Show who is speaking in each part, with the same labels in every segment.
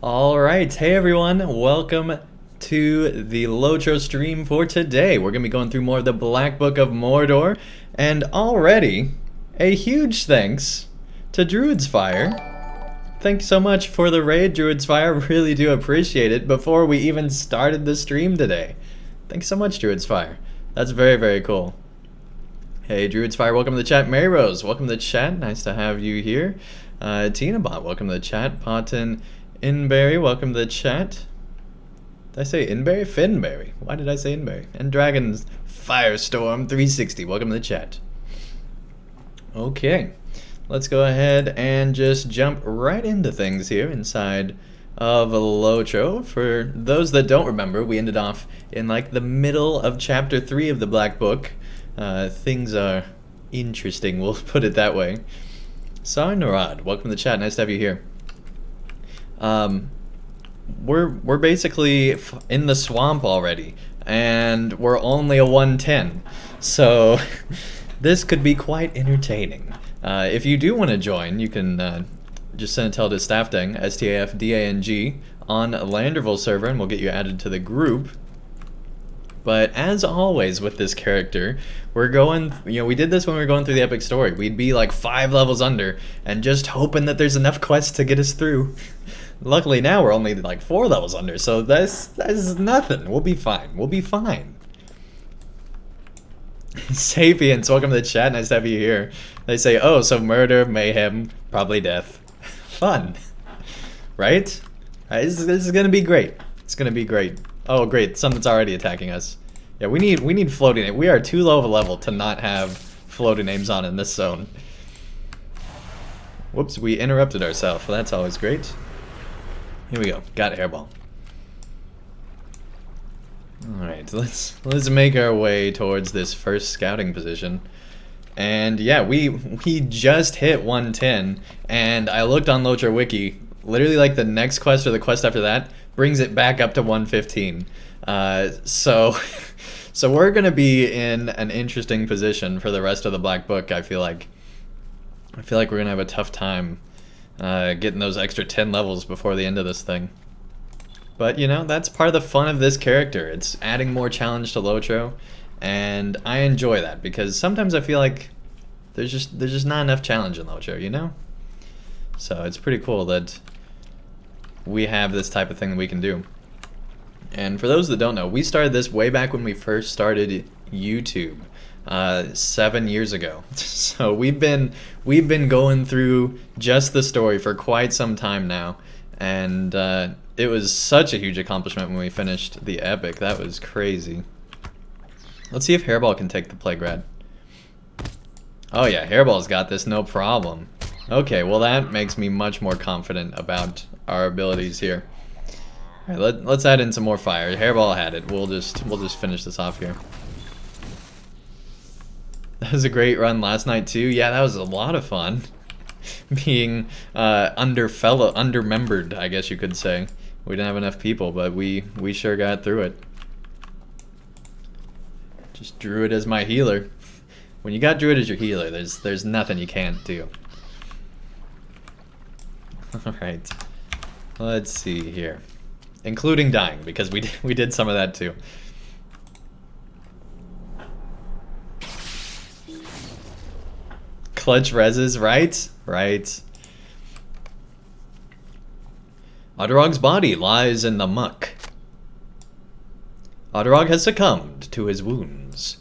Speaker 1: Alright, hey everyone, welcome to the LOTRO stream for today. We're going to be going through more of the Black Book of Mordor, and already, a huge thanks to Druid's Fire. Thank you so much for the raid, Druid's Fire, really do appreciate it before we even started the stream today. Thank you so much, Druid's Fire. That's very, very cool. Hey, Druid's Fire, welcome to the chat. Mary Rose, welcome to the chat, nice to have you here. Tinabot, welcome to the chat. Potin Inberry, welcome to the chat. Did I say Inberry? Finberry. Why did I say Inberry? And Dragon's Firestorm 360, welcome to the chat. Okay, let's go ahead and just jump right into things here inside of LOTRO. For those that don't remember, we ended off in like the middle of chapter 3 of the Black Book. Things are interesting, we'll put it that way. Sauron, welcome to the chat, nice to have you here. We're basically in the swamp already, and we're only a 110, so this could be quite entertaining. If you do want to join, you can just send a tell to Staffdang, STAFDANG, on Landerville server, and we'll get you added to the group. But as always with this character, we're going, we did this when we were going through the epic story. We'd be like 5 levels under and just hoping that there's enough quests to get us through. Luckily now we're only like 4 levels under, so that's nothing. We'll be fine. We'll be fine. Sapiens, welcome to the chat. Nice to have you here. They say, oh, so murder, mayhem, probably death. Fun. Right? This is gonna be great. It's gonna be great. Oh great, something's already attacking us. Yeah, we need floating names. We are too low of a level to not have floating names on in this zone. Whoops, we interrupted ourselves. Well, that's always great. Here we go. Got hairball. Alright, let's make our way towards this first scouting position. And yeah, we just hit 110, and I looked on LOTRO Wiki, literally like the next quest or the quest after that brings it back up to 115. So we're gonna be in an interesting position for the rest of the Black Book. I feel like we're gonna have a tough time getting those extra 10 levels before the end of this thing. But that's part of the fun of this character. It's adding more challenge to LOTRO, and I enjoy that because sometimes I feel like there's just not enough challenge in LOTRO, So it's pretty cool that we have this type of thing that we can do. And for those that don't know, we started this way back when we first started YouTube, 7 years ago. So we've been going through just the story for quite some time now, and it was such a huge accomplishment when we finished the epic. That was crazy. Let's see if Hairball can take the Plague Rat. Oh yeah, Hairball's got this, no problem. Okay, well that makes me much more confident about our abilities here. All right, let's add in some more fire. Hairball had it. We'll just finish this off here. That was a great run last night too. Yeah, that was a lot of fun. Being undermembered, I guess you could say. We didn't have enough people, but we sure got through it. Just Druid as my healer. When you got Druid as your healer, there's nothing you can't do. Alright, let's see here. Including dying, because we did some of that too. Clutch reses, right? Right. Odorog's body lies in the muck. Odorog has succumbed to his wounds.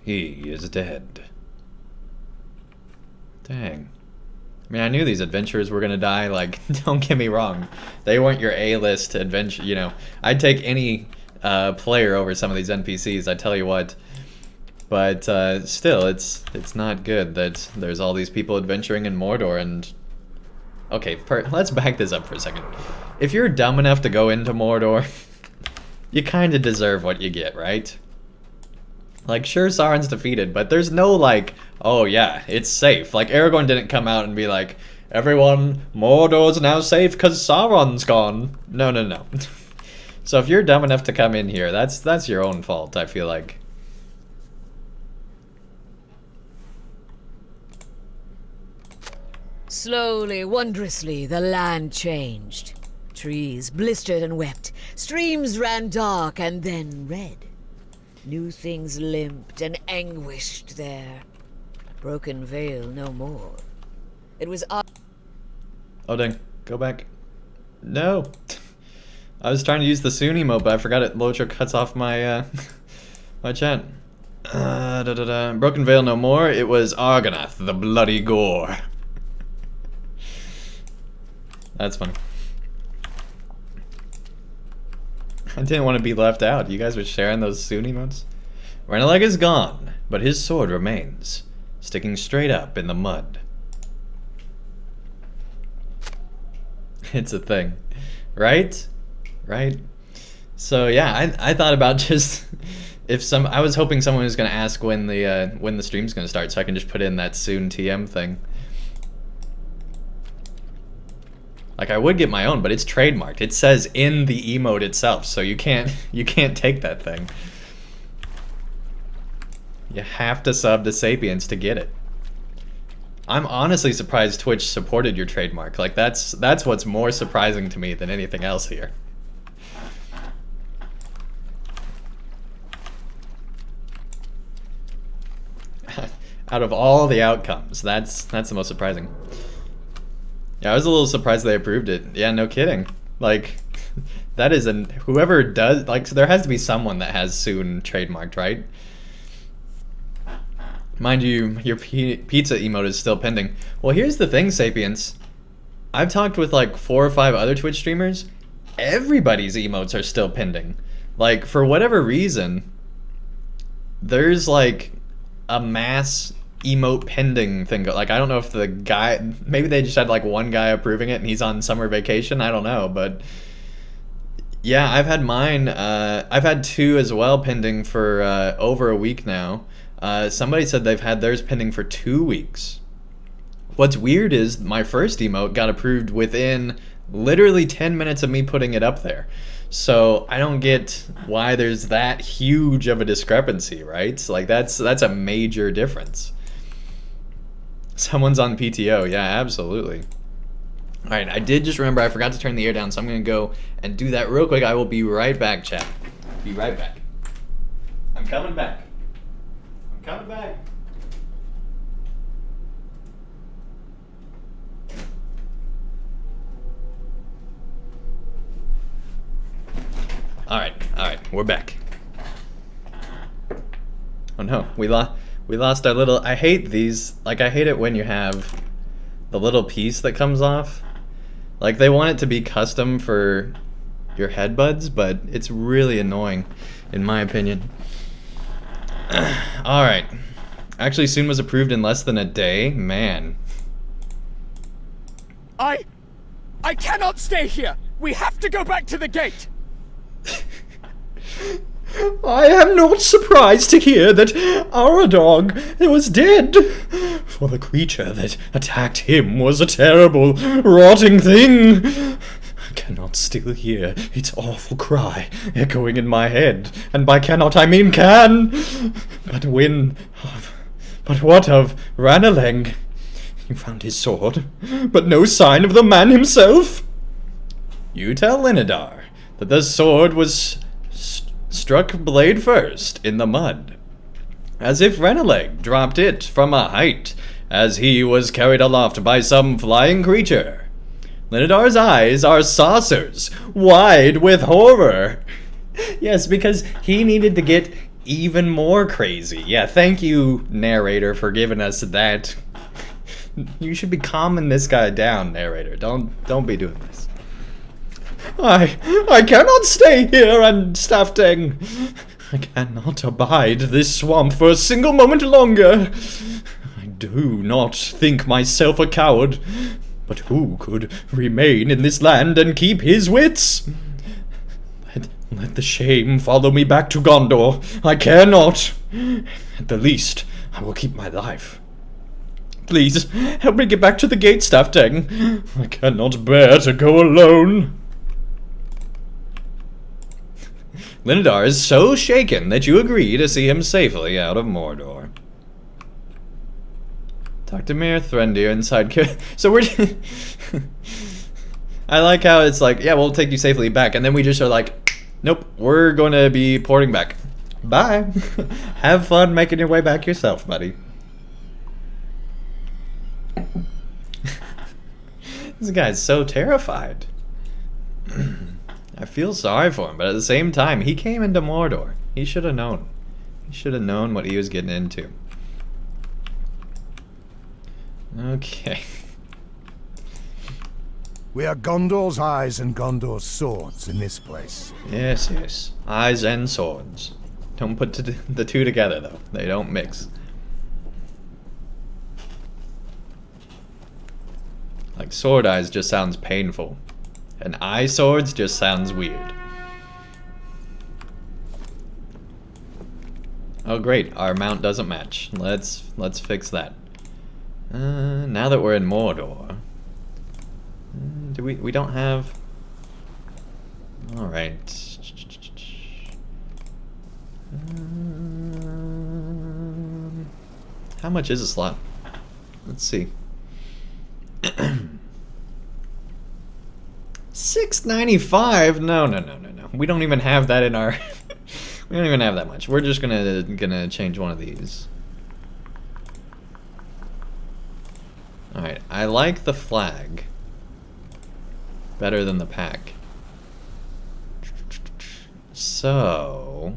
Speaker 1: He is dead. Dang. I mean, I knew these adventurers were gonna die, like, don't get me wrong. They weren't your A-list adventure, I'd take any player over some of these NPCs, I tell you what. But still, it's not good that there's all these people adventuring in Mordor and... Okay, let's back this up for a second. If you're dumb enough to go into Mordor, you kinda deserve what you get, right? Like, sure, Sauron's defeated, but there's no, like, oh yeah, it's safe. Like, Aragorn didn't come out and be like, everyone, Mordor's now safe because Sauron's gone. No, no, no. So if you're dumb enough to come in here, that's your own fault, I feel like.
Speaker 2: Slowly, wondrously, the land changed. Trees blistered and wept, streams ran dark and then red. New things limped and anguished there. Broken veil no more. It was
Speaker 1: Oh dang, go back. No! I was trying to use the soon emote, but I forgot it. LOTRO cuts off my, my chat. Broken veil no more. It was Argonath, the bloody gore. That's funny. I didn't want to be left out. You guys were sharing those soon emotes. Reneleg is gone, but his sword remains, sticking straight up in the mud. It's a thing, right? Right? So yeah, I thought about just I was hoping someone was gonna ask when the stream's gonna start, so I can just put in that soon TM thing. Like I would get my own, but it's trademarked. It says in the emote itself, so you can't take that thing. You have to sub to Sapiens to get it. I'm honestly surprised Twitch supported your trademark. Like that's what's more surprising to me than anything else here. Out of all the outcomes, that's the most surprising. Yeah, I was a little surprised they approved it. Yeah, no kidding. Like, that is whoever does, like, so there has to be someone that has soon trademarked, right? Mind you, your pizza emote is still pending. Well, here's the thing, Sapiens. I've talked with like 4 or 5 other Twitch streamers. Everybody's emotes are still pending. Like, for whatever reason, there's like a mass emote pending thing. Like, I don't know if the guy, maybe they just had like one guy approving it and he's on summer vacation. I don't know, but yeah, I've had mine. I've had 2 as well pending for over a week now. Somebody said they've had theirs pending for 2 weeks. What's weird is my first emote got approved within literally 10 minutes of me putting it up there. So I don't get why there's that huge of a discrepancy, right? Like that's a major difference. Someone's on PTO, yeah, absolutely. All right, I did just remember I forgot to turn the air down, so I'm gonna go and do that real quick. I will be right back, chat. Be right back. I'm coming back. I'm coming back. All right, we're back. Oh no, we lost our little. I hate these. Like, I hate it when you have the little piece that comes off. Like, they want it to be custom for your headbuds, but it's really annoying, in my opinion. All right. Actually, soon was approved in less than a day. Man.
Speaker 3: I cannot stay here. We have to go back to the gate.
Speaker 4: I am not surprised to hear that our dog was dead, for the creature that attacked him was a terrible, rotting thing. I cannot still hear its awful cry echoing in my head, and by cannot I mean can. But what of Raneleng? You found his sword, but no sign of the man himself.
Speaker 1: You tell Linidar that the sword was struck blade first in the mud, as if Reneleg dropped it from a height, as he was carried aloft by some flying creature. Linidar's eyes are saucers, wide with horror. Yes, because he needed to get even more crazy. Yeah, thank you, narrator, for giving us that. You should be calming this guy down, narrator. Don't be doing this.
Speaker 4: I cannot stay here and Staffting. I cannot abide this swamp for a single moment longer. I do not think myself a coward, but who could remain in this land and keep his wits? Let the shame follow me back to Gondor. I care not. At the least, I will keep my life. Please, help me get back to the gate, Staffting. I cannot bear to go alone.
Speaker 1: Linidar is so shaken that you agree to see him safely out of Mordor. Talk to Mir Threndir inside. So we're. I like how it's like, yeah, we'll take you safely back, and then we just are like, nope, we're going to be porting back. Bye. Have fun making your way back yourself, buddy. This guy's so terrified. I feel sorry for him, but at the same time, he came into Mordor. He should have known. He should have known what he was getting into. Okay.
Speaker 5: We are Gondor's eyes and Gondor's swords in this place.
Speaker 1: Yes, yes. Eyes and swords. Don't put the two together, though. They don't mix. Like, sword eyes just sounds painful. And eye swords just sounds weird. Oh great, our mount doesn't match. Let's fix that. Now that we're in Mordor, do we don't have? All right. How much is a slot? Let's see. $6.95? No. We don't even have that in our. We don't even have that much. We're just gonna change one of these. All right. I like the flag better than the pack. So.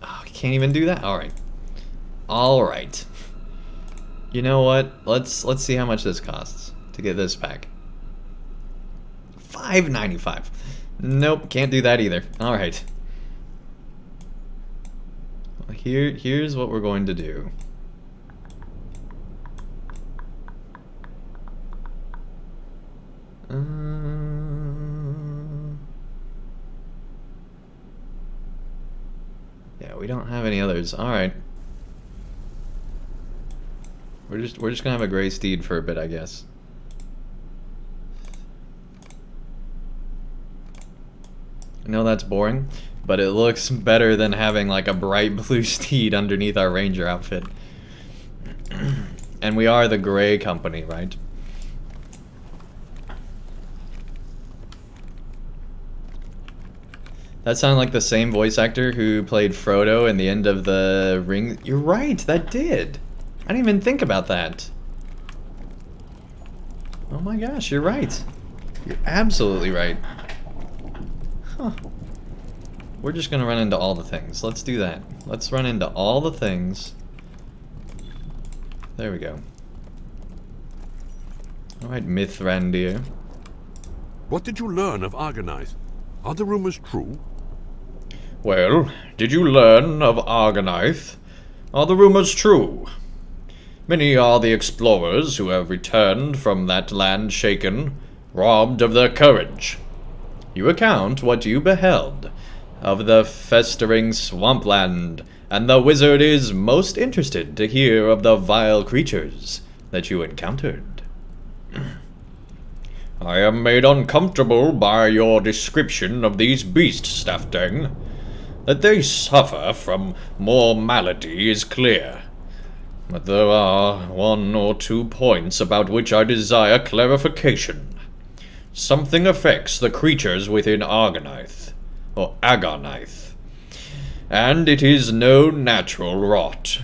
Speaker 1: Oh, I can't even do that. All right. All right. You know what? Let's see how much this costs to get this pack. $5.95. Nope, can't do that either. All right. Well, here's what we're going to do. Yeah, we don't have any others. All right. We're just gonna have a gray steed for a bit, I guess. I know that's boring, but it looks better than having like a bright blue steed underneath our ranger outfit. And we are the gray company, right? That sounded like the same voice actor who played Frodo in the end of the Ring. You're right, that did. I didn't even think about that. Oh my gosh, you're right. You're absolutely right. Huh. We're just gonna run into all the things. Let's do that. Let's run into all the things. There we go. Alright, Mithrandir.
Speaker 6: What did you learn of Argonite? Are the rumors true?
Speaker 4: Well, did you learn of Argonite? Are the rumors true? Many are the explorers who have returned from that land shaken, robbed of their courage. You recount what you beheld of the festering swampland, and the wizard is most interested to hear of the vile creatures that you encountered. I am made uncomfortable by your description of these beasts, Staffdang. That they suffer from more malady is clear. But there are 1 or 2 points about which I desire clarification. Something affects the creatures within Argonite, or Agonite, and it is no natural rot.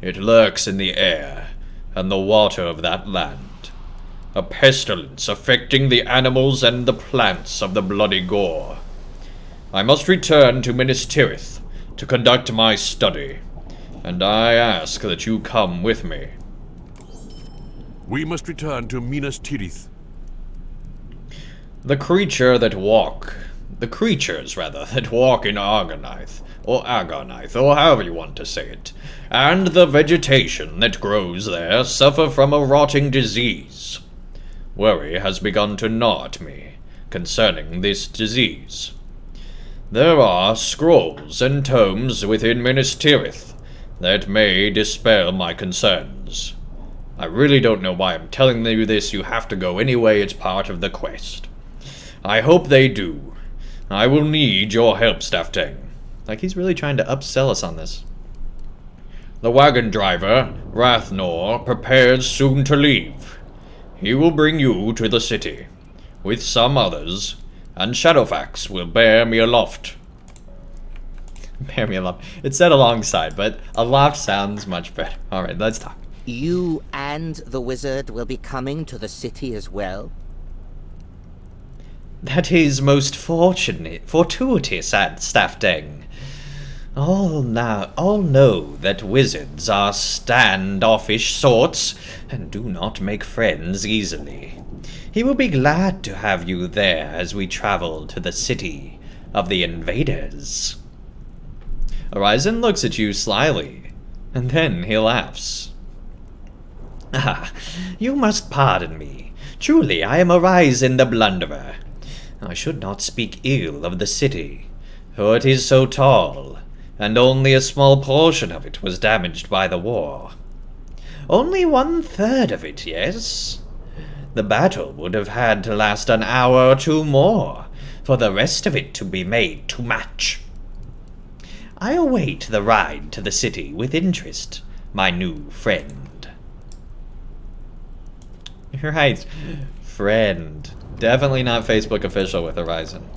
Speaker 4: It lurks in the air and the water of that land, a pestilence affecting the animals and the plants of the bloody gore. I must return to Minas Tirith to conduct my study, and I ask that you come with me.
Speaker 6: We must return to Minas Tirith.
Speaker 4: The creatures that walk in Argonite, or Agonite, or however you want to say it, and the vegetation that grows there suffer from a rotting disease. Worry has begun to gnaw at me concerning this disease. There are scrolls and tomes within Minas Tirith that may dispel my concerns. I really don't know why I'm telling you this. You have to go anyway. It's part of the quest. I hope they do. I will need your help, Staffdang.
Speaker 1: Like he's really trying to upsell us on this.
Speaker 4: The wagon driver, Rathnor, prepares soon to leave. He will bring you to the city, with some others, and Shadowfax will bear me aloft.
Speaker 1: Bear me aloft. It said alongside, but aloft sounds much better. Alright, let's talk.
Speaker 7: You and the wizard will be coming to the city as well?
Speaker 4: That is most fortuitous at Staffdang. All know that wizards are standoffish sorts, and do not make friends easily. He will be glad to have you there as we travel to the city of the invaders.
Speaker 1: Horizon looks at you slyly, and then he laughs.
Speaker 4: Ah, you must pardon me. Truly, I am Horizon the Blunderer. I should not speak ill of the city, for it is so tall, and only a small portion of it was damaged by the war. Only 1/3 of it, yes? The battle would have had to last an hour or two more, for the rest of it to be made to match. I await the ride to the city with interest, my new friend.
Speaker 1: Right. Friend. Definitely not Facebook official with Horizon.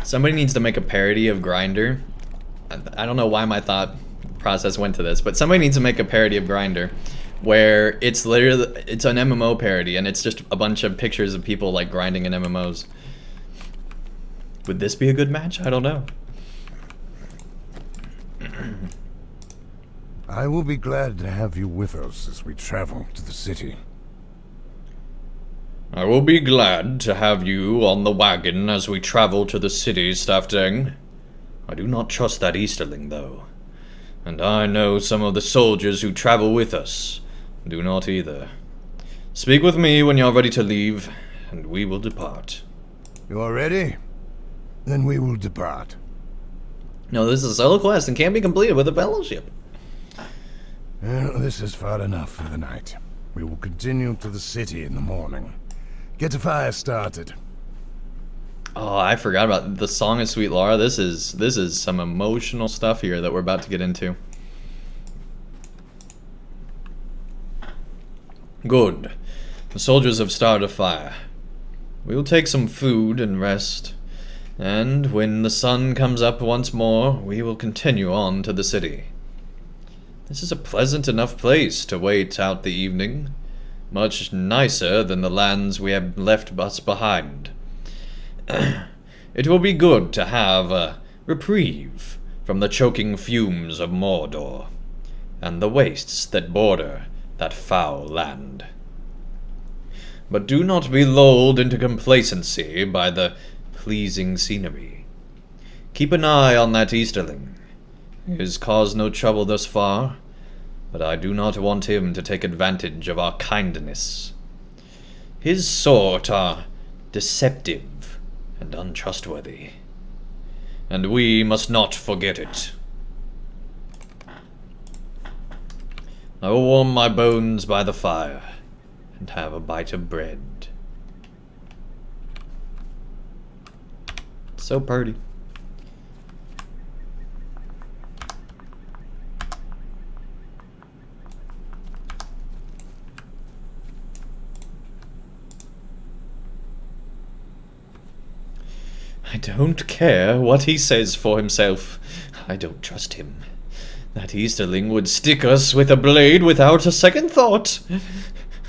Speaker 1: Somebody needs to make a parody of Grindr. I don't know why my thought process went to this, but somebody needs to make a parody of Grindr where it's literally, it's an MMO parody and it's just a bunch of pictures of people like grinding in MMOs. Would this be a good match? I don't know.
Speaker 5: I will be glad to have you with us as we travel to the city.
Speaker 4: I will be glad to have you on the wagon as we travel to the city, Staffdang. I do not trust that Easterling, though. And I know some of the soldiers who travel with us do not either. Speak with me when you're ready to leave, and we will depart.
Speaker 5: You are ready? Then we will depart.
Speaker 1: No, this is a solo quest and can't be completed with a fellowship.
Speaker 5: Well, this is far enough for the night. We will continue to the city in the morning. Get a fire started.
Speaker 1: Oh, I forgot about the Song of Sweet Lara. This is some emotional stuff here that we're about to get into.
Speaker 4: Good. The soldiers have started a fire. We will take some food and rest, and when the sun comes up once more, we will continue on to the city. This is a pleasant enough place to wait out the evening. Much nicer than the lands we have left us behind. It will be good to have a reprieve from the choking fumes of Mordor, and the wastes that border that foul land. But do not be lulled into complacency by the pleasing scenery. Keep an eye on that Easterling. He has caused no trouble thus far, but I do not want him to take advantage of our kindness. His sort are deceptive and untrustworthy, and we must not forget it. I will warm my bones by the fire and have a bite of bread.
Speaker 1: So pretty.
Speaker 4: I don't care what he says for himself. I don't trust him. That Easterling would stick us with a blade without a second thought.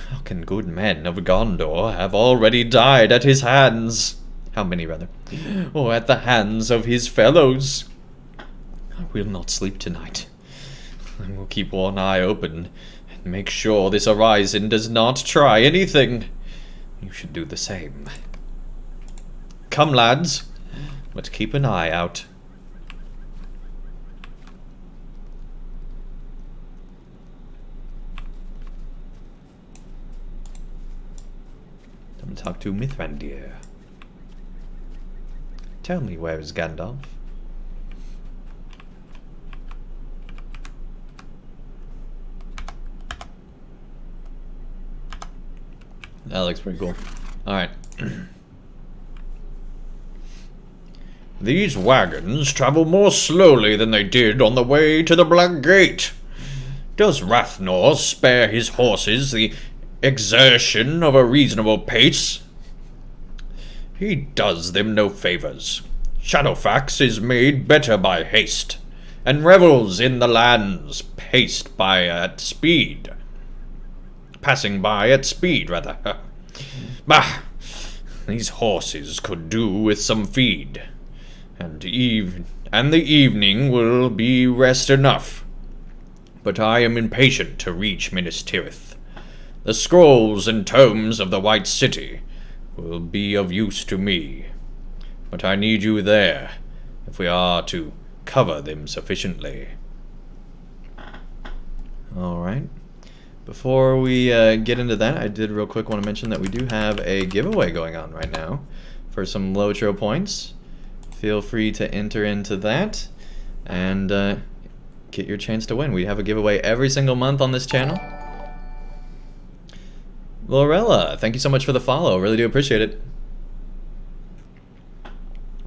Speaker 4: How can good men of Gondor have already died at his hands? How many, rather? Or at the hands of his fellows? I will not sleep tonight. I will keep one eye open and make sure this Horizon does not try anything. You should do the same. Come, lads, but keep an eye out.
Speaker 1: Time to talk to Mithrandir. Tell me, where is Gandalf? That looks pretty cool. Alright.
Speaker 4: These wagons travel more slowly than they did on the way to the Black Gate. Does Rathnor spare his horses the exertion of a reasonable pace? He does them no favors. Shadowfax is made better by haste, and revels in the lands paced by at speed. Passing by at speed, rather. Bah! These horses could do with some feed, and the evening will be rest enough. But I am impatient to reach Minas Tirith. The scrolls and tomes of the White City will be of use to me, but I need you there if we are to cover them sufficiently.
Speaker 1: Alright. Before we get into that, I did real quick want to mention that we do have a giveaway going on right now for some LOTRO points. Feel free to enter into that and get your chance to win. We have a giveaway every single month on this channel. Lorella, thank you so much for the follow. Really do appreciate it.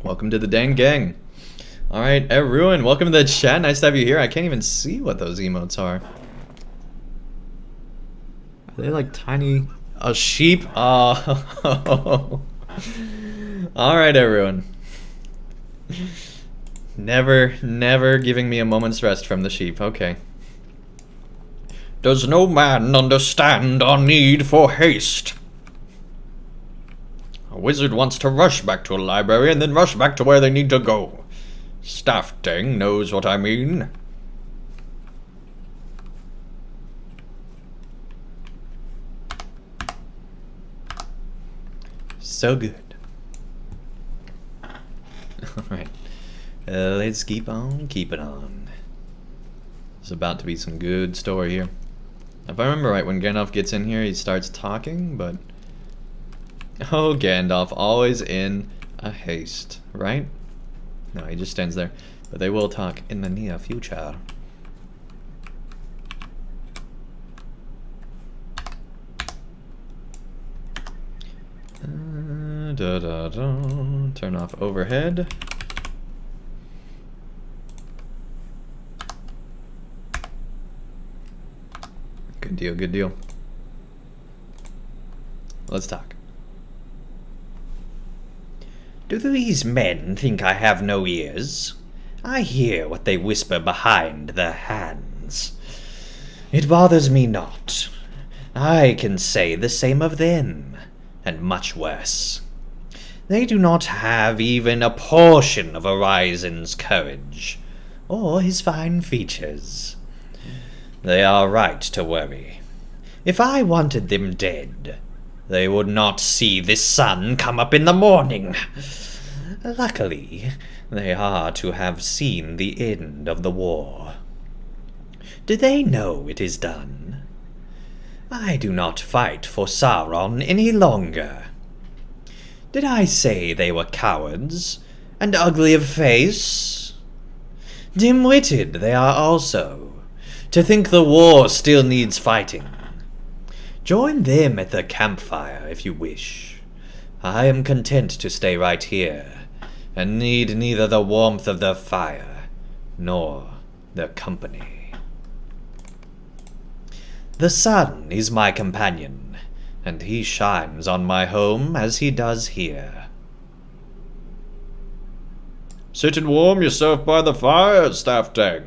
Speaker 1: Welcome to the dang gang. Alright, everyone, welcome to the chat. Nice to have you here. I can't even see what those emotes are. Are they like tiny... A sheep? Oh. Alright, everyone. Never giving me a moment's rest from the sheep. Okay.
Speaker 4: Does no man understand our need for haste? A wizard wants to rush back to a library and then rush back to where they need to go. Staffdang knows what I mean.
Speaker 1: So good. Alright. Let's keep on keeping on. There's about to be some good story here. If I remember right, when Gandalf gets in here, he starts talking, but... Oh, Gandalf, always in a haste, right? No, he just stands there. But they will talk in the near future. Turn off overhead. Good deal, good deal. Let's talk.
Speaker 4: Do these men think I have no ears? I hear what they whisper behind their hands. It bothers me not. I can say the same of them, and much worse. They do not have even a portion of Horizon's courage, or his fine features. They are right to worry. If I wanted them dead, they would not see the sun come up in the morning. Luckily, they are to have seen the end of the war. Do they know it is done? I do not fight for Sauron any longer. Did I say they were cowards, and ugly of face? Dim-witted they are also, to think the war still needs fighting. Join them at the campfire if you wish. I am content to stay right here, and need neither the warmth of the fire, nor their company. The sun is my companion, and he shines on my home as he does here. Sit and warm yourself by the fire, Staffdang.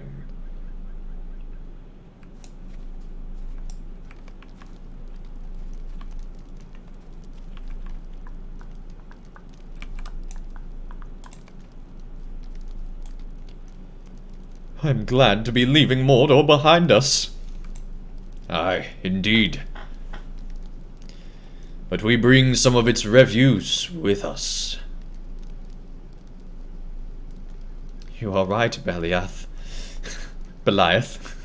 Speaker 1: I'm glad to be leaving Mordor behind us.
Speaker 4: Aye, indeed. But we bring some of its refuse with us.
Speaker 1: You are right, Beliath. Beliath.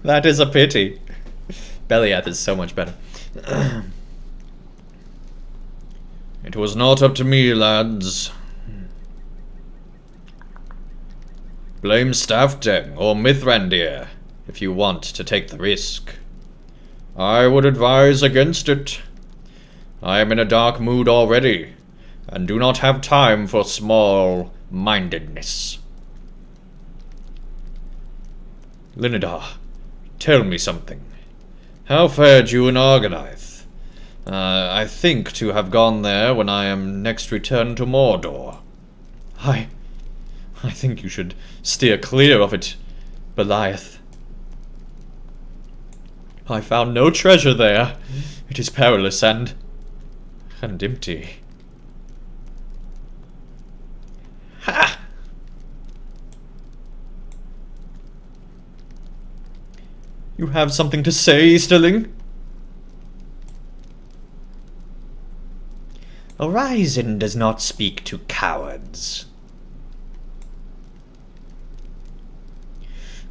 Speaker 1: That is a pity. Beliath is so much better.
Speaker 4: It was not up to me, lads. Blame Staffdeng or Mithrandir if you want to take the risk. I would advise against it. I am in a dark mood already, and do not have time for small-mindedness. Linidar, tell me something. How fared you in Argonath? I think to have gone there when I am next returned to Mordor. I think you should steer clear of it, Beliath. I found no treasure there. It is perilous and empty. Ha! You have something to say, Easterling? Horizon does not speak to cowards.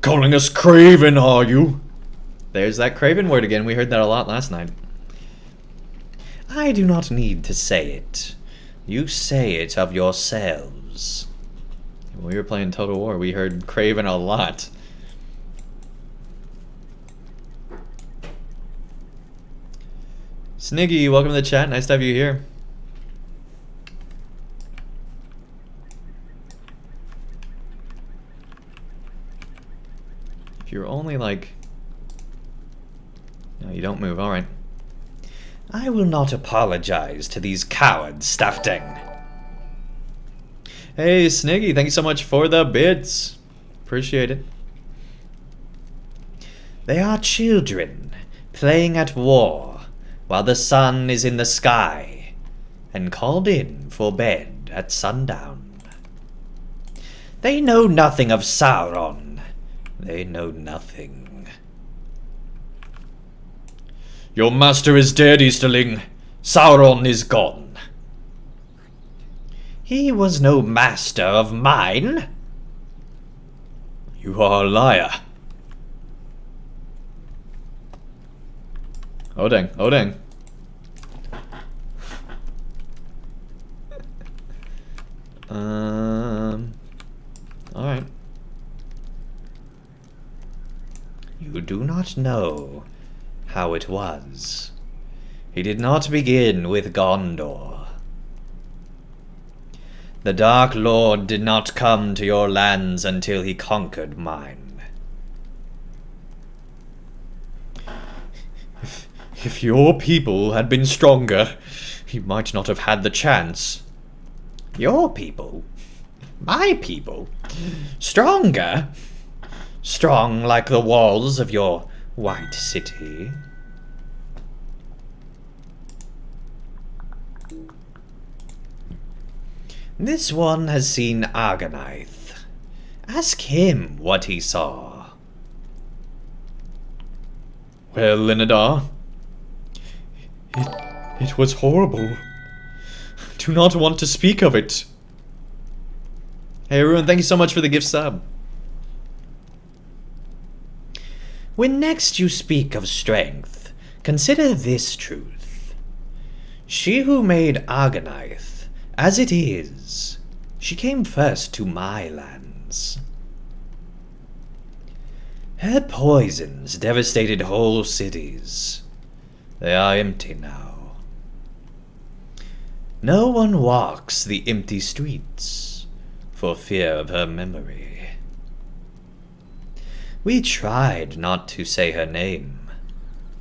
Speaker 4: Calling us craven, are you?
Speaker 1: There's that craven word again. We heard that a lot last night.
Speaker 4: I do not need to say it. You say it of yourselves.
Speaker 1: When we were playing Total War, we heard craven a lot. Sniggy, welcome to the chat. Nice to have you here. If you're only like... No, you don't move. Alright.
Speaker 4: I will not apologize to these cowards, Staffdeng.
Speaker 1: Hey, Sniggy, thank you so much for the bits. Appreciate it.
Speaker 4: They are children, playing at war, while the sun is in the sky, and called in for bed at sundown. They know nothing of Sauron. They know nothing. Your master is dead, Easterling. Sauron is gone. He was no master of mine. You are a liar.
Speaker 1: Oh dang, oh dang. Alright.
Speaker 4: You do not know how it was. He did not begin with Gondor. The Dark Lord did not come to your lands until he conquered mine.
Speaker 1: If your people had been stronger, he might not have had the chance.
Speaker 4: Your people? My people? Stronger? Strong like the walls of your white city? This one has seen Argonath. Ask him what he saw.
Speaker 1: Well, Linidar, it was horrible. Do not want to speak of it. Hey everyone, thank you so much for the gift sub.
Speaker 4: When next you speak of strength, consider this truth. She who made Argonath, as it is, she came first to my lands. Her poisons devastated whole cities. They are empty now. No one walks the empty streets for fear of her memory. We tried not to say her name,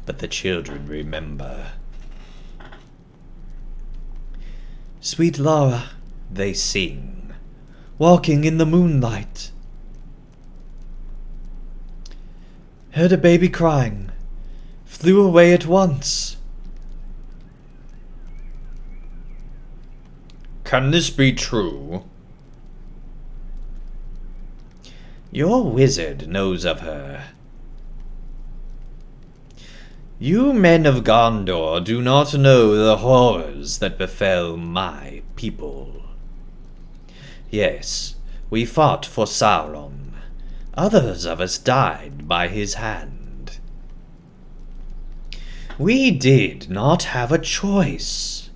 Speaker 4: but the children remember. Sweet Lara, they sing, walking in the moonlight. Heard a baby crying, flew away at once.
Speaker 1: Can this be true?
Speaker 4: Your wizard knows of her. You men of Gondor do not know the horrors that befell my people. Yes, we fought for Sauron. Others of us died by his hand. We did not have a choice.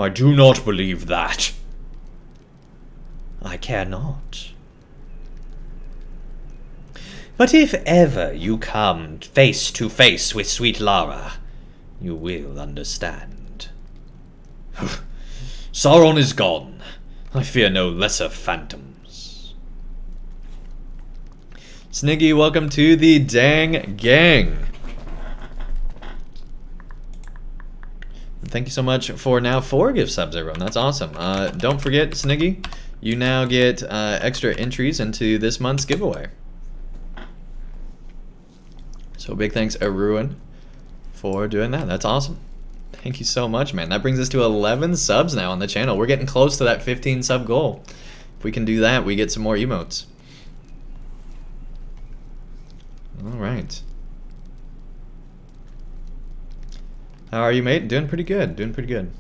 Speaker 4: I do not believe that.
Speaker 1: I care not. But if ever you come face to face with sweet Lara, you will understand.
Speaker 4: Sauron is gone. I fear no lesser phantoms.
Speaker 1: Sniggy, welcome to the Dang Gang. Thank you so much for now 4 gift subs, everyone. That's awesome. Don't forget, Sniggy, you now get extra entries into this month's giveaway. So big thanks, Aruin, for doing that. That's awesome. Thank you so much, man. That brings us to 11 subs now on the channel. We're getting close to that 15 sub goal. If we can do that, we get some more emotes. All right. How are you, mate? Doing pretty good. Doing pretty good.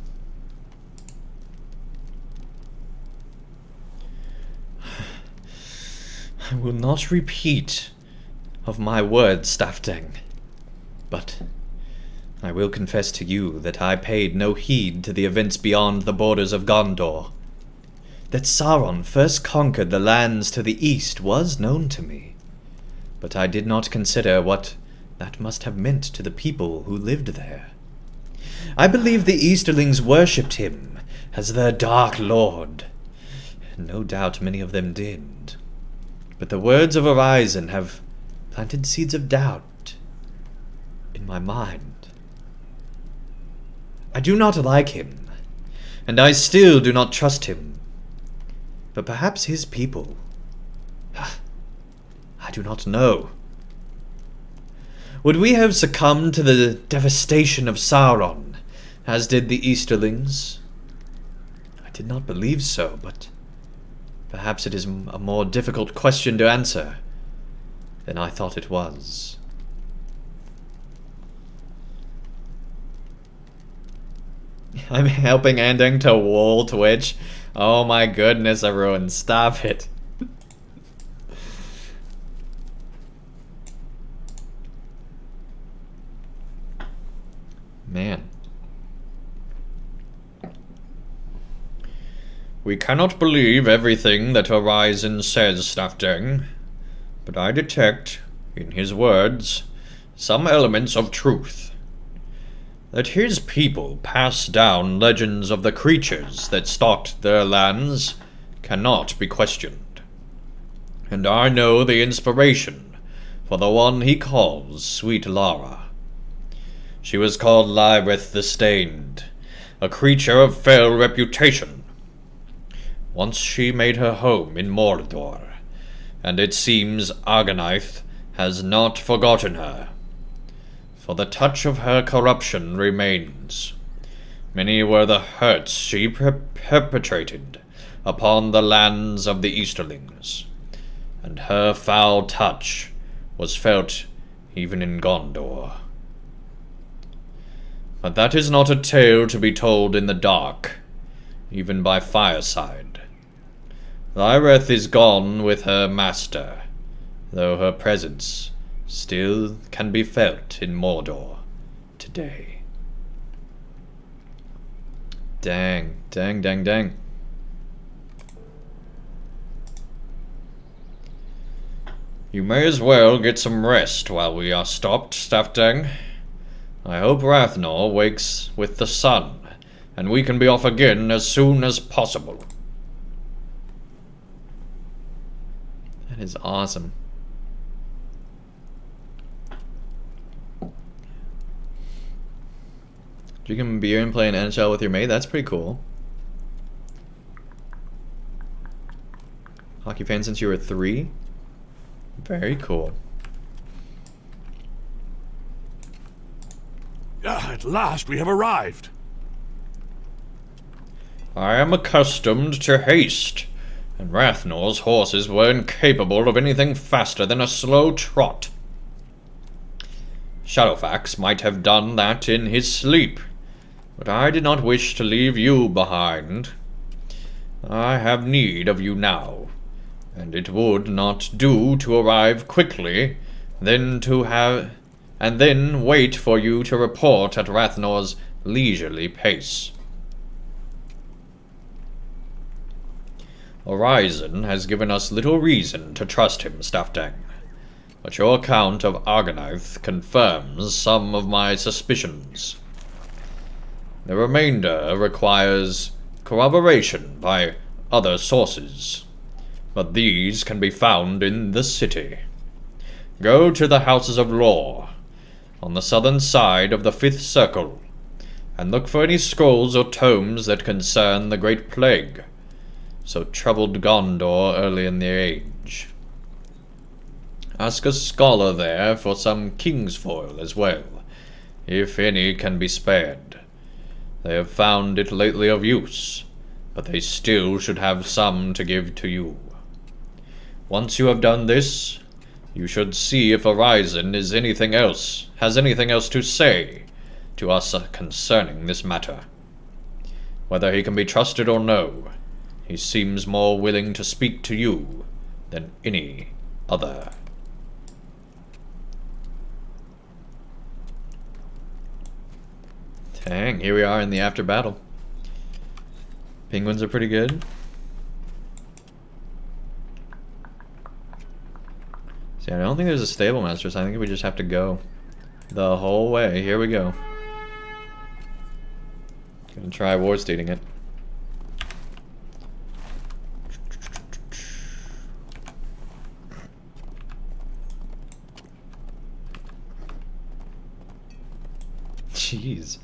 Speaker 4: I will not repeat of my words, Stafting, but I will confess to you that I paid no heed to the events beyond the borders of Gondor. That Sauron first conquered the lands to the east was known to me, but I did not consider what that must have meant to the people who lived there. I believe the Easterlings worshipped him as their Dark Lord. No doubt many of them did. But the words of Horizon have planted seeds of doubt in my mind. I do not like him, and I still do not trust him. But perhaps his people... I do not know. Would we have succumbed to the devastation of Sauron, as did the Easterlings? I did not believe so, but perhaps it is a more difficult question to answer than I thought it was.
Speaker 1: I'm helping Andang to wall twitch. Oh my goodness, everyone, stop it. Man.
Speaker 4: We cannot believe everything that Horizon says, Stafting, but I detect, in his words, some elements of truth. That his people pass down legends of the creatures that stalked their lands cannot be questioned. And I know the inspiration for the one he calls Sweet Lara. She was called Lyrith the Stained, a creature of fell reputation. Once she made her home in Mordor, and it seems Argonath has not forgotten her. For the touch of her corruption remains. Many were the hurts she perpetrated upon the lands of the Easterlings, and her foul touch was felt even in Gondor. But that is not a tale to be told in the dark, even by fireside. Lyrith is gone with her master, though her presence still can be felt in Mordor today.
Speaker 1: Dang, dang, dang, dang.
Speaker 4: You may as well get some rest while we are stopped, Stafting. I hope Rathnor wakes with the sun, and we can be off again as soon as possible.
Speaker 1: That is awesome. Drinking beer and playing NHL with your mate, that's pretty cool. Hockey fan since you were 3? Very cool.
Speaker 6: At last we have arrived.
Speaker 4: I am accustomed to haste, and Rathnor's horses were incapable of anything faster than a slow trot. Shadowfax might have done that in his sleep, but I did not wish to leave you behind. I have need of you now, and it would not do to arrive quickly, then wait for you to report at Rathnor's leisurely pace. Horizon has given us little reason to trust him, Staffdang. But your account of Argonath confirms some of my suspicions. The remainder requires corroboration by other sources, but these can be found in the city. Go to the Houses of Law, on the southern side of the Fifth Circle, and look for any scrolls or tomes that concern the Great Plague, so troubled Gondor early in the age. Ask a scholar there for some king's foil as well, if any can be spared. They have found it lately of use, but they still should have some to give to you. Once you have done this, you should see if Horizon has anything else to say to us concerning this matter. Whether he can be trusted or no, he seems more willing to speak to you than any other. Dang, here we are in the after battle. Penguins are pretty good. See, I don't think there's a stable master, so I think we just have to go the whole way. Here we go. Gonna try war steeding it. Jeez.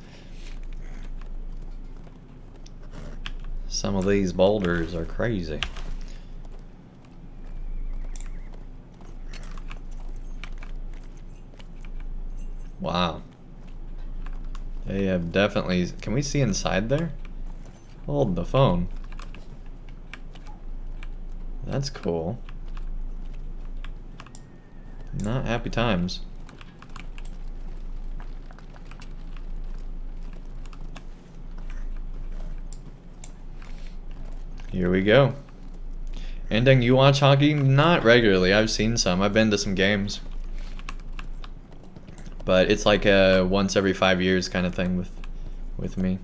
Speaker 4: Some of these boulders are crazy. Wow. They have definitely... Can we see inside there? Hold the phone. That's cool. Not happy times. Here we go. Andang, you watch hockey? Not regularly. I've seen some. I've been to some games. But it's like a once every 5 years kind of thing with me.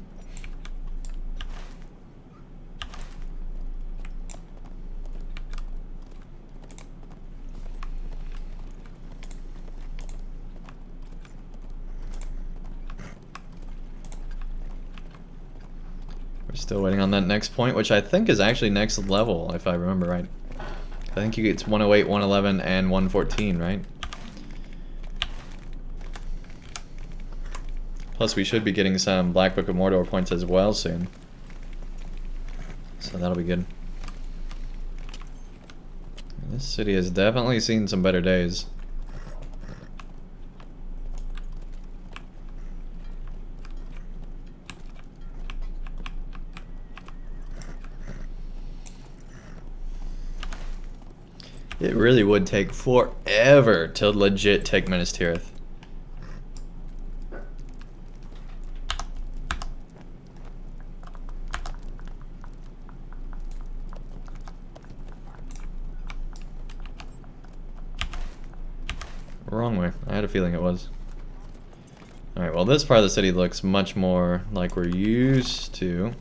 Speaker 4: We're still waiting on that next point, which I think is actually next level, if I remember right. I think you get 108, 111, and 114, right? Plus, we should be getting some Black Book of Mordor points as well soon. So that'll be good. This city has definitely seen some better days. It really would take forever to legit take Minas Tirith. Wrong way. I had a feeling it was. Alright, well this part of the city looks much more like we're used to.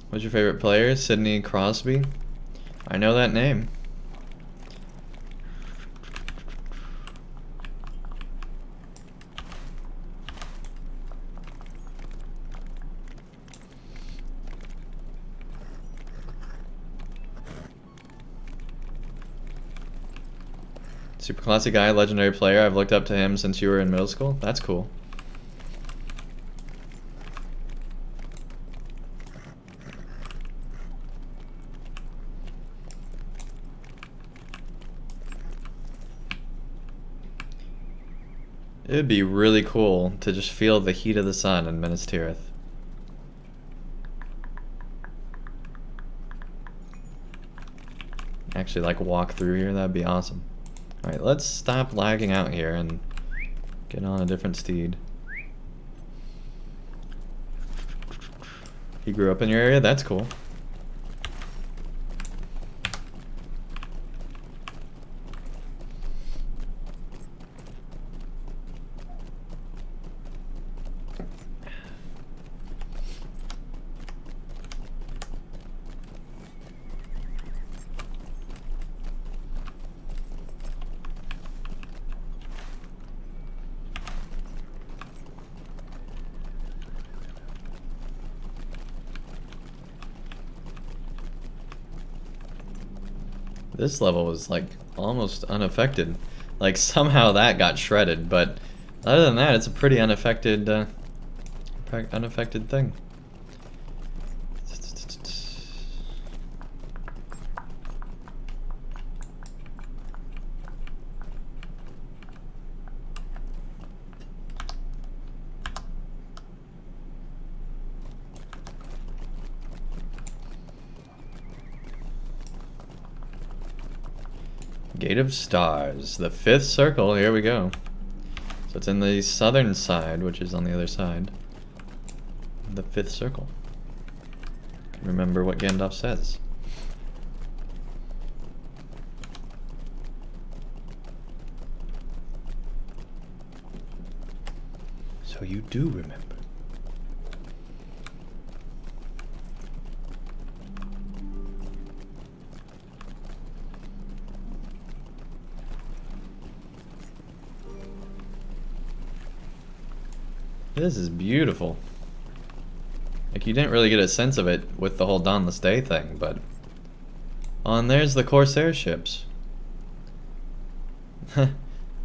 Speaker 4: What's your favorite player? Sidney Crosby? I know that name. Super classic guy, legendary player. I've looked up to him since you were in middle school. That's cool. It would be really cool to just feel the heat of the sun in Minas Tirith. Actually, like walk through here, that'd be awesome. Alright, let's stop lagging out here and get on a different steed. He grew up in your area? That's cool.
Speaker 1: this level was like almost unaffected. Like somehow that got shredded, but other than that, it's a pretty unaffected thing. Gate of Stars, the 5th circle, here we go. So it's in the southern side, which is on the other side. The 5th circle. Remember what Gandalf says. So you do remember. This is beautiful. Like, you didn't really get a sense of it with the whole Dawnless Day thing, but... Oh, and there's the Corsair ships.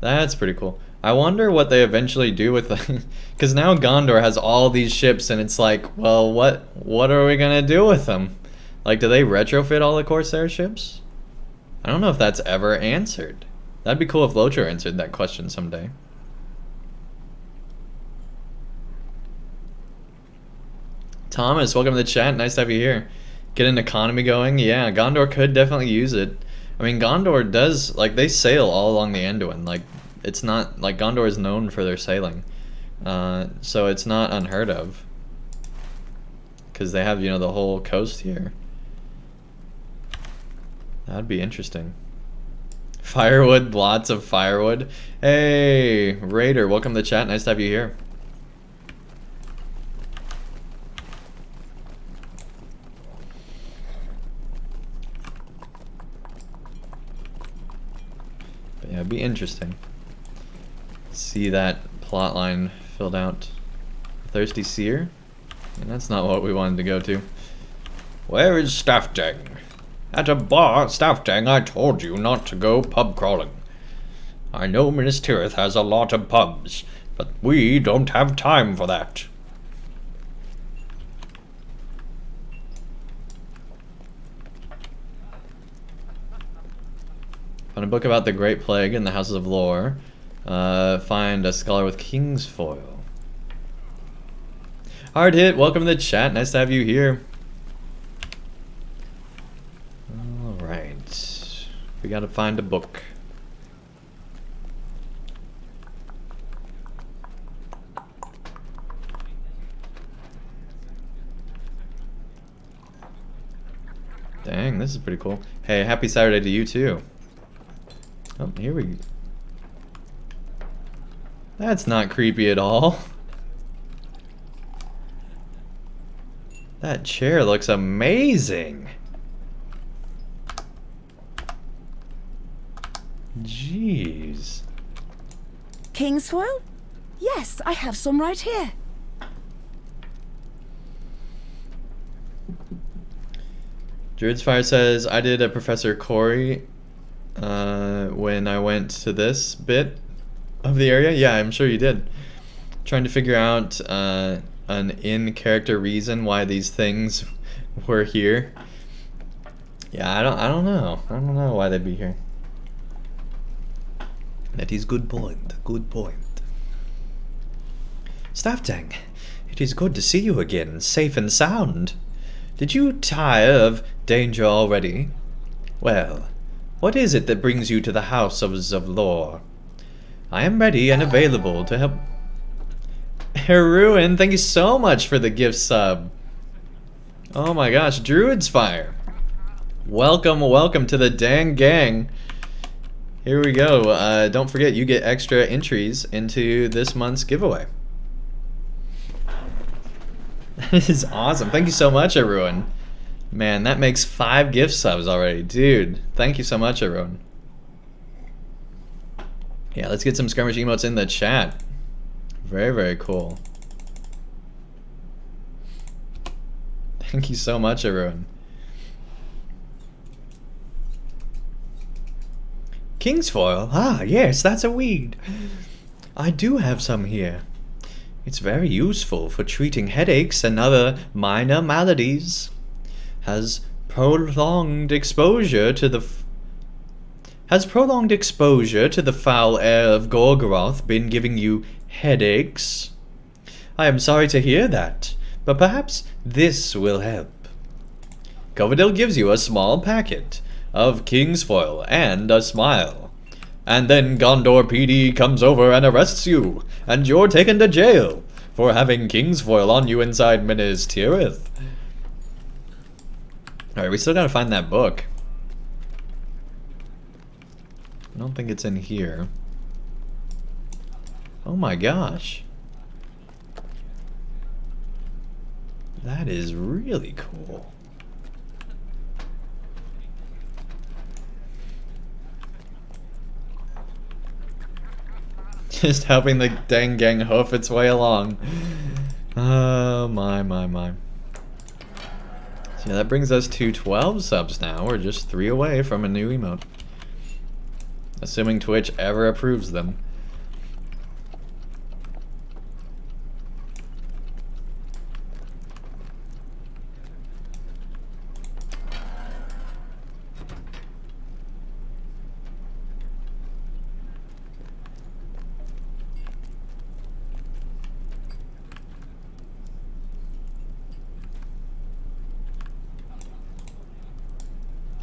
Speaker 1: That's pretty cool. I wonder what they eventually do with the... Because now Gondor has all these ships, and it's like, well, what are we gonna do with them? Like, do they retrofit all the Corsair ships? I don't know if that's ever answered. That'd be cool if LOTRO answered that question someday. Thomas, welcome to the chat. Nice to have you here. Get an economy going. Yeah, Gondor could definitely use it. I mean, Gondor does, like, they sail all along the Anduin. Like, it's not, like, Gondor is known for their sailing. So it's not unheard of. Because they have, you know, the whole coast here. That'd be interesting. Firewood, lots of firewood. Hey, Raider, welcome to the chat. Nice to have you here. Yeah, it'd be interesting. See that plot line filled out. Thirsty Seer? And that's not what we wanted to go to. Where is Staffdang? At a bar, Staffdang, I told you not to go pub crawling. I know Minas Tirith has a lot of pubs, but we don't have time for that. Found a book about the Great Plague in the Houses of Lore. Find a scholar with King's Foil. Hard hit, welcome to the chat. Nice to have you here. Alright. We gotta find a book. Dang, this is pretty cool. Hey, happy Saturday to you too. Oh, here we go. That's not creepy at all. That chair looks amazing. Jeez.
Speaker 8: Kingsfoil? Yes, I have some right here.
Speaker 1: Druid's Fire says, I did a Professor Corey when I went to this bit of the area. Yeah, I'm sure you did. Trying to figure out an in-character reason why these things were here. Yeah, I don't know. I don't know why they'd be here. That is good point. Good point. Staffdang, it is good to see you again, safe and sound. Did you tire of danger already? Well, what is it that brings you to the House of Lore? I am ready and available to help. Heruin, thank you so much for the gift sub. Oh my gosh, Druid's Fire. Welcome, welcome to the dang gang. Here we go. Don't forget, you get extra entries into this month's giveaway. That is awesome. Thank you so much, everyone. Man, that makes 5 gift subs already. Dude, thank you so much, everyone. Yeah, let's get some skirmish emotes in the chat. Very, very cool. Thank you so much, everyone. Kingsfoil? Ah, yes, that's a weed. I do have some here. It's very useful for treating headaches and other minor maladies. Has prolonged exposure to the foul air of Gorgoroth been giving you headaches? I am sorry to hear that, but perhaps this will help. Coverdale gives you a small packet of Kingsfoil and a smile. And then Gondor PD comes over and arrests you, and you're taken to jail for having Kingsfoil on you inside Minas Tirith. Alright, we still gotta find that book. I don't think it's in here. Oh my gosh. That is really cool. Just helping the dang gang hoof its way along. Oh my. So yeah, that brings us to 12 subs now. We're just 3 away from a new emote. Assuming Twitch ever approves them.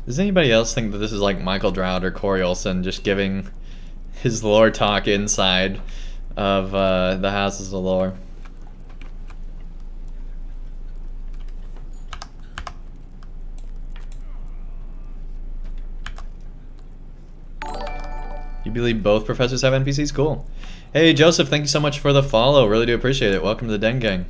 Speaker 1: Does anybody else think that this is like Michael Drought or Corey Olsen just giving his lore talk inside of the Houses of Lore? You believe both professors have NPCs? Cool. Hey Joseph, thank you so much for the follow. Really do appreciate it. Welcome to the Den Gang.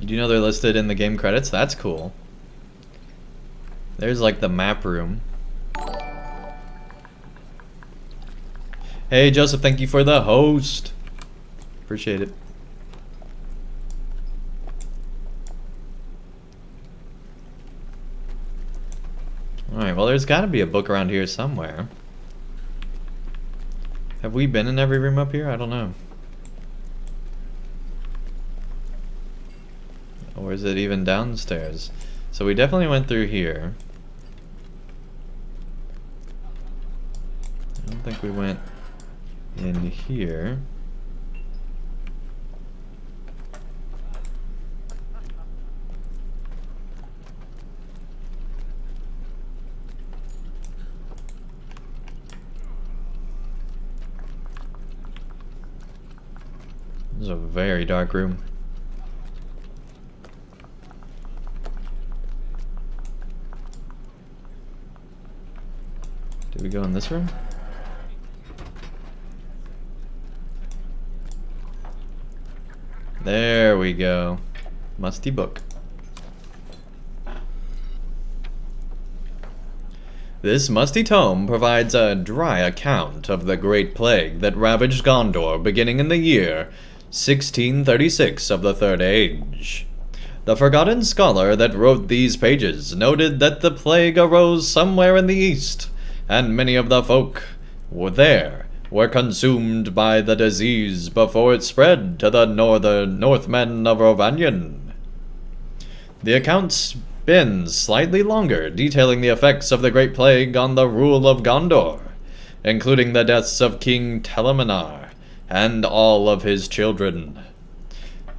Speaker 1: You do know they're listed in the game credits? That's cool. There's like the map room. Hey Joseph, thank you for the host. Appreciate it. Alright, well there's gotta be a book around here somewhere. Have we been in every room up here? I don't know. Or is it even downstairs? So we definitely went through here. I don't think we went in here. This is a very dark room. Did we go in this room? There we go. Musty book. This musty tome provides a dry account of the Great Plague that ravaged Gondor beginning in the year 1636 of the Third Age. The forgotten scholar that wrote these pages noted that the plague arose somewhere in the east, and many of the folk were consumed by the disease before it spread to the Northmen of Rhovanion. The account spins slightly longer, detailing the effects of the Great Plague on the rule of Gondor, including the deaths of King Telemanar and all of his children,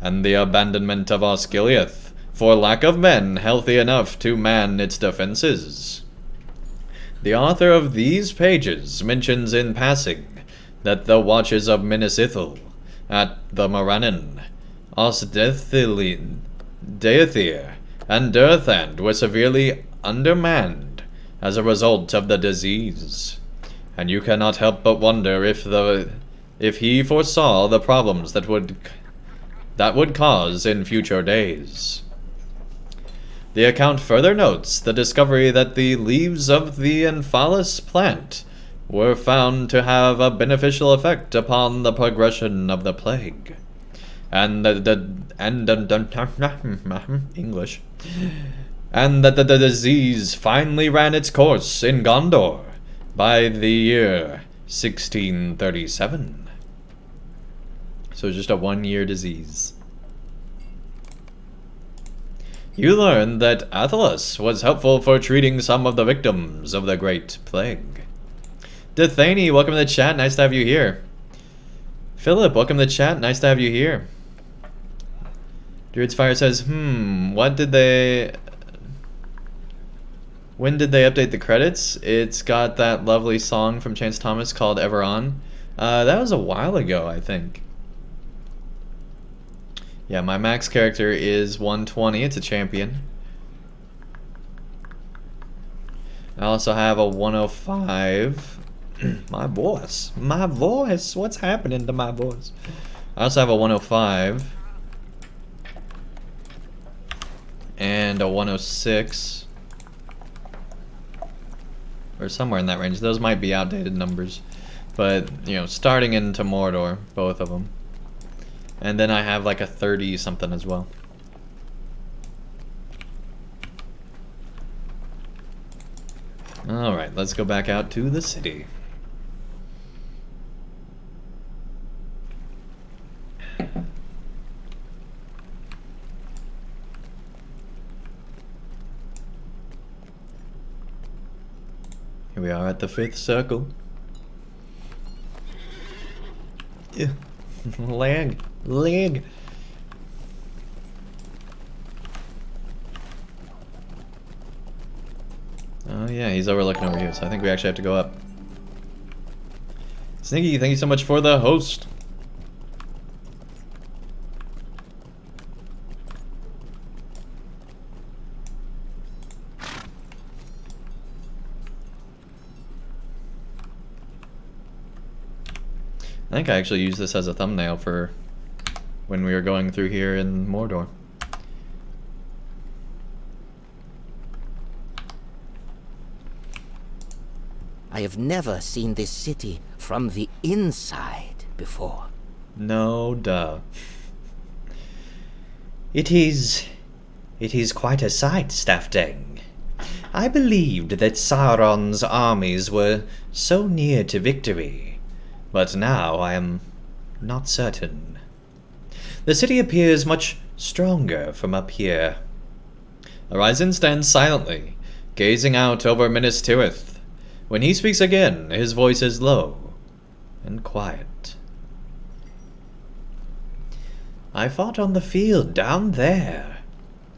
Speaker 1: and the abandonment of Osgiliath for lack of men healthy enough to man its defenses. The author of these pages mentions in passing that the watches of Minas Ithil at the Morannon, Osdeathir, and Durthand were severely undermanned as a result of the disease, and you cannot help but wonder if he foresaw the problems that would cause in future days. The account further notes the discovery that the leaves of the Emphalis plant were found to have a beneficial effect upon the progression of the plague. And English. And that the disease finally ran its course in Gondor by the year 1637. So just a 1-year disease. You learned that Athelas was helpful for treating some of the victims of the Great Plague. Dethany, welcome to the chat. Nice to have you here. Philip, welcome to the chat. Nice to have you here. Druid's Fire says, when did they update the credits? It's got that lovely song from Chance Thomas called Ever On. That was a while ago, I think. Yeah, my max character is 120. It's a champion. I also have a 105. My voice. What's happening to my voice? I also have a 105. And a 106. Or somewhere in that range. Those might be outdated numbers. But, you know, starting into Mordor, both of them. And then I have like a 30 something as well. Alright, let's go back out to the city. Here we are at the 5th circle. Yeah. Lag. Oh yeah, he's overlooking over here, so I think we actually have to go up. Sneaky, thank you so much for the host. I think I actually used this as a thumbnail for when we were going through here in Mordor.
Speaker 7: I have never seen this city from the inside before.
Speaker 1: No duh.
Speaker 4: It is quite a sight, Staffdang. I believed that Sauron's armies were so near to victory, but now I am not certain. The city appears much stronger from up here.
Speaker 1: Horizon stands silently, gazing out over Minas Tirith. When he speaks again, his voice is low and quiet.
Speaker 4: I fought on the field down there.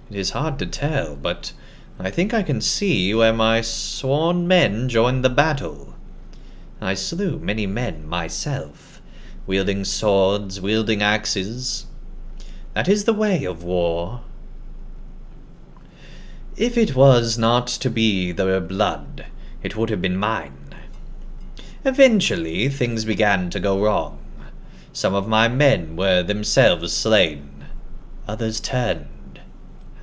Speaker 4: It is hard to tell, but I think I can see where my sworn men joined the battle. I slew many men myself, wielding swords, wielding axes. That is the way of war. If it was not to be the blood, it would have been mine. Eventually, things began to go wrong. Some of my men were themselves slain. Others turned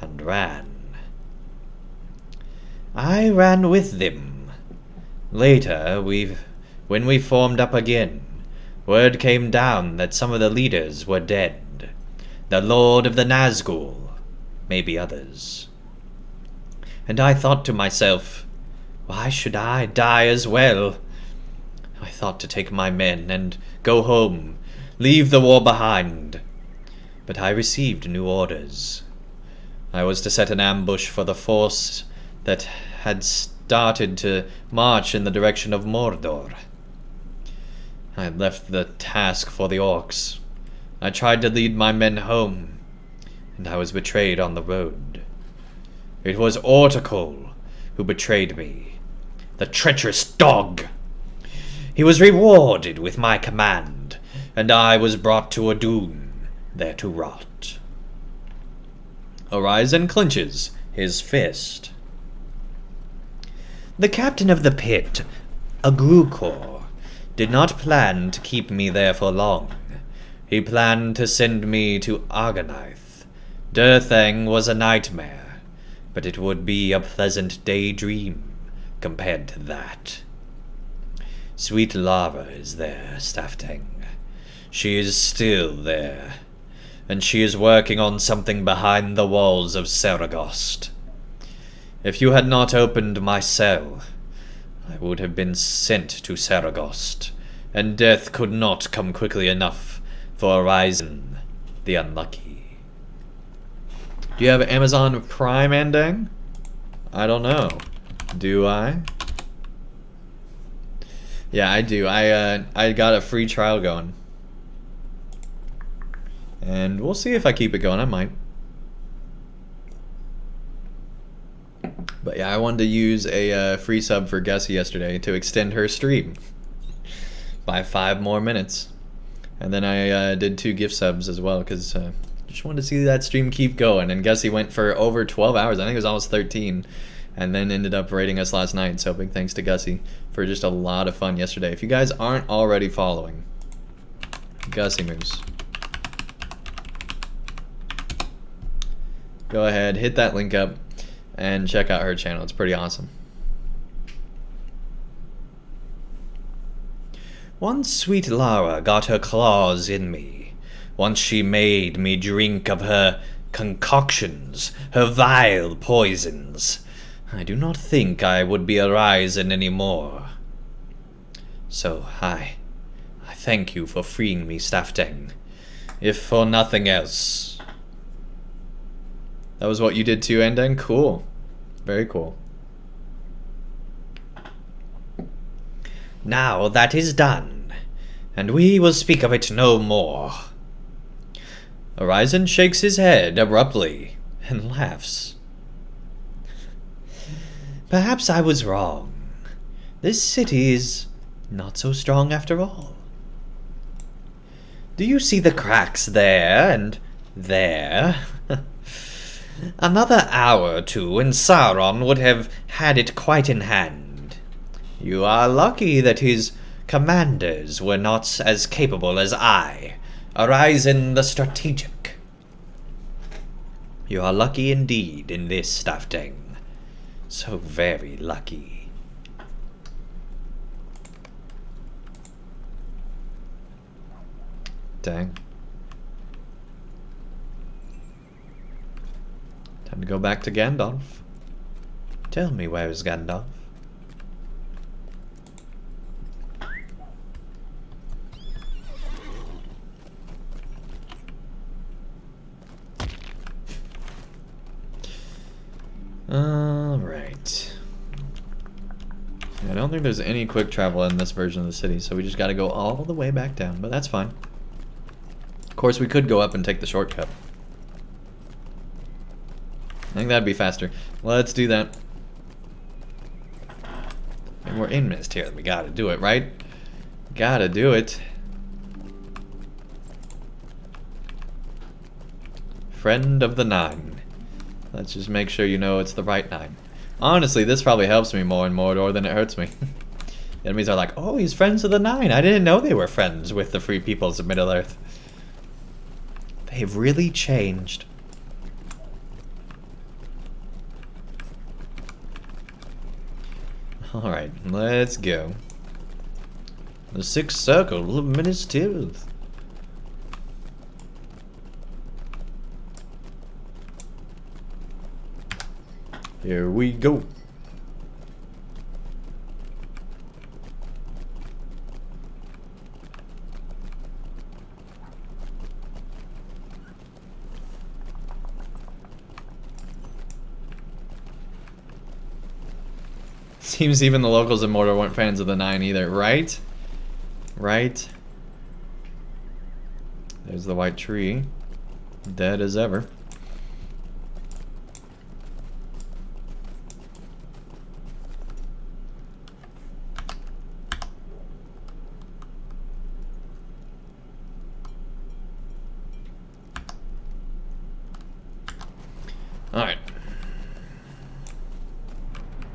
Speaker 4: and ran. I ran with them. Later, when we formed up again, word came down that some of the leaders were dead. The Lord of the Nazgul, maybe others. And I thought to myself, why should I die as well? I thought to take my men and go home, leave the war behind. But I received new orders. I was to set an ambush for the force that had started to march in the direction of Mordor. I left the task for the orcs. I tried to lead my men home, and I was betrayed on the road. It was Orticle who betrayed me. The treacherous dog! He was rewarded with my command, and I was brought to Adun, there to rot.
Speaker 1: Horizon clenches his fist.
Speaker 4: The captain of the pit, Agrukor, did not plan to keep me there for long. He planned to send me to Argonath. Durthang was a nightmare, but it would be a pleasant daydream compared to that. Sweet Lara is there, Staftang. She is still there, and she is working on something behind the walls of Saragost. If you had not opened my cell, I would have been sent to Saragost, and death could not come quickly enough for Horizon the Unlucky.
Speaker 1: Do you have Amazon Prime, Andang? I don't know. Do I? Yeah, I do. I got a free trial going. And we'll see if I keep it going. I might. But yeah, I wanted to use a free sub for Gussie yesterday to extend her stream by 5 more minutes. And then I did 2 gift subs as well, because just wanted to see that stream keep going. And Gussie went for over 12 hours. I think it was almost 13. And then ended up rating us last night. So big thanks to Gussie for just a lot of fun yesterday. If you guys aren't already following Gussie Moose, go ahead, hit that link up, and check out her channel. It's pretty awesome.
Speaker 4: Once sweet Lara got her claws in me. Once she made me drink of her concoctions, her vile poisons. I do not think I would be Horizon anymore. So I thank you for freeing me, Staftang, if for nothing else.
Speaker 1: That was what you did too, Andang? Cool. Very cool.
Speaker 4: Now that is done, and we will speak of it no more. Horizon shakes his head abruptly and laughs. Perhaps I was wrong. This city is not so strong after all. Do you see the cracks there and there? Another hour or two and Sauron would have had it quite in hand. You are lucky that his commanders were not as capable as I, Horizon the Strategic. You are lucky indeed in this, Staftang. So very lucky.
Speaker 1: Dang. Time to go back to Gandalf.
Speaker 4: Tell me, where is Gandalf?
Speaker 1: Alright. I don't think there's any quick travel in this version of the city, so we just gotta go all the way back down, but that's fine. Of course, we could go up and take the shortcut. I think that'd be faster. Let's do that. And we're in Mist here. We gotta do it, right? Gotta do it. Friend of the Nine. Let's just make sure you know it's the right 9. Honestly, this probably helps me more in Mordor than it hurts me. Enemies are like, oh, he's friends of the 9. I didn't know they were friends with the free peoples of Middle-earth. They've really changed. Alright, let's go. The 6th circle of Minas Tirith. Here we go. Seems even the locals in Mordor weren't fans of the 9 either, right? Right? There's the white tree. Dead as ever. Alright.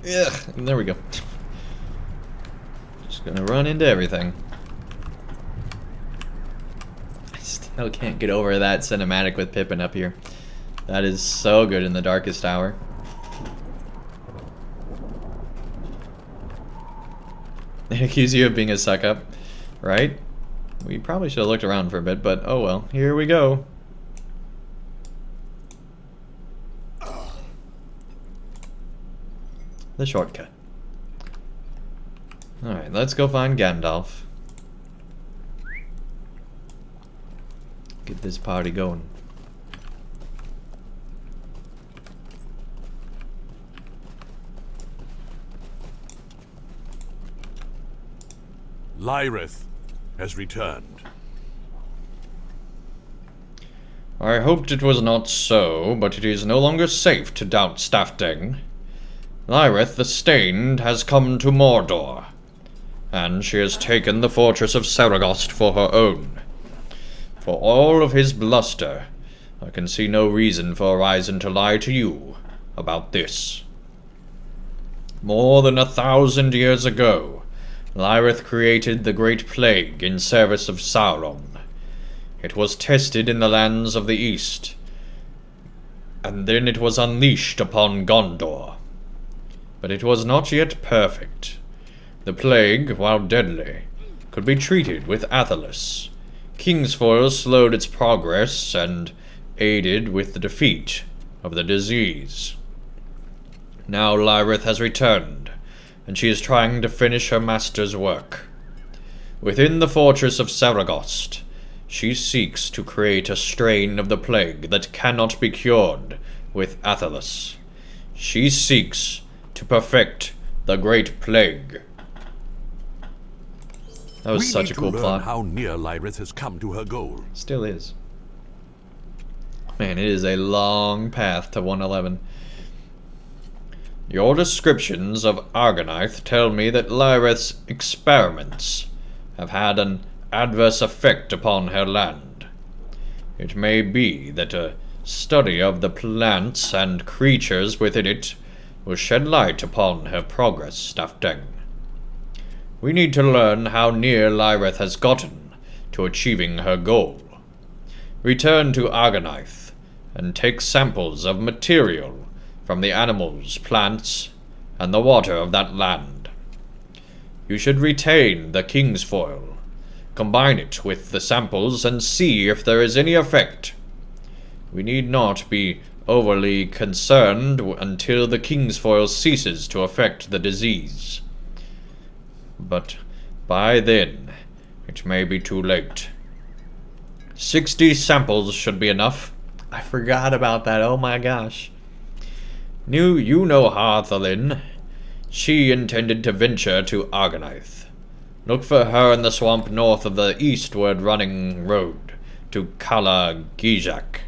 Speaker 1: Ugh, there we go. Just gonna run into everything. I still can't get over that cinematic with Pippin up here. That is so good in the Darkest Hour. might accuse you of being a suck-up, right? We probably should have looked around for a bit, but oh well. Here we go. The shortcut. Alright, let's go find Gandalf. Get this party going.
Speaker 6: Lyrith has returned.
Speaker 4: I hoped it was not so, but it is no longer safe to doubt Staffding. Lyrith the Stained has come to Mordor, and she has taken the fortress of Saragost for her own. For all of his bluster, I can see no reason for Horizon to lie to you about this. More than 1,000 years ago, Lyrith created the Great Plague in service of Sauron. It was tested in the lands of the East, and then it was unleashed upon Gondor. But it was not yet perfect. The plague, while deadly, could be treated with Athelas. Kingsfoil slowed its progress and aided with the defeat of the disease. Now Lyrith has returned, and she is trying to finish her master's work. Within the fortress of Saragost, she seeks to create a strain of the plague that cannot be cured with Athelas. She seeks to perfect the Great Plague. That was such a cool plot.
Speaker 6: How near Lyrith has come to her goal.
Speaker 1: Still is. Man, it is a long path to 111.
Speaker 4: Your descriptions of Argonath tell me that Lyrith's experiments have had an adverse effect upon her land. It may be that a study of the plants and creatures within it will shed light upon her progress, Staffdeng. We need to learn how near Lyrith has gotten to achieving her goal. Return to Argonath and take samples of material from the animals, plants, and the water of that land. You should retain the Kingsfoil, combine it with the samples, and see if there is any effect. We need not be overly concerned until the Kingsfoil ceases to affect the disease. But by then, it may be too late. 60 samples should be enough.
Speaker 1: I forgot about that, oh my gosh.
Speaker 4: You know Harthalin. She intended to venture to Argonath. Look for her in the swamp north of the eastward running road to Kala Gijak,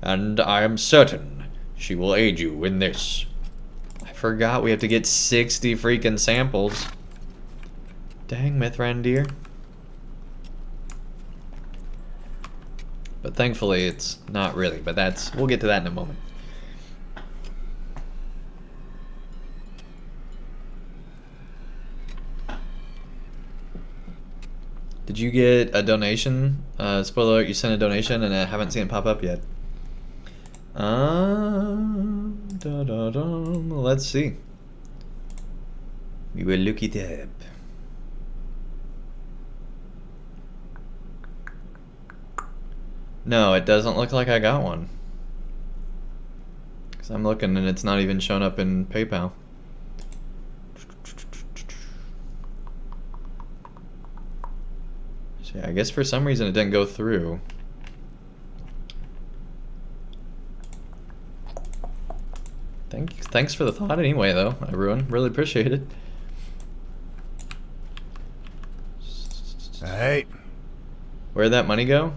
Speaker 4: and I am certain she will aid you in this.
Speaker 1: I forgot we have to get 60 freaking samples. Dang, Mithrandir. But thankfully it's not really, but we'll get to that in a moment. Did you get a donation? Spoiler alert, you sent a donation and I haven't seen it pop up yet. Let's see. We will look it up. No, it doesn't look like I got one. Because I'm looking and it's not even showing up in PayPal. So yeah, I guess for some reason it didn't go through. Thanks for the thought anyway, though, everyone. Really appreciate it.
Speaker 5: Hey.
Speaker 1: Where'd that money go?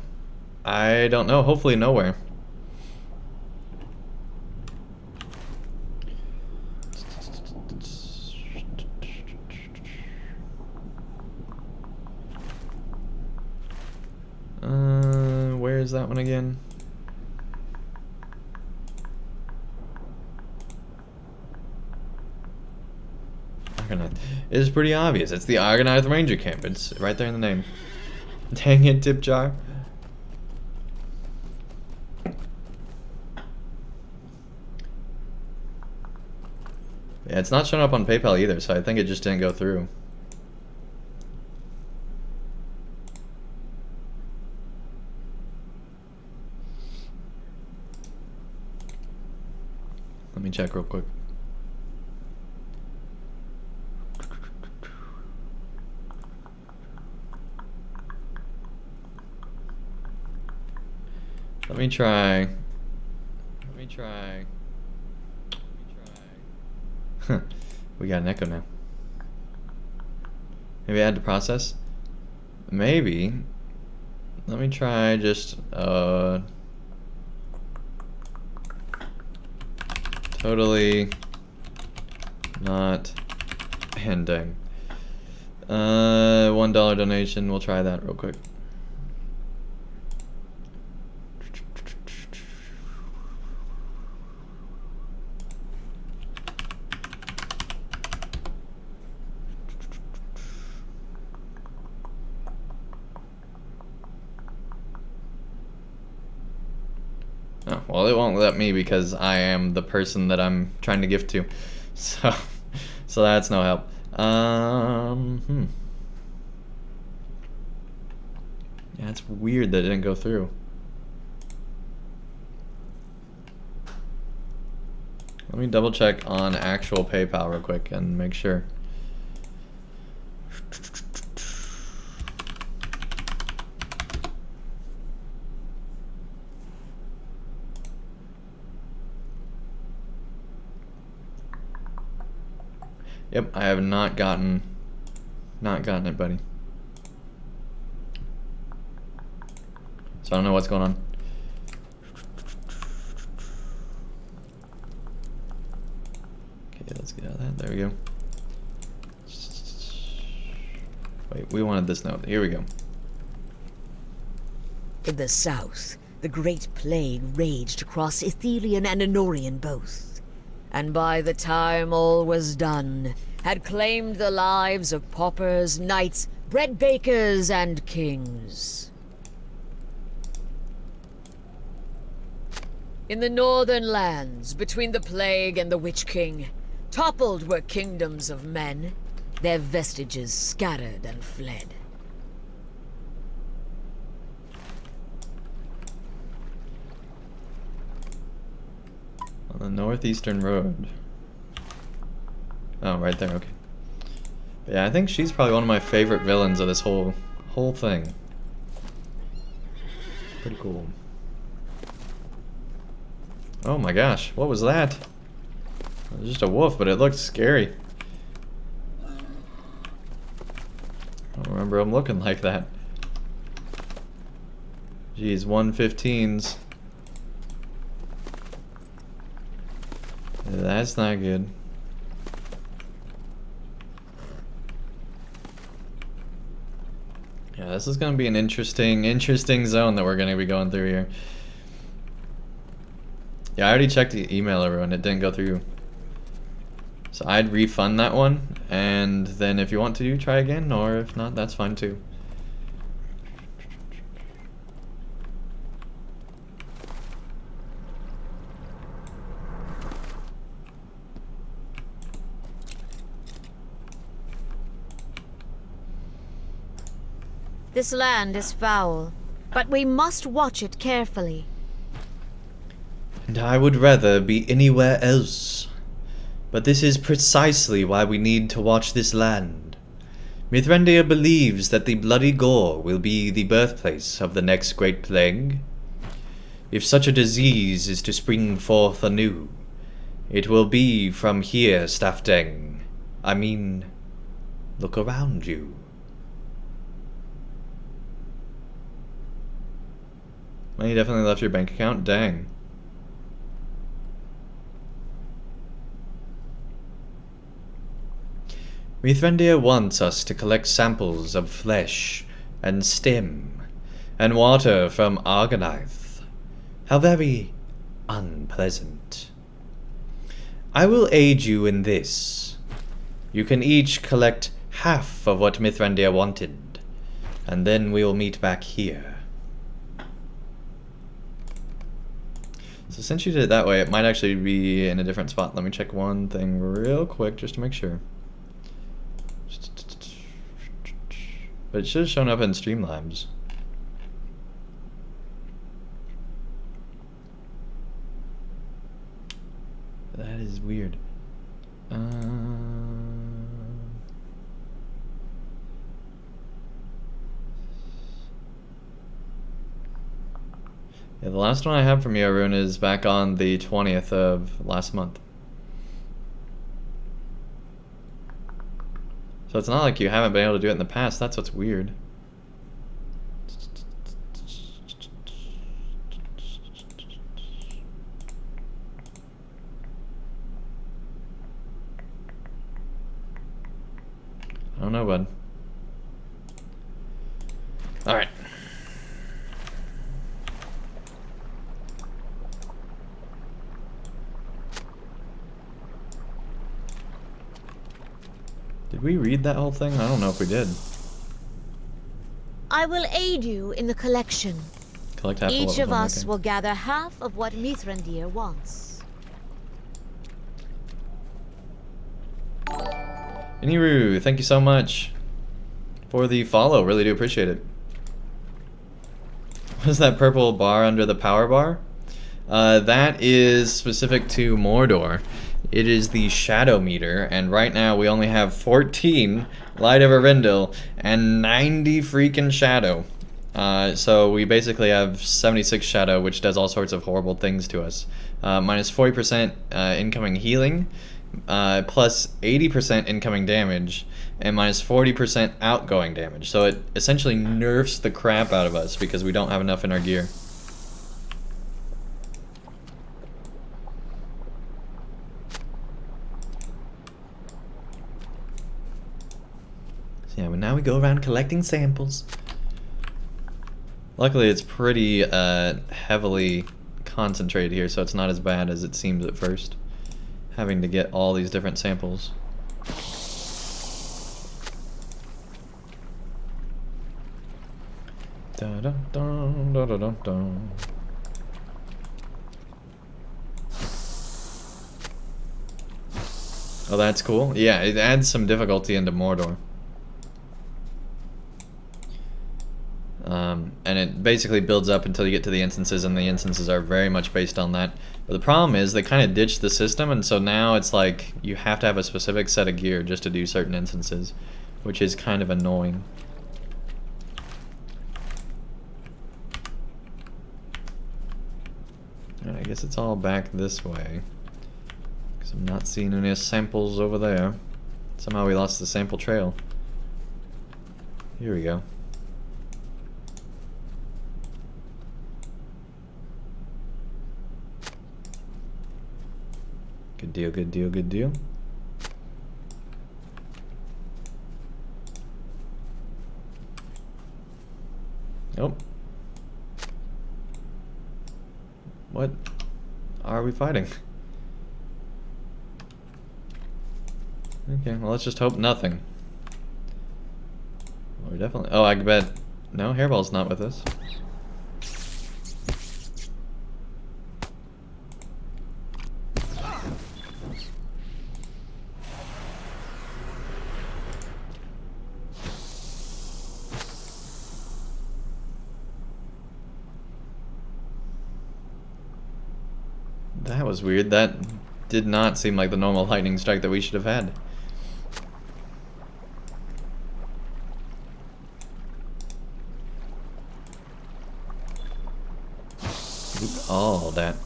Speaker 1: I don't know. Hopefully nowhere. Where's that one again? Argonath. It is pretty obvious. It's the Argonath Ranger Camp. It's right there in the name. Dang it, tip jar. Yeah, it's not showing up on PayPal either, so I think it just didn't go through. Let me check real quick. Let me try. We got an echo now. Maybe I had to process? Maybe. Let me try just, totally not Andang. $1 donation, we'll try that real quick. Oh, well, it won't let me because I am the person that I'm trying to gift to. So that's no help. Yeah, it's weird that it didn't go through. Let me double check on actual PayPal real quick and make sure. Yep, I have not gotten it, buddy. So I don't know what's going on. Okay, let's get out of that. There we go. Wait, we wanted this note. Here we go.
Speaker 2: In the south, the Great Plague raged across Ithilien and Anorian both, and by the time all was done, had claimed the lives of paupers, knights, bread bakers, and kings. In the northern lands, between the Plague and the Witch King, toppled were kingdoms of men, their vestiges scattered and fled.
Speaker 1: On the northeastern road. Oh, right there, okay. But yeah, I think she's probably one of my favorite villains of this whole thing. Pretty cool. Oh my gosh, what was that? It was just a wolf, but it looked scary. I don't remember him looking like that. Jeez, 115s. That's not good. Yeah, this is gonna be an interesting zone that we're gonna be going through here. Yeah, I already checked the email, everyone. It didn't go through. So I'd refund that one, and then if you want to, try again, or if not, that's fine too.
Speaker 9: This land is foul, but we must watch it carefully.
Speaker 1: And I would rather be anywhere else. But this is precisely why we need to watch this land. Mithrandir believes that the bloody gore will be the birthplace of the next great plague. If such a disease is to spring forth anew, it will be from here, Staffdeng. I mean, look around you. Well, you definitely left your bank account? Dang. Mithrandir wants us to collect samples of flesh and stem and water from Argonath. How very unpleasant. I will aid you in this. You can each collect half of what Mithrandir wanted, and then we will meet back here. So since you did it that way, it might actually be in a different spot. Let me check one thing real quick just to make sure. But it should have shown up in Streamlabs. That is weird. Yeah, the last one I have from you, Arun, is back on the 20th of last month. So it's not like you haven't been able to do it in the past. That's what's weird. I don't know, bud. Alright. Did we read that whole thing? I don't know if we did.
Speaker 9: I will aid you in the collection.
Speaker 1: Collect half
Speaker 9: Each of us
Speaker 1: okay.
Speaker 9: will gather half of what Mithrandir wants.
Speaker 1: Iniru, thank you so much for the follow. Really do appreciate it. What is that purple bar under the power bar? That is specific to Mordor. It is the shadow meter, and right now we only have 14 Light of Arendelle and 90 freaking shadow. So we basically have 76 shadow, which does all sorts of horrible things to us. Minus 40% incoming healing, plus 80% incoming damage, and minus 40% outgoing damage. So it essentially nerfs the crap out of us because we don't have enough in our gear. Yeah, but now we go around collecting samples. Luckily, it's pretty heavily concentrated here, so it's not as bad as it seems at first, having to get all these different samples. Da da da da da da da. Oh, that's cool. Yeah, it adds some difficulty into Mordor. And it basically builds up until you get to the instances, and the instances are very much based on that. But the problem is they kind of ditched the system, and so now it's like you have to have a specific set of gear just to do certain instances, which is kind of annoying. And I guess it's all back this way, because I'm not seeing any samples over there. Somehow we lost the sample trail. Here we go. Good deal, good deal, good deal. Nope. What are we fighting? Okay, well, let's just hope nothing. Well, we're definitely... Oh, I bet... No, Hairball's not with us. That was weird. That did not seem like the normal lightning strike that we should have had. All that.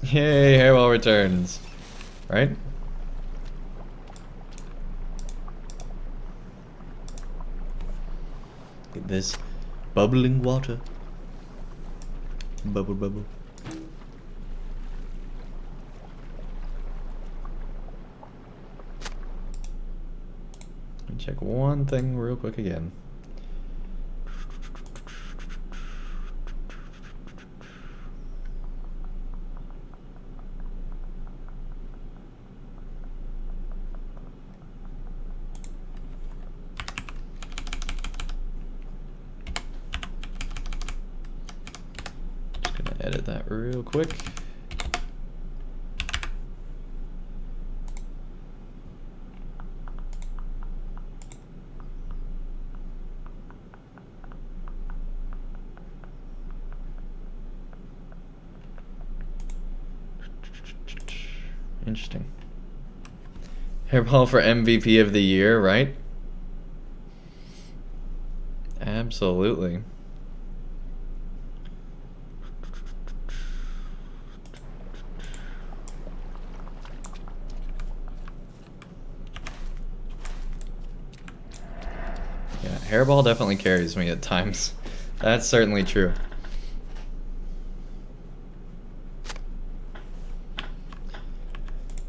Speaker 1: Yay, Hairball returns. Right? Get this bubbling water. Bubble, bubble. Let me check one thing real quick again. Edit that real quick. Interesting. Hairball for MVP of the year, right? Absolutely. Yeah, Hairball definitely carries me at times. That's certainly true.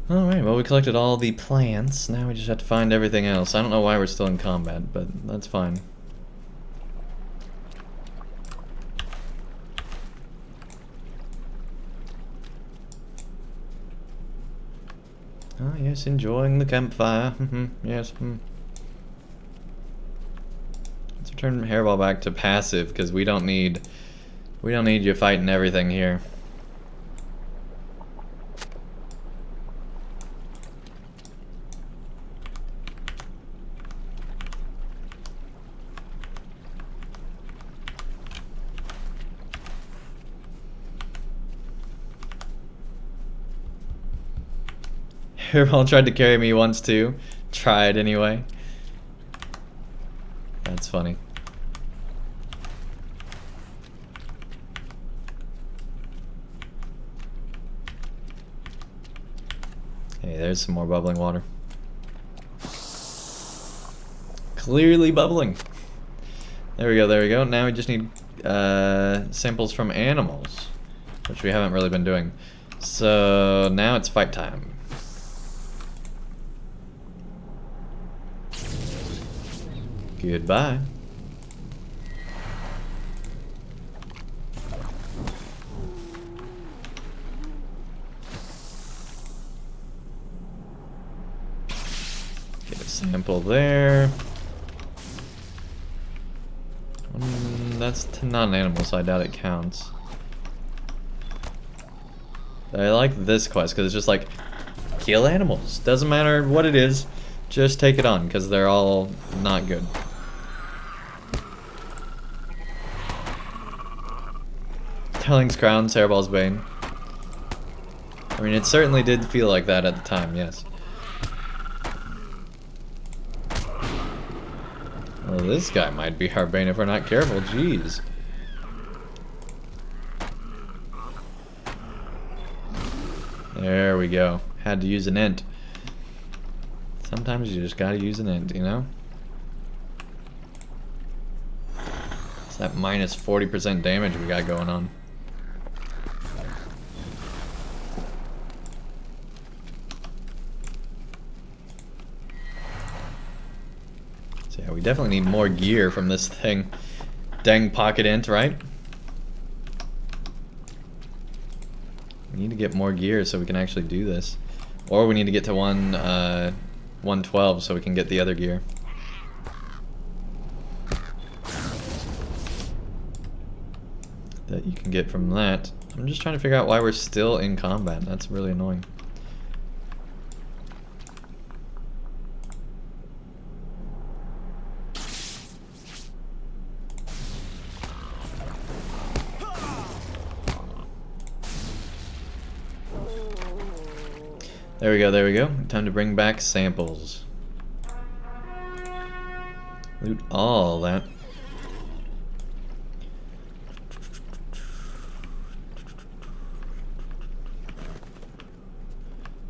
Speaker 1: Alright, well we collected all the plants. Now we just have to find everything else. I don't know why we're still in combat, but that's fine. Oh yes, enjoying the campfire. Yes. Let's return Hairball back to passive because we don't need you fighting everything here. Hairball tried to carry me once too. Tried anyway. That's funny. Hey, there's some more bubbling water. Clearly bubbling. There we go, there we go. Now we just need samples from animals, which we haven't really been doing. So now it's fight time. Goodbye. Get a sample there. That's not an animal, so I doubt it counts. I like this quest because it's just like, kill animals. Doesn't matter what it is, just take it on because they're all not good. Telling's Crown, Hairball's Bane. I mean, it certainly did feel like that at the time, yes. Well, this guy might be our Bane if we're not careful, jeez. There we go. Had to use an int. Sometimes you just gotta use an int, you know? It's that minus 40% damage we got going on. So yeah, we definitely need more gear from this thing. Dang pocket int, right? We need to get more gear so we can actually do this. Or we need to get to 112 so we can get the other gear. That you can get from that. I'm just trying to figure out why we're still in combat. That's really annoying. There we go, there we go. Time to bring back samples. Loot all that.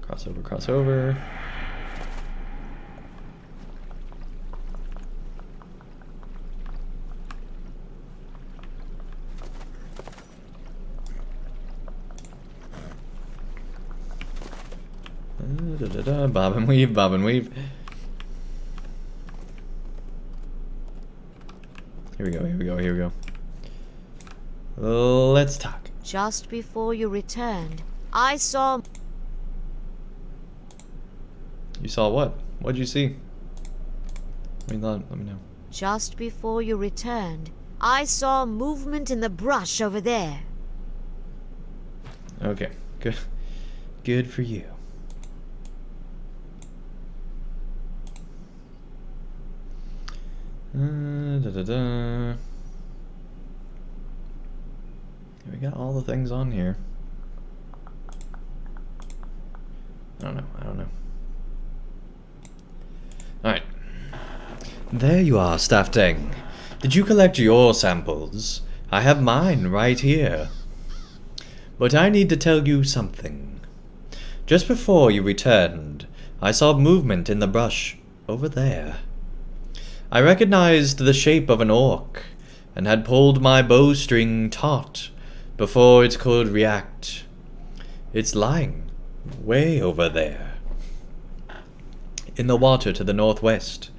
Speaker 1: Crossover, crossover. Bob and weave, bob and weave. Here we go, here we go, here we go. Let's talk.
Speaker 9: Just before you returned, I saw...
Speaker 1: You saw what? What'd you see? Let me know.
Speaker 9: Just before you returned, I saw movement in the brush over there.
Speaker 1: Okay, good. Good for you. We got all the things on here. I don't There you are, Stafteng. Did you collect your samples? I have mine right here. But I need to tell you something. Just before you returned, I saw movement in the brush over there. I recognized the shape of an orc, and had pulled my bowstring taut before it could react. It's lying way over there, in the water to the northwest.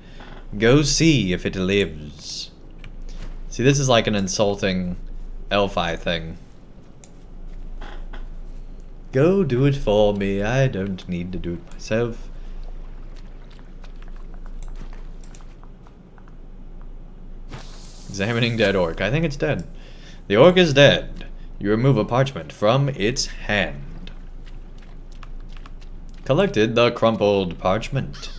Speaker 1: Go see if it lives. See, this is like an insulting elf-eye thing. Go do it for me. I don't need to do it myself. Examining dead orc. I think it's dead. The orc is dead. You remove a parchment from its hand. Collected the crumpled parchment.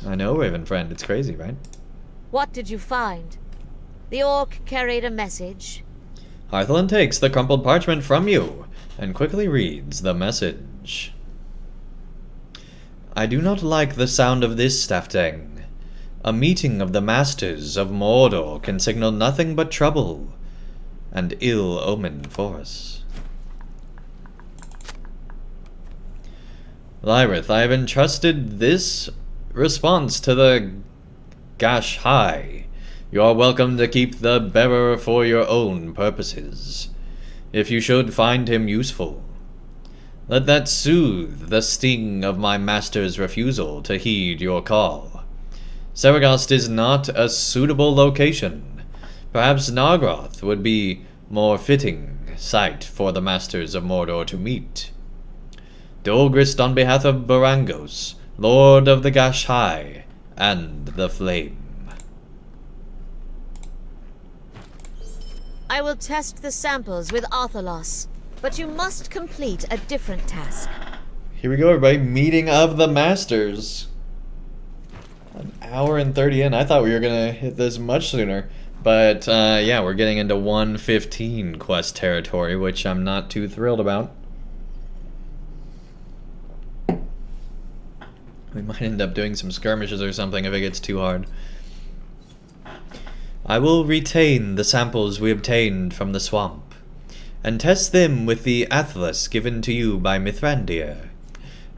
Speaker 1: I know, Raven friend. It's crazy, right?
Speaker 9: What did you find? The orc carried a message.
Speaker 1: Harthelin takes the crumpled parchment from you and quickly reads the message. I do not like the sound of this, Stafteng. A meeting of the masters of Mordor can signal nothing but trouble and ill omen for us. Lyrith, I have entrusted this response to the Gash High. You are welcome to keep the bearer for your own purposes, if you should find him useful. Let that soothe the sting of my master's refusal to heed your call. Saragost is not a suitable location. Perhaps Nargroth would be more fitting site for the masters of Mordor to meet. Dolgrist on behalf of Barangos, Lord of the Gash High and the Flame.
Speaker 9: I will test the samples with Arthalos, but you must complete a different task.
Speaker 1: Here we go, everybody. Meeting of the Masters. An hour and 30 in. I thought we were going to hit this much sooner. But, yeah, we're getting into 115 quest territory, which I'm not too thrilled about. We might end up doing some skirmishes or something if it gets too hard. I will retain the samples we obtained from the swamp, and test them with the Atlas given to you by Mithrandir.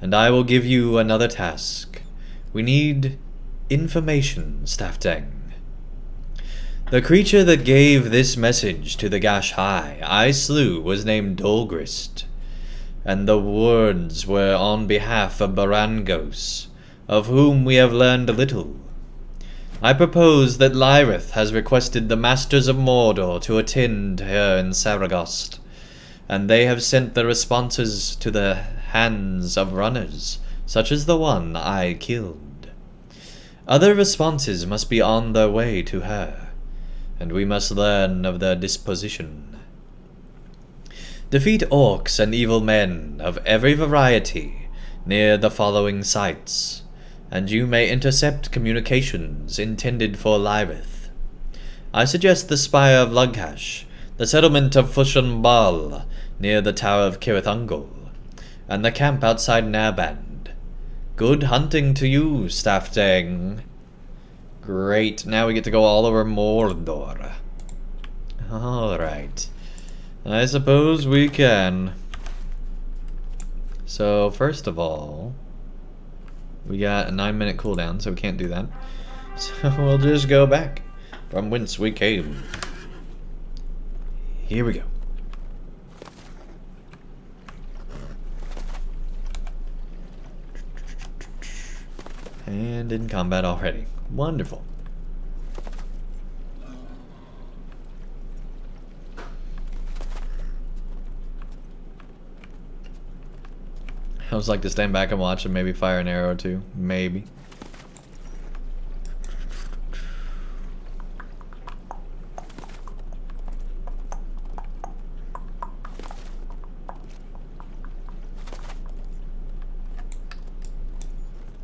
Speaker 1: And I will give you another task. We need information, Stafteng. The creature that gave this message to the Gash High I slew was named Dolgrist, and the words were on behalf of Barangos, of whom we have learned little. I propose that Lyrith has requested the Masters of Mordor to attend her in Saragost, and they have sent the responses to the hands of runners, such as the one I killed. Other responses must be on their way to her, and we must learn of their disposition. Defeat orcs and evil men of every variety near the following sites, and you may intercept communications intended for Lyrith. I suggest the Spire of Lughash, the settlement of Fushunbal near the Tower of Kirithungol, and the camp outside Narband. Good hunting to you, Stafteng. Great, now we get to go all over Mordor. Alright. I suppose we can. So, first of all, we got a 9-minute cooldown, so we can't do that. So we'll just go back from whence we came. Here we go. And in combat already. Wonderful. I always like to stand back and watch and maybe fire an arrow too. Maybe.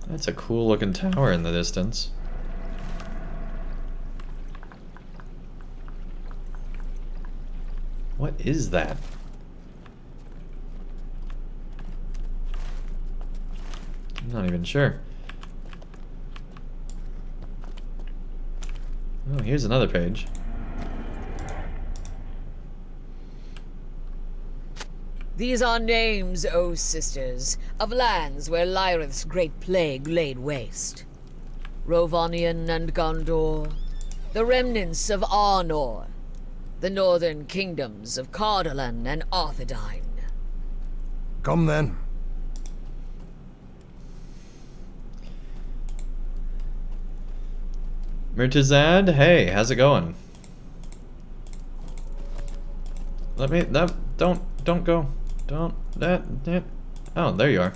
Speaker 1: That's a cool looking tower in the distance. What is that? I'm not even sure. Oh, here's another page.
Speaker 2: These are names, O sisters, of lands where Lyrith's great plague laid waste. Rovanion and Gondor, the remnants of Arnor, the northern kingdoms of Cardolan and Arthedain.
Speaker 5: Come then.
Speaker 1: Murtazad, hey, how's it going? Let me, don't go. Don't, that. Oh, there you are.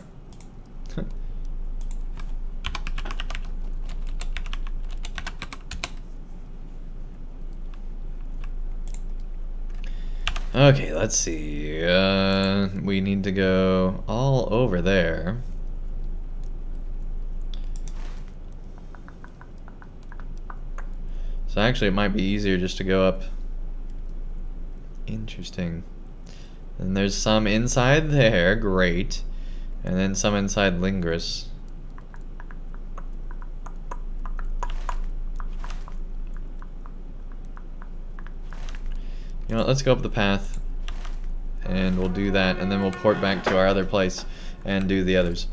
Speaker 1: Okay, let's see. We need to go all over there. So actually it might be easier just to go up. Interesting. And there's some inside there, great. And then some inside Lingris. You know what, let's go up the path. And we'll do that, and then we'll port back to our other place and do the others.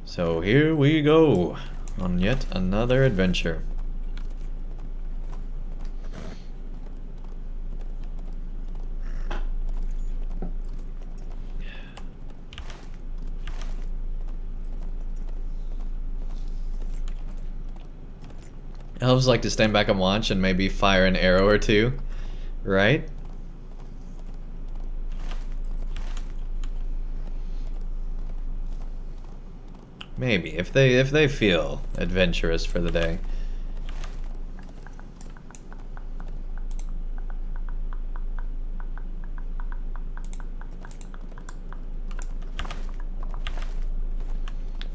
Speaker 1: So here we go on yet another adventure. Elves like to stand back and watch and maybe fire an arrow or two, right? Maybe if they feel adventurous for the day.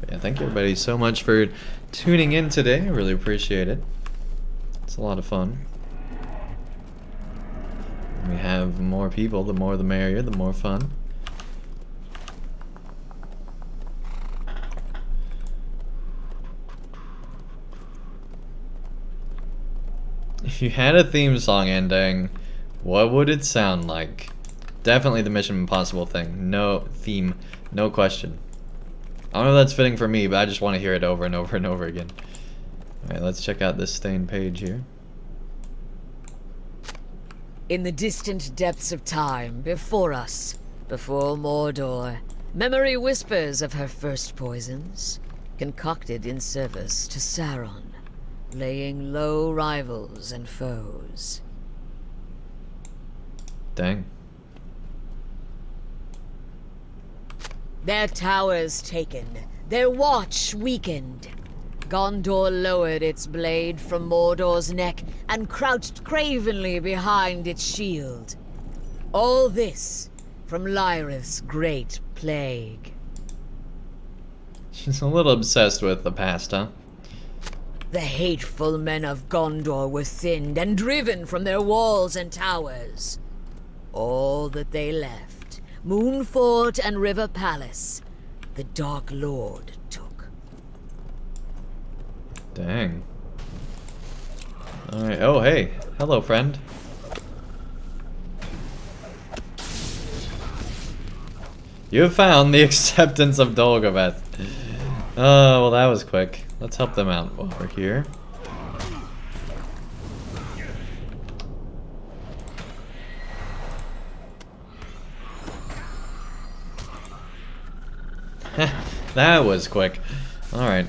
Speaker 1: Yeah, thank you everybody so much for tuning in today. I really appreciate it. It's a lot of fun. We have more people, the more the merrier, the more fun. If you had a theme song, Andang, what would it sound like? Definitely the Mission Impossible thing. No theme, no question. I don't know if that's fitting for me, but I just want to hear it over and over and over again. Alright, let's check out this stained page here.
Speaker 2: In the distant depths of time, before us, before Mordor, memory whispers of her first poisons, concocted in service to Sauron, laying low rivals and foes.
Speaker 1: Dang.
Speaker 2: Their towers taken, their watch weakened. Gondor lowered its blade from Mordor's neck and crouched cravenly behind its shield. All this from Lyrith's great plague.
Speaker 1: She's a little obsessed with the past, huh?
Speaker 2: The hateful men of Gondor were thinned and driven from their walls and towers. All that they left, Moonfort and River Palace, the Dark Lord took.
Speaker 1: Dang. Alright, oh hey. Hello, friend. You have found the acceptance of Dolgobeth. Oh, well that was quick. Let's help them out while we're here. That was quick. Alright.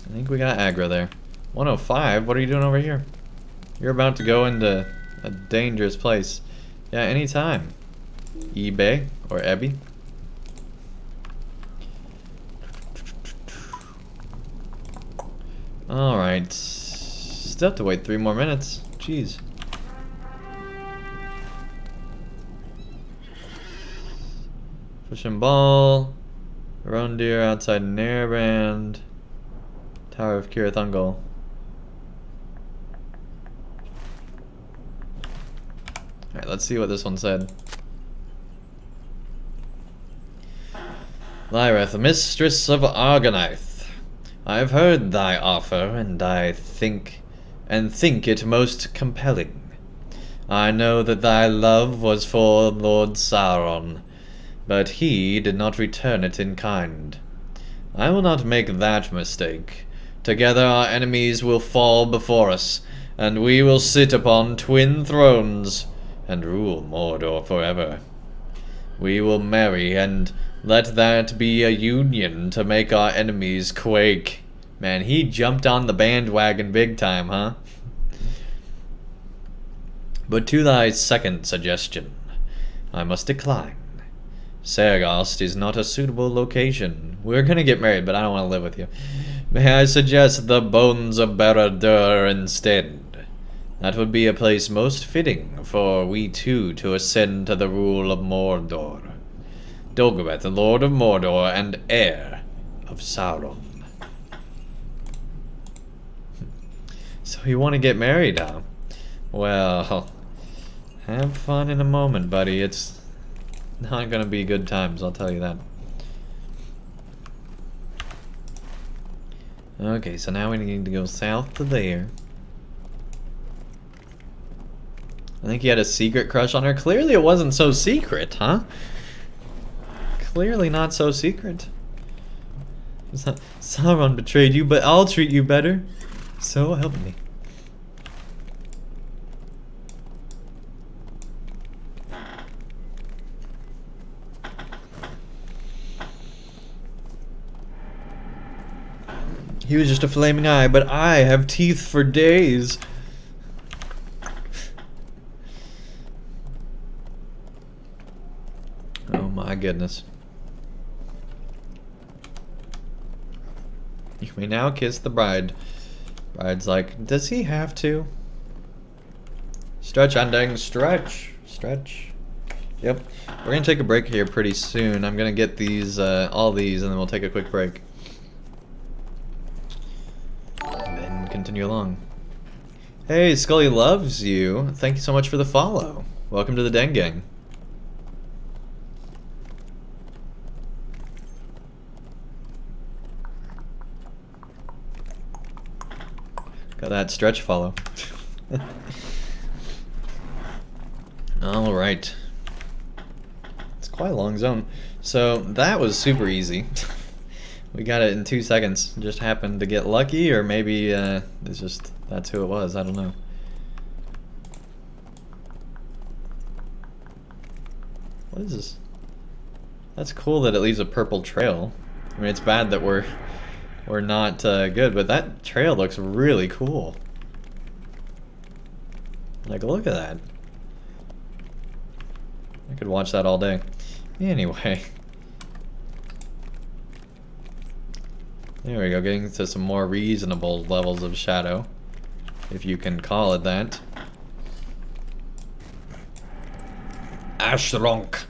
Speaker 1: I think we got aggro there. 105, what are you doing over here? You're about to go into a dangerous place. Yeah, anytime. eBay or Ebby. Alright. Still have to wait 3 more minutes. Jeez. Fish and Ball. Rondir outside Nairband. Tower of Kirathungal. Alright, let's see what this one said. Lara, the mistress of Argonath, I have heard thy offer, and I think it most compelling. I know that thy love was for Lord Sauron, but he did not return it in kind. I will not make that mistake. Together our enemies will fall before us, and we will sit upon twin thrones and rule Mordor forever. We will marry, and let that be a union to make our enemies quake. Man, he jumped on the bandwagon big time, huh? But to thy second suggestion, I must decline. Sargost is not a suitable location. We're gonna get married, but I don't want to live with you. May I suggest the Bones of Barad-dûr instead? That would be a place most fitting for we two to ascend to the rule of Mordor. Dogoreth, Lord of Mordor and heir of Sauron. So you want to get married, huh? Well, have fun in a moment, buddy. It's not gonna be good times, I'll tell you that. Okay, so now we need to go south to there. I think he had a secret crush on her. Clearly it wasn't so secret, huh? Clearly not so secret. Sauron betrayed you, but I'll treat you better. So help me. He was just a flaming eye, but I have teeth for days. Oh my goodness. You may now kiss the bride. Bride's like, does he have to? Stretch, Andang, stretch. Stretch. Yep. We're gonna take a break here pretty soon. I'm gonna get these, all these, and then we'll take a quick break. And then continue along. Hey, Scully loves you. Thank you so much for the follow. Welcome to the Den Gang. Got that stretch follow. Alright. It's quite a long zone. So that was super easy. We got it in 2 seconds. Just happened to get lucky, or maybe it's just that's who it was. I don't know. What is this? That's cool that it leaves a purple trail. I mean, it's bad that we're not good, but that trail looks really cool. Like, look at that. I could watch that all day. Anyway. There we go, getting to some more reasonable levels of shadow, if you can call it that. Ashronk.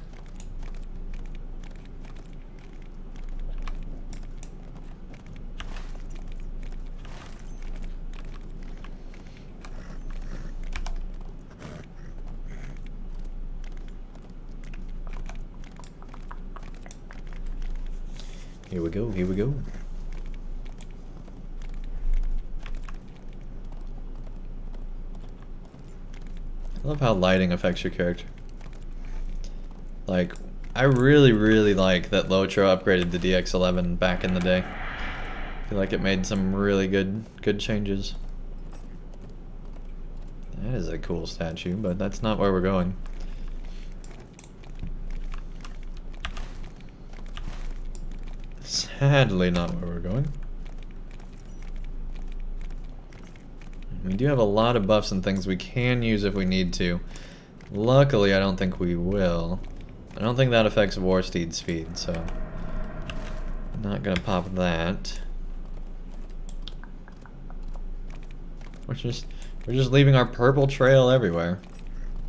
Speaker 1: Here we go, here we go. I love how lighting affects your character. Like, I really like that LOTRO upgraded the DX11 back in the day. I feel like it made some really good changes. That is a cool statue, but that's not where we're going. Sadly not where we're going. We do have a lot of buffs and things we can use if we need to. Luckily, I don't think we will. I don't think that affects Warsteed's speed, so I'm not gonna pop that. We're just leaving our purple trail everywhere.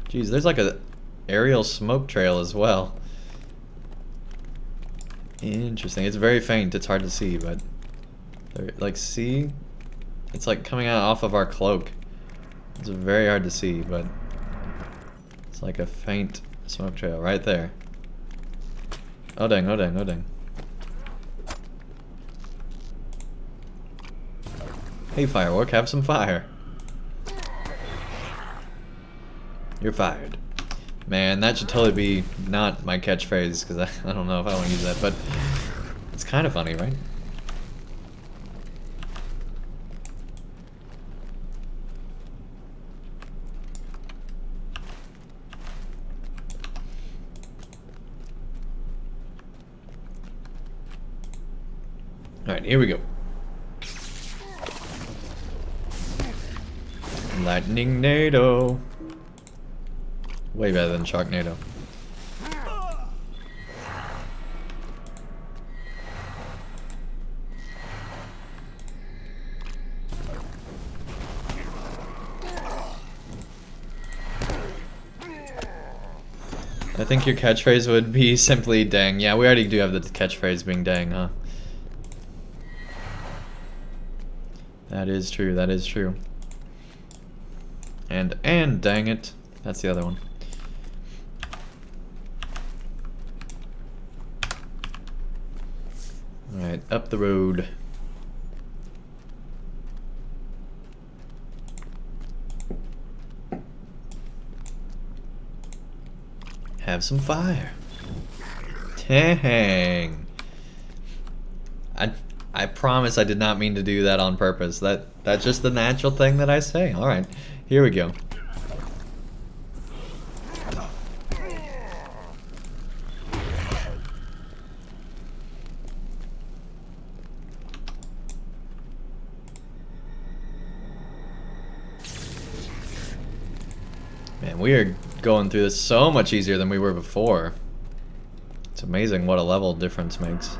Speaker 1: Jeez, there's like a aerial smoke trail as well. Interesting. It's very faint. It's hard to see, but like, see, it's like coming out off of our cloak. It's very hard to see, but it's like a faint smoke trail right there. Oh dang! Oh dang! Oh dang! Hey, firework, have some fire. You're fired. Man, that should totally be not my catchphrase, because I don't know if I want to use that, but it's kind of funny, right? Alright, here we go. Lightning Nado. Way better than Sharknado. I think your catchphrase would be simply dang. Yeah, we already do have the catchphrase being dang, huh? That is true, that is true. And dang it. That's the other one. Alright, up the road. Have some fire. Dang. I promise I did not mean to do that on purpose. That's just the natural thing that I say. Alright, here we go. Man, we are going through this so much easier than we were before. It's amazing what a level difference makes.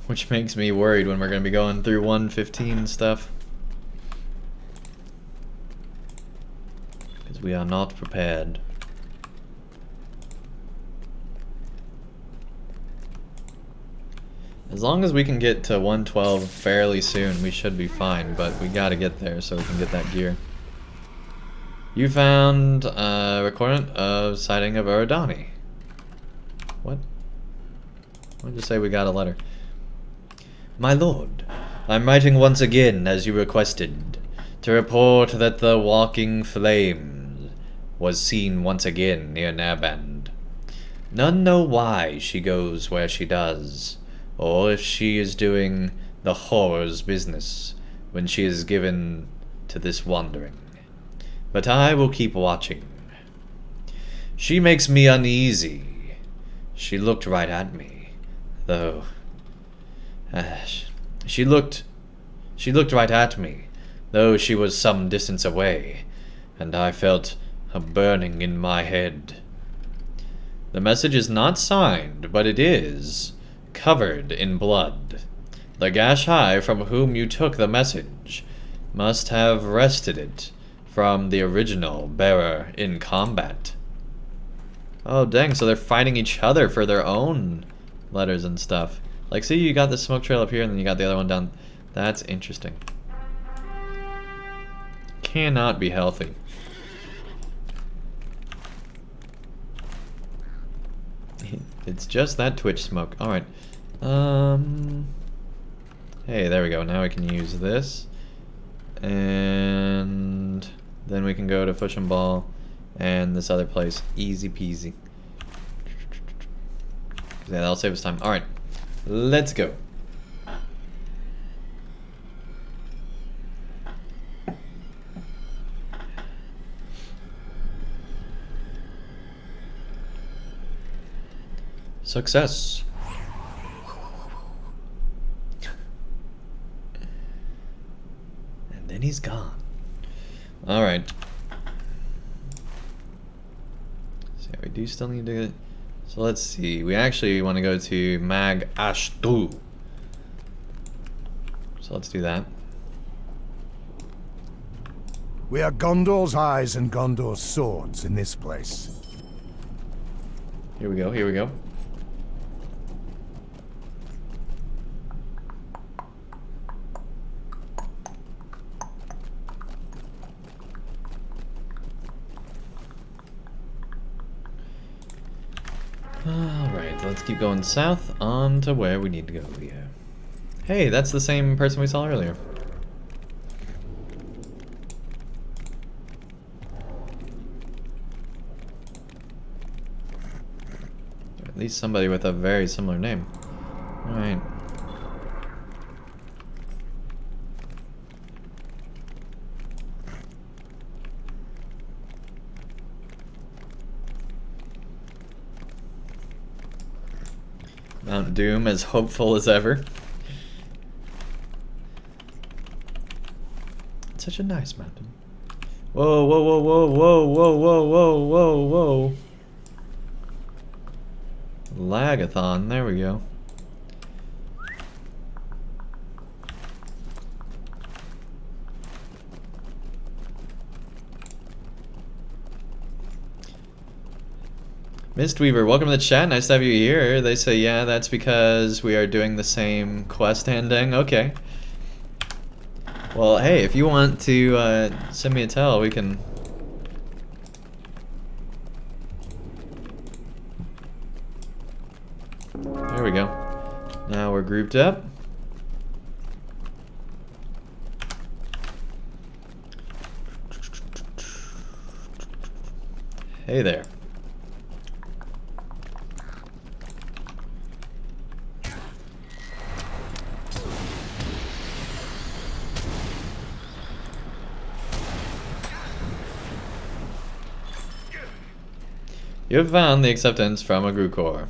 Speaker 1: Which makes me worried when we're going to be going through 115 stuff. Because we are not prepared. As long as we can get to 112 fairly soon, we should be fine, but we gotta get there so we can get that gear. You found a recording of sighting of Eridani. What? Why'd you say we got a letter? My lord, I'm writing once again, as you requested, to report that the walking flame was seen once again near Narband. None know why she goes where she does, or if she is doing the horror's business when she is given to this wandering. But I will keep watching. She makes me uneasy. She looked right at me, though. She looked right at me, though she was some distance away, and I felt a burning in my head. The message is not signed, but it is covered in blood. The Gashai from whom you took the message must have wrested it from the original bearer in combat. Oh dang, so they're fighting each other for their own letters and stuff. Like, see, you got the smoke trail up here, and then you got the other one down. That's interesting. Cannot be healthy. It's just that Twitch smoke. Alright. Hey, there we go. Now we can use this. And then we can go to Fush and Ball and this other place. Easy peasy. Yeah, that'll save us time. Alright. Let's go. Success. And then he's gone. Alright. So we do still need to... So let's see. We actually want to go to Mag Ashtu. So let's do that.
Speaker 5: We are Gondor's eyes and Gondor's swords in this place.
Speaker 1: Here we go, here we go. Alright, let's keep going south on to where we need to go here. Hey, that's the same person we saw earlier. At least somebody with a very similar name. Alright. Mount Doom as hopeful as ever. It's such a nice mountain. Whoa, whoa, whoa, whoa, whoa, whoa, whoa, whoa, whoa, whoa. Lagathon, there we go. Mistweaver, welcome to the chat. Nice to have you here. They say, yeah, that's because we are doing the same quest ending. Okay. Well, hey, if you want to send me a tell, we can... There we go. Now we're grouped up. Hey there. You have found the acceptance from a Grukor.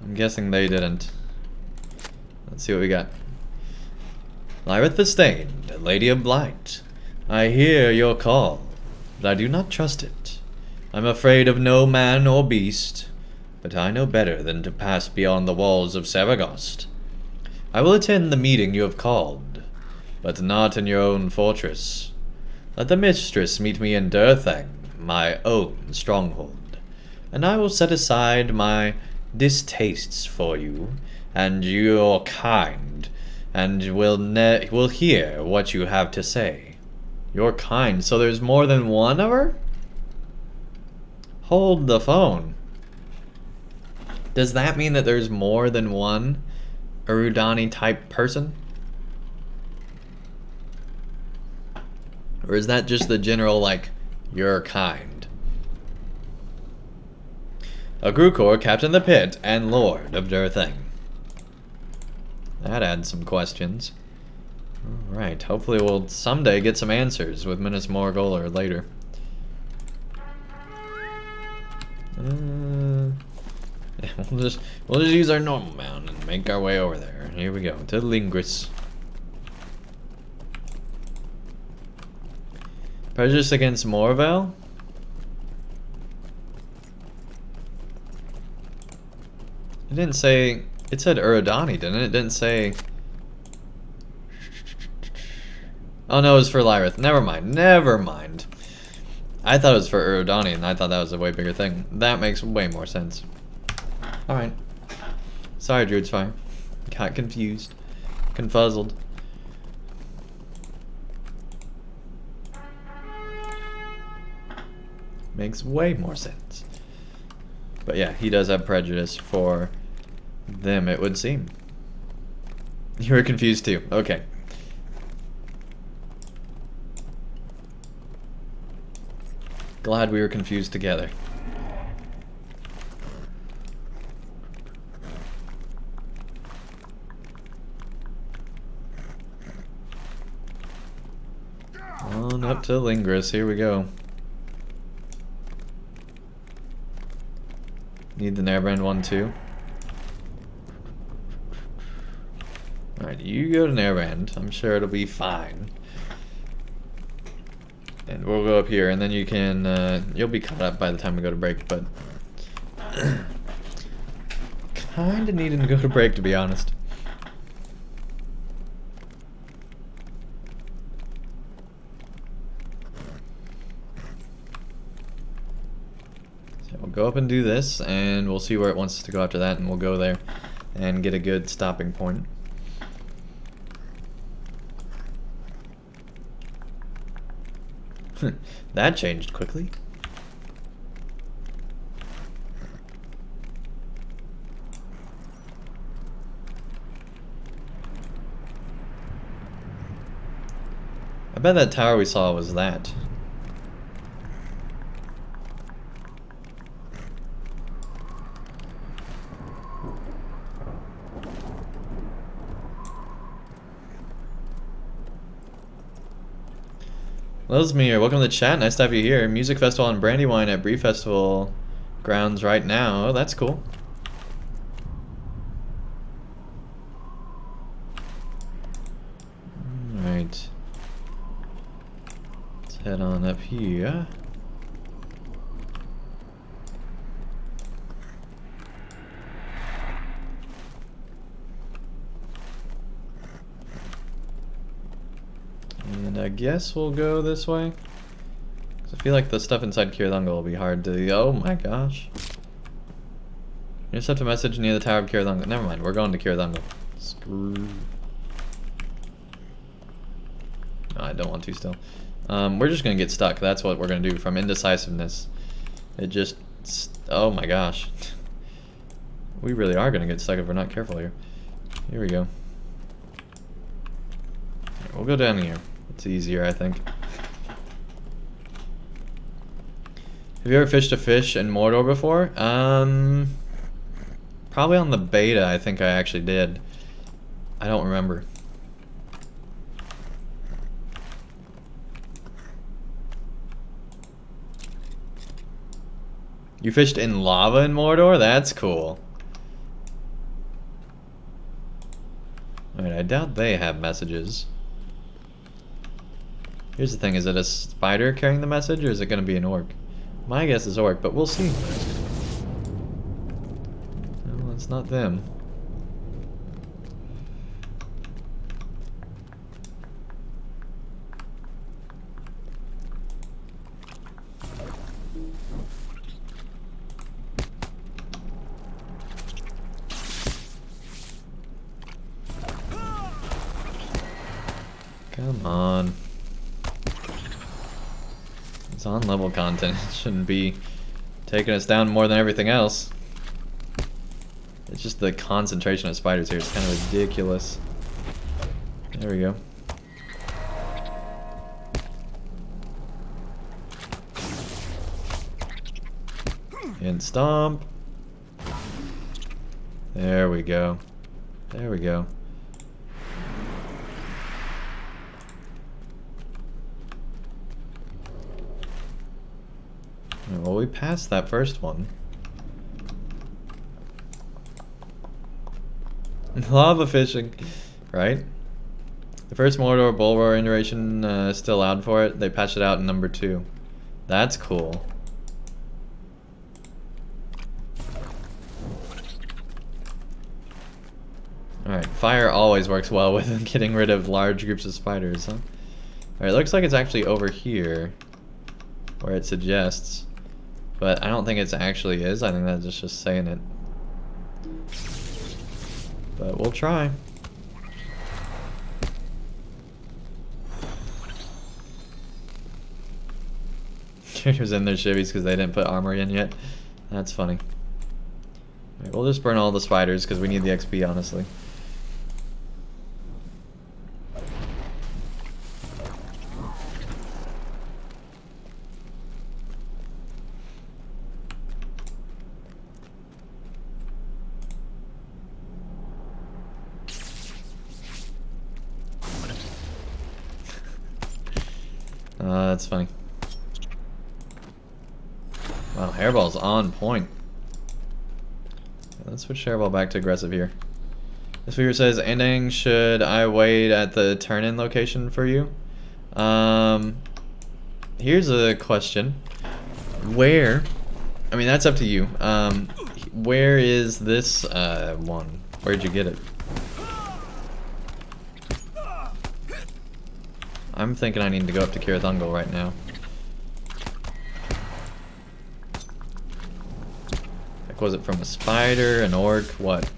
Speaker 1: I'm guessing they didn't. Let's see what we got. Lyrith the Stained, Lady of Blight. I hear your call, but I do not trust it. I'm afraid of no man or beast, but I know better than to pass beyond the walls of Saragost. I will attend the meeting you have called, but not in your own fortress. Let the mistress meet me in Durthang, my own stronghold, and I will set aside my distastes for you and your kind, and will hear what you have to say. Your kind, so there's more than one of her? Hold the phone. Does that mean that there's more than one Erudani type person? Or is that just the general, like, your kind? A Grukor, Captain of the Pit, and Lord of Durthang. That adds some questions. Alright, hopefully we'll someday get some answers with Minas Morgul or later. Yeah, we'll just use our normal mount and make our way over there. Here we go, to Lingris. Prejudice against Morvel? It didn't say... It said Eridani, didn't it? It didn't say... Oh no, it was for Lyrith. Never mind. Never mind. I thought it was for Eridani, and I thought that was a way bigger thing. That makes way more sense. Alright. Sorry, Druid's Fire. Got confused. Confuzzled. Makes way more sense. But yeah, he does have prejudice for them, it would seem. You were confused too. Okay. Glad we were confused together. On up to Lingris, here we go. Need the Neverbrand one too. Alright, you go to Neverbrand. I'm sure it'll be fine. And we'll go up here, and then you can, you'll be caught up by the time we go to break, but... kinda needing to go to break, to be honest. So we'll go up and do this, and we'll see where it wants us to go after that, and we'll go there and get a good stopping point. That changed quickly. bet that tower we saw was that. Lilsmere, welcome to the chat. Nice to have you here. Music festival and Brandywine at Bree Festival grounds right now. Oh, that's cool. Alright. Let's head on up here. And I guess we'll go this way. 'Cause I feel like the stuff inside Kiradungal will be hard to... Oh my gosh. Intercept a message near the Tower of Kiradungal. Never mind, we're going to Kiradungal. Screw. No, I don't want to still. We're just gonna get stuck. That's what we're gonna do from indecisiveness. It just... Oh my gosh. We really are gonna get stuck if we're not careful here. Here we go. We'll go down here. It's easier, I think. Have you ever fished a fish in Mordor before? Probably on the beta, I think I actually did. I don't remember. You fished in lava in Mordor? That's cool. Alright, I doubt they have messages. Here's the thing, is it a spider carrying the message, or is it going to be an orc? My guess is orc, but we'll see. No, it's not them. Come on. It's on level content. It shouldn't be taking us down more than everything else. It's just the concentration of spiders here is kind of ridiculous. There we go. And stomp. There we go. There we go. Well, we passed that first one. Lava fishing, right? The first Mordor Bull Roar iteration is still allowed for it. They patched it out in number 2. That's cool. Alright, fire always works well with getting rid of large groups of spiders, huh? Alright, looks like it's actually over here where it suggests. But I don't think it actually is. I think that's just saying it. But we'll try. Characters in their shivvies because they didn't put armor in yet. That's funny. Right, we'll just burn all the spiders because we need the XP, honestly. That's funny. Wow, Hairball's on point. Let's switch Hairball back to aggressive here. This viewer says, Andang, should I wait at the turn-in location for you? Here's a question. Where? I mean, that's up to you. Where is this one? Where'd you get it? I'm thinking I need to go up to Kiradungal right now. Like, was it from a spider, an orc, what?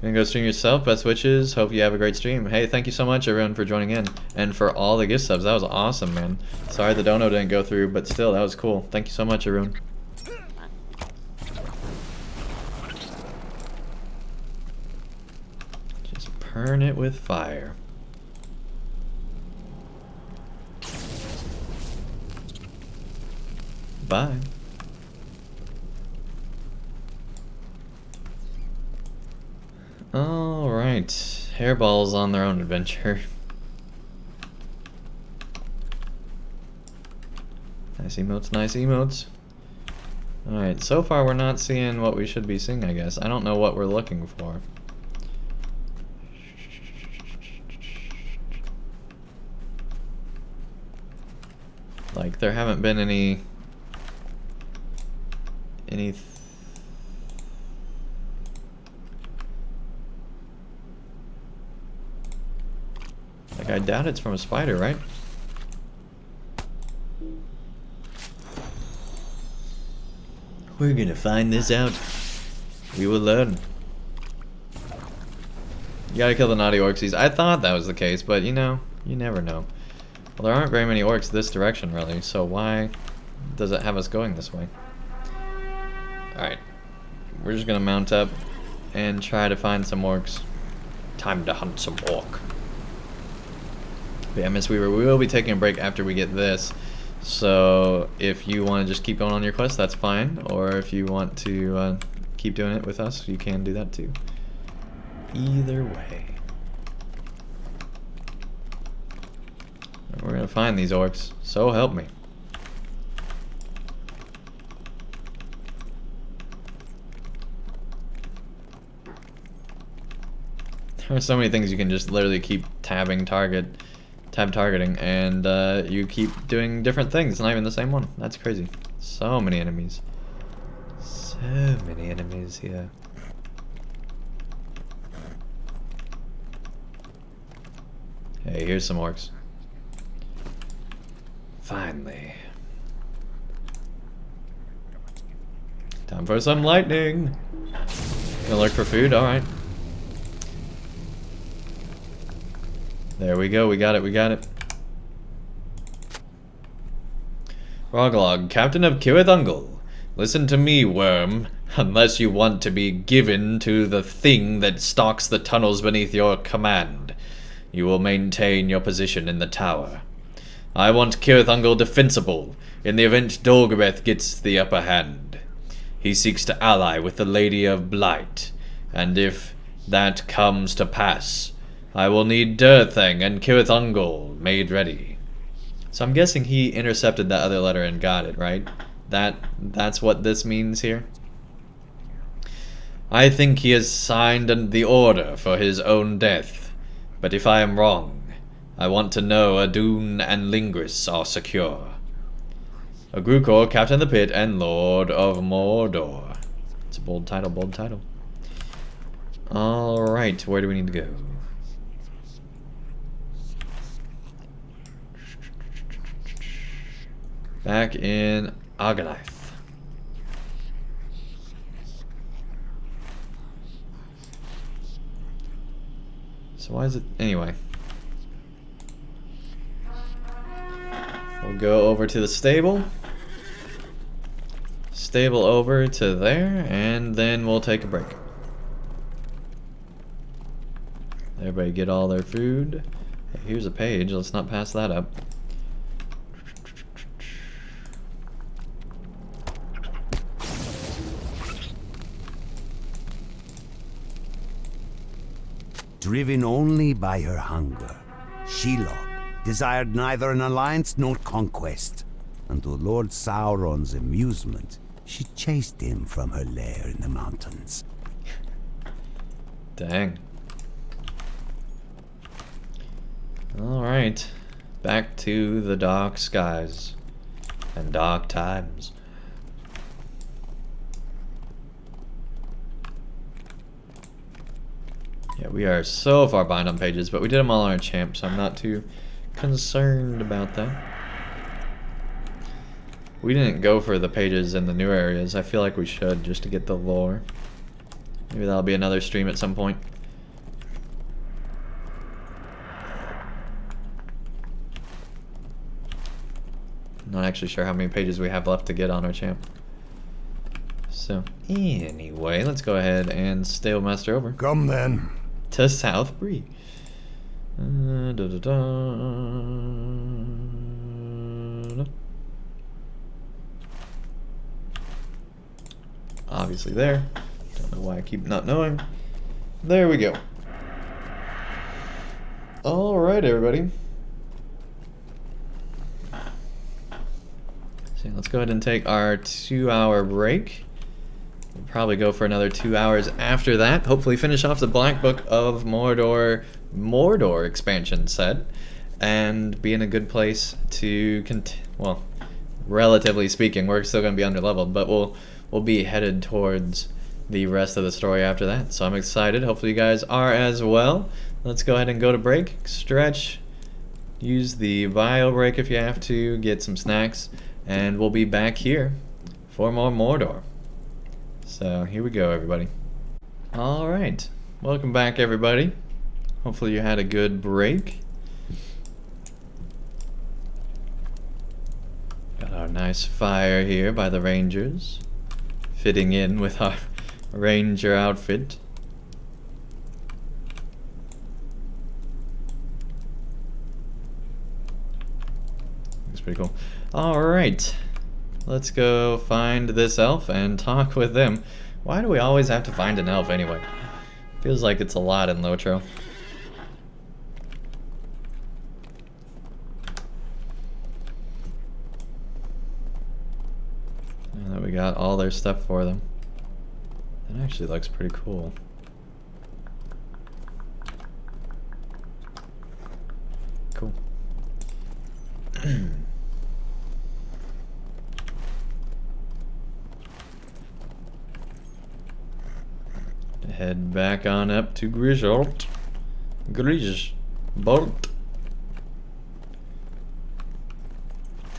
Speaker 1: Gonna go stream yourself, best wishes, hope you have a great stream. Hey, thank you so much everyone for joining in, and for all the gift subs, that was awesome, man. Sorry the dono didn't go through, but still, that was cool. Thank you so much everyone. Burn it with fire. Bye. Alright. Hairballs on their own adventure. Nice emotes, nice emotes. Alright, so far we're not seeing what we should be seeing, I guess. I don't know what we're looking for. Like, there haven't been any... Like, I doubt it's from a spider, right? We're gonna find this out. We will learn. You gotta kill the naughty orcs. I thought that was the case, but you know, you never know. Well, there aren't very many orcs this direction, really, so why does it have us going this way? Alright. We're just gonna mount up and try to find some orcs. Time to hunt some orc. But yeah, Miss Weaver, we will be taking a break after we get this. So if you want to just keep going on your quest, that's fine. Or if you want to keep doing it with us, you can do that too. Either way. We're gonna find these orcs. So help me. There are so many things you can just literally keep tab targeting, and you keep doing different things. It's not even the same one. That's crazy. So many enemies. So many enemies here. Hey, here's some orcs. Finally. Time for some lightning. Gonna look for food? Alright. There we go, we got it, we got it. Rogalog, Captain of Cirith Ungol. Listen to me, worm. Unless you want to be given to the thing that stalks the tunnels beneath your command, you will maintain your position in the tower. I want Cirith Ungol defensible in the event Dolgareth gets the upper hand. He seeks to ally with the Lady of Blight, and if that comes to pass, I will need Durthang and Cirith Ungol made ready. So I'm guessing he intercepted that other letter and got it, right? That's what this means here. I think he has signed the order for his own death, but if I am wrong, I want to know Adun and Lingris are secure. Agrukor, Captain of the Pit, and Lord of Mordor. It's a bold title, bold title. Alright, where do we need to go? Back in Arganath. So why is it... Anyway. We'll go over to the stable. Stable over to there, and then we'll take a break. Everybody get all their food. Hey, here's a page, let's not pass that up.
Speaker 10: Driven only by her hunger, Shelob desired neither an alliance nor conquest, and to Lord Sauron's amusement, she chased him from her lair in the mountains.
Speaker 1: Dang. Alright, back to the dark skies and dark times. Yeah, we are so far behind on pages, but we did them all on our champ, so I'm not too concerned about that. We didn't go for the pages in the new areas. I feel like we should, just to get the lore. Maybe that'll be another stream at some point. Not actually sure how many pages we have left to get on our champ. So, anyway, let's go ahead and Stablemaster over.
Speaker 5: Come then.
Speaker 1: to South Bree. Obviously there. Don't know why I keep not knowing. There we go. Alright, everybody. So let's go ahead and take our 2-hour break. We'll probably go for another 2 hours after that. Hopefully finish off the Black Book of Mordor expansion set. And be in a good place to well, relatively speaking, we're still going to be under-leveled, but we'll be headed towards the rest of the story after that. So I'm excited. Hopefully you guys are as well. Let's go ahead and go to break, stretch, use the bio break if you have to, get some snacks, and we'll be back here for more Mordor. So here we go, everybody. Alright, welcome back, everybody. Hopefully you had a good break. Got our nice fire here by the Rangers, fitting in with our Ranger outfit. Looks pretty cool. Alright, let's go find this elf and talk with them. Why do we always have to find an elf anyway? Feels like it's a lot in LOTRO. Now that we got all their stuff for them. That actually looks pretty cool. Cool. Head back on up to Griswold.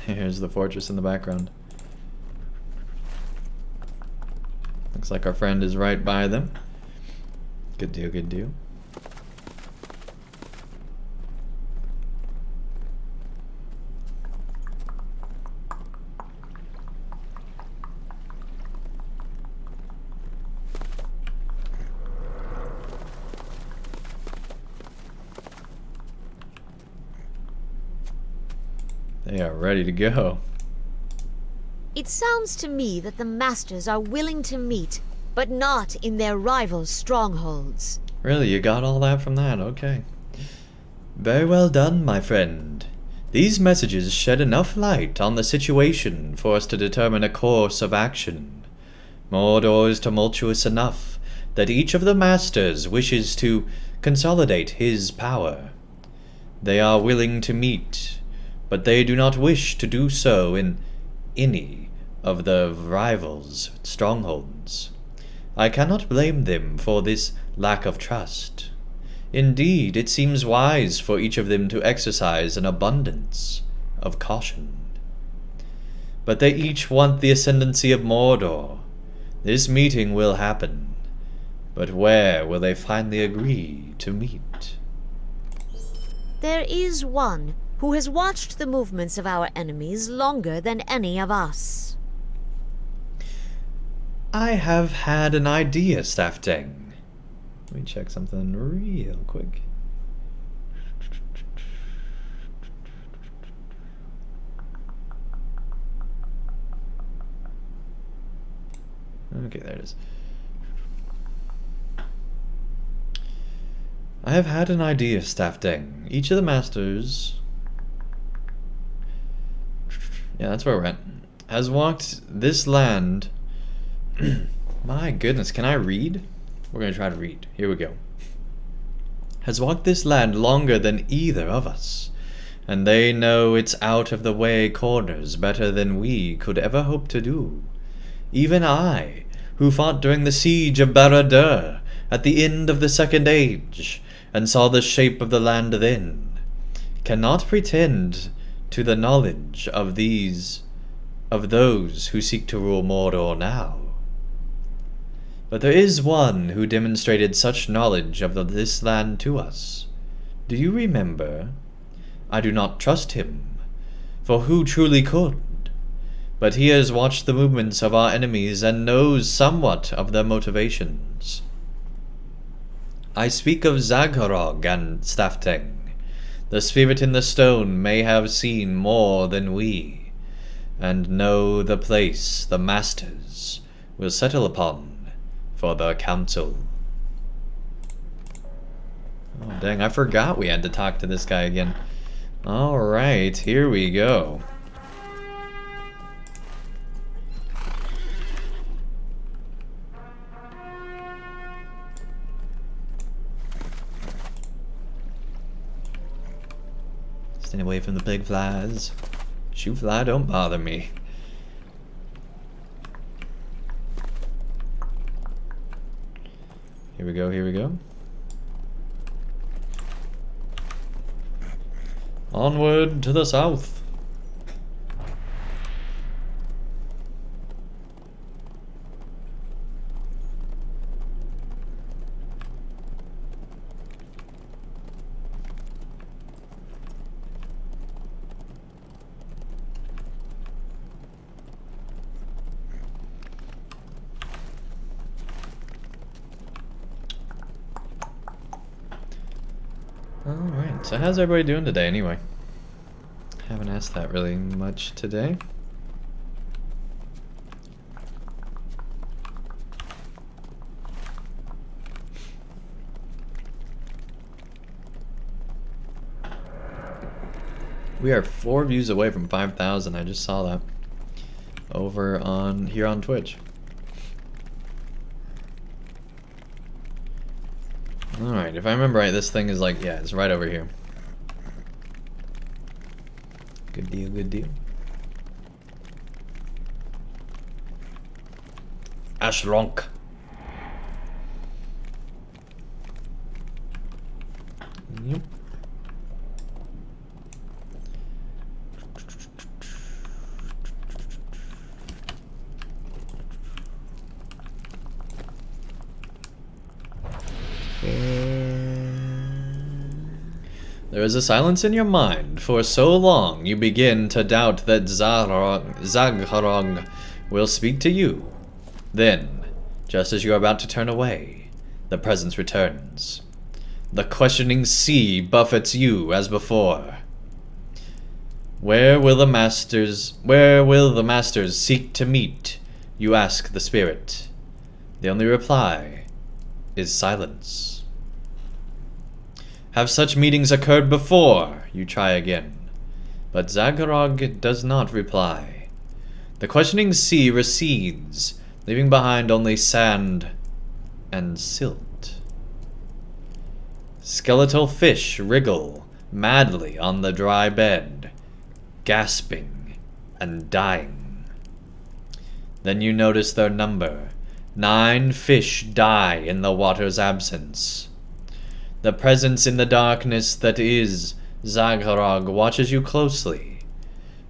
Speaker 1: Here's the fortress in the background. Looks like our friend is right by them. Good deal, good deal. They are ready to go.
Speaker 9: It sounds to me that the masters are willing to meet, but not in their rivals' strongholds.
Speaker 1: Really, you got all that from that? Okay. Very well done, my friend. These messages shed enough light on the situation for us to determine a course of action. Mordor is tumultuous enough that each of the masters wishes to consolidate his power. They are willing to meet, but they do not wish to do so in any of the rivals' strongholds. I cannot blame them for this lack of trust. Indeed, it seems wise for each of them to exercise an abundance of caution. But they each want the ascendancy of Mordor. This meeting will happen, but where will they finally agree to meet?
Speaker 9: There is one who has watched the movements of our enemies longer than any of us.
Speaker 1: I have had an idea, Staffdang. Let me check something real quick. Okay, there it is. I have had an idea, Staffdang. Each of the masters... Yeah, that's where we're at. Has walked this land... My goodness, can I read? We're going to try to read. Here we go. Has walked this land longer than either of us, and they know its out-of-the-way corners better than we could ever hope to do. Even I, who fought during the siege of Barad-dûr at the end of the Second Age, and saw the shape of the land then, cannot pretend to the knowledge of those who seek to rule Mordor now. But there is one who demonstrated such knowledge of this land to us. Do you remember? I do not trust him, for who truly could? But he has watched the movements of our enemies and knows somewhat of their motivations. I speak of Zagharog and Stafteng. The spirit in the stone may have seen more than we, and know the place the masters will settle upon for the council. Oh dang, I forgot we had to talk to this guy again. Alright, here we go. Stay away from the big flies. Shoot fly, don't bother me. Here we go, here we go. Onward to the south. Alright, so how's everybody doing today anyway? Haven't asked that really much today. We are 4 views away from 5,000. I just saw that over on here on Twitch. Alright, if I remember right, this thing is like, yeah, it's right over here. Good deal, good deal. Ashronk. Yep. There is a silence in your mind. For so long you begin to doubt that Zagharog will speak to you. Then, just as you are about to turn away, the presence returns. The questioning sea buffets you as before. Where will the masters seek to meet? You ask the spirit. The only reply is silence. Have such meetings occurred before? You try again. But Zagharog does not reply. The questioning sea recedes, leaving behind only sand and silt. Skeletal fish wriggle madly on the dry bed, gasping and dying. Then you notice their number. 9 fish die in the water's absence. The presence in the darkness that is Zagharog watches you closely,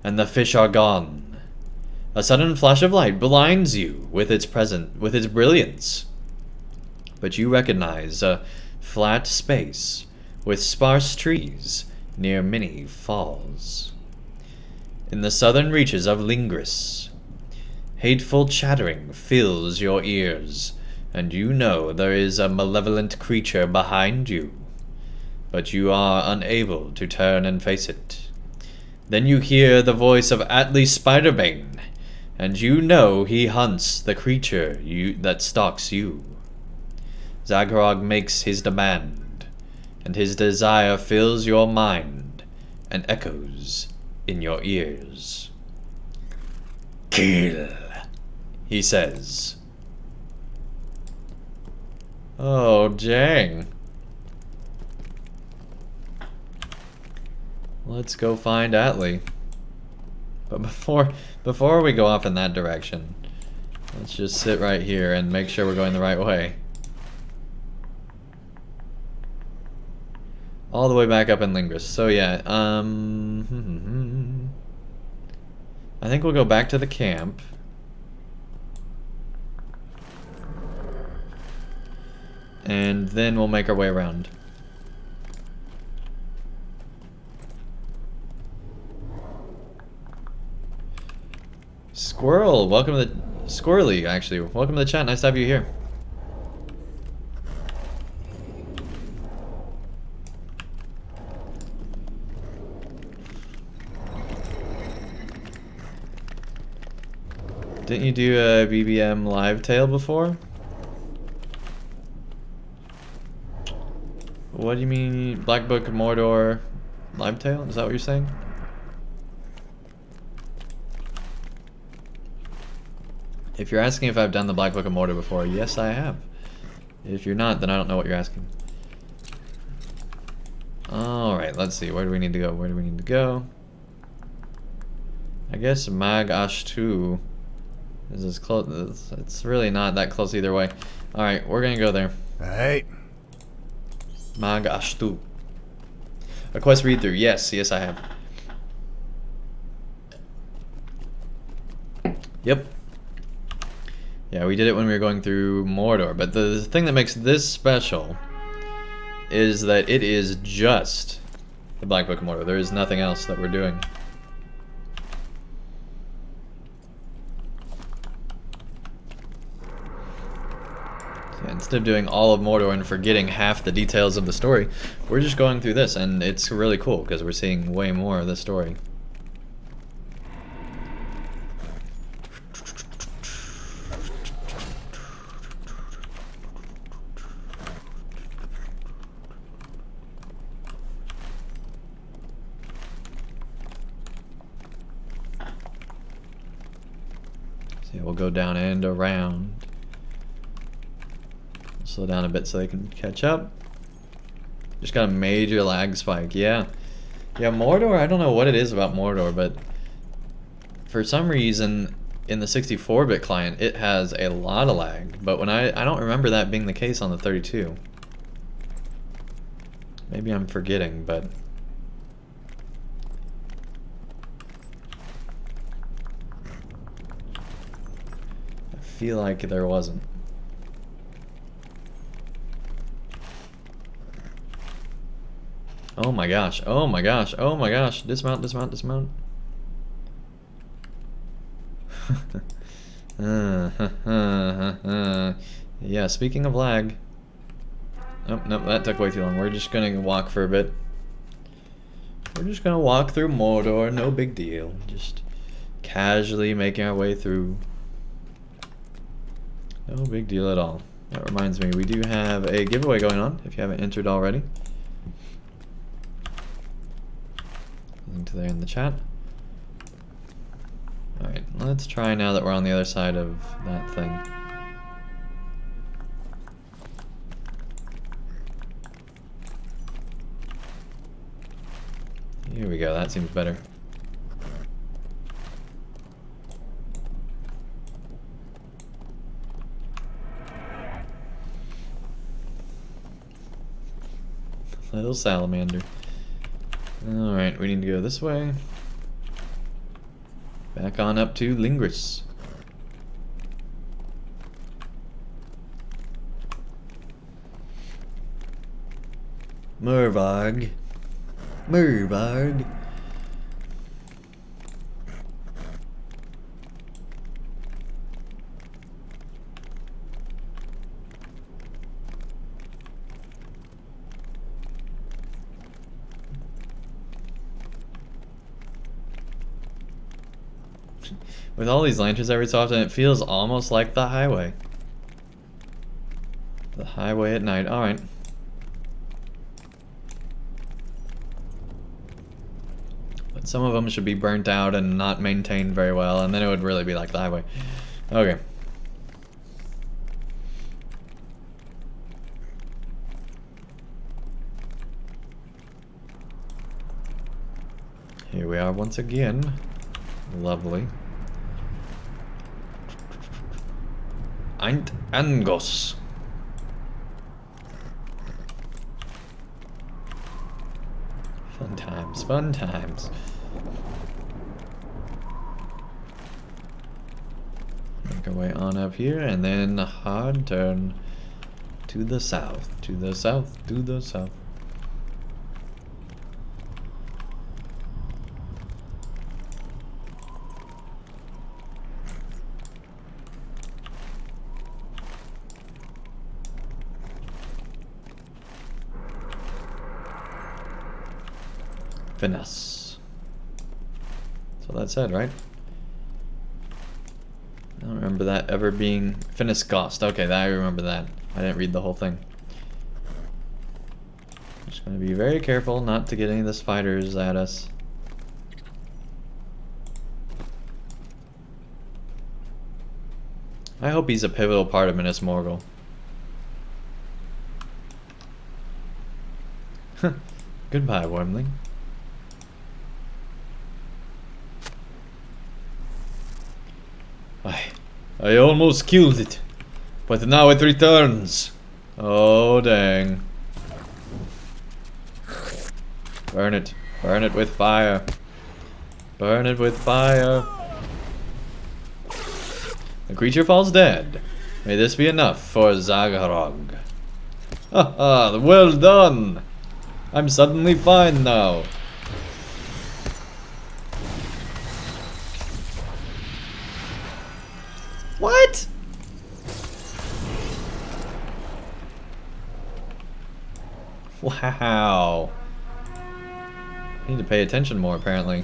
Speaker 1: and the fish are gone. A sudden flash of light blinds you with its brilliance. But you recognize a flat space with sparse trees near many falls. In the southern reaches of Lingris, hateful chattering fills your ears, and you know there is a malevolent creature behind you, but you are unable to turn and face it. Then you hear the voice of Atli Spiderbane, and you know he hunts the creature that stalks you. Zagharog makes his demand, and his desire fills your mind and echoes in your ears. Kill, he says. Oh, dang. Let's go find Atli. But before we go off in that direction, let's just sit right here and make sure we're going the right way. All the way back up in Lingris. So yeah, I think we'll go back to the camp. And then we'll make our way around. Squirrel, welcome to the... Squirrely, actually. Welcome to the chat. Nice to have you here. Didn't you do a BBM live tale before? What do you mean, Black Book of Mordor live tale? Is that what you're saying? If you're asking if I've done the Black Book of Mordor before, yes I have. If you're not, then I don't know what you're asking. Alright, let's see. Where do we need to go? Where do we need to go? I guess Mag Ashtu is as close. It's really not that close either way. Alright, we're gonna go there.
Speaker 5: Hey.
Speaker 1: Mag Ashtu. A quest read through. Yes, yes I have. Yep. Yeah, we did it when we were going through Mordor, but the thing that makes this special is that it is just the Black Book of Mordor. There is nothing else that we're doing. So yeah, instead of doing all of Mordor and forgetting half the details of the story, we're just going through this, and it's really cool because we're seeing way more of the story. We'll go down and around. Slow down a bit so they can catch up. Just got a major lag spike. Yeah. Yeah, Mordor, I don't know what it is about Mordor, but for some reason in the 64-bit client it has a lot of lag, but when I don't remember that being the case on the 32. Maybe I'm forgetting, but I feel like there wasn't. Oh my gosh, oh my gosh, oh my gosh. Dismount, dismount, dismount. Yeah, speaking of lag. Oh, nope, that took way too long. We're just gonna walk for a bit. We're just gonna walk through Mordor, no big deal. Just casually making our way through. No big deal at all. That reminds me, we do have a giveaway going on, if you haven't entered already. Link to there in the chat. Alright, let's try now that we're on the other side of that thing. Here we go, that seems better. Little salamander. Alright, we need to go this way. Back on up to Lingris. Mervarg. Mervarg. With all these lanterns every so often, it feels almost like the highway. The highway at night. Alright. But some of them should be burnt out and not maintained very well, and then it would really be like the highway. Okay. Here we are once again. Lovely. Angos. Fun times, fun times. Make our way on up here and then a hard turn to the south, to the south, to the south. Finesse. So that's it, right? remember that ever being... Finiscost. Okay, I remember that. I didn't read the whole thing. Just gonna be very careful not to get any of the spiders at us. I hope he's a pivotal part of Minas Morgul. Goodbye, Wormling. I almost killed it, but now it returns. Oh, dang. Burn it. Burn it with fire. Burn it with fire. The creature falls dead. May this be enough for Zagarog. Haha, well done! I'm suddenly fine now. What? Wow. I need to pay attention more, apparently.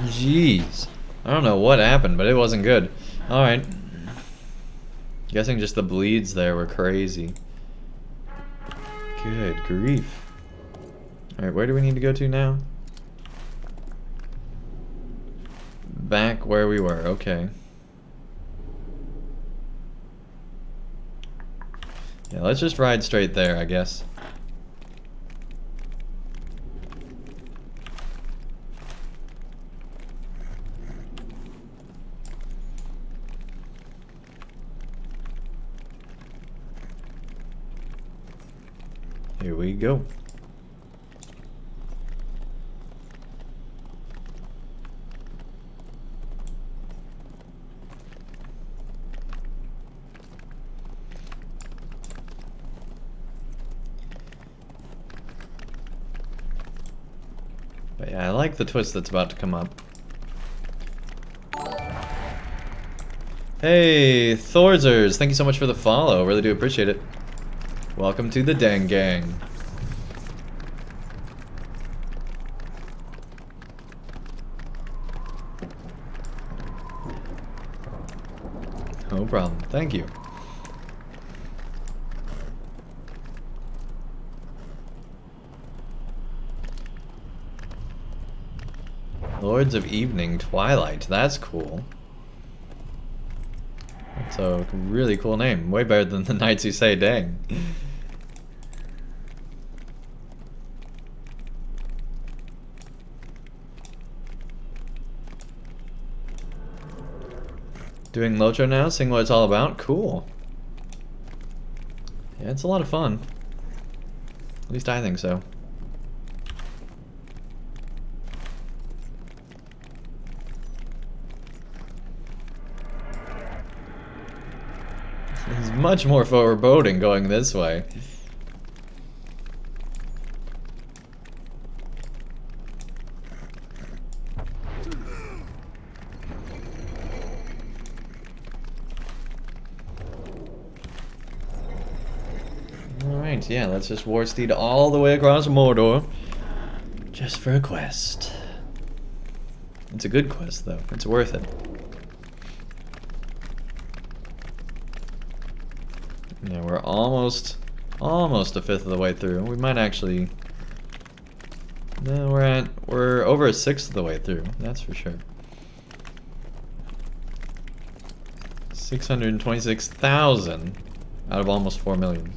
Speaker 1: Jeez. I don't know what happened, but it wasn't good. Alright. Guessing just the bleeds there were crazy. Good grief. Alright, where do we need to go to now? Back where we were, okay. Yeah, let's just ride straight there, I guess. Here we go. But yeah, I like the twist that's about to come up. Hey, Thorzers, thank you so much for the follow. Really do appreciate it. Welcome to the Dang Gang. No problem. Thank you. Lords of Evening Twilight. That's cool. That's a really cool name. Way better than the Knights Who Say Dang. Doing LOTRO now, seeing what it's all about. Cool. Yeah, it's a lot of fun. At least I think so. There's much more foreboding going this way. Alright, yeah, let's just war steed all the way across Mordor. Just for a quest. It's a good quest, though. It's worth it. Yeah, we're almost a fifth of the way through. We might actually... No, we're over a sixth of the way through. That's for sure. 626,000 out of almost 4 million.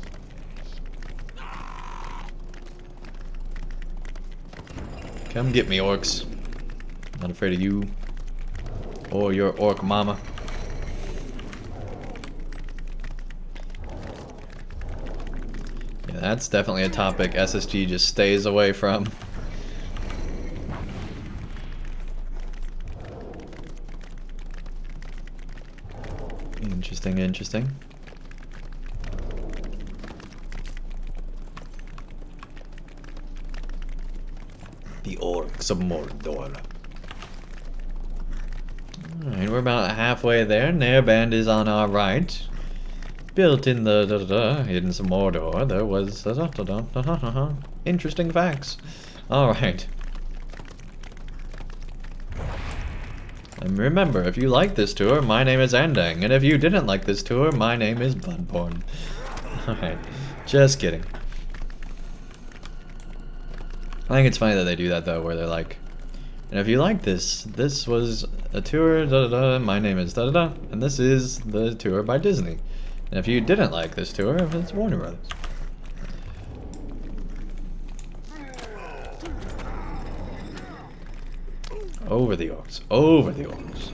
Speaker 1: Come get me, orcs. Not afraid of you or your orc mama. Yeah, that's definitely a topic SSG just stays away from. Interesting, interesting. The orcs of Mordor. Alright, we're about halfway there. Nairband is on our right. Built in the hidden some Mordor, there was interesting facts. Alright. And remember, if you like this tour, my name is Andang, and if you didn't like this tour, my name is Bloodborne. Alright, just kidding. I think it's funny that they do that though, where they're like, and if you like this, this was a tour, da-da-da, my name is da-da-da, and this is the tour by Disney. And if you didn't like this tour, it's Warner Brothers. Over the orcs, over the orcs.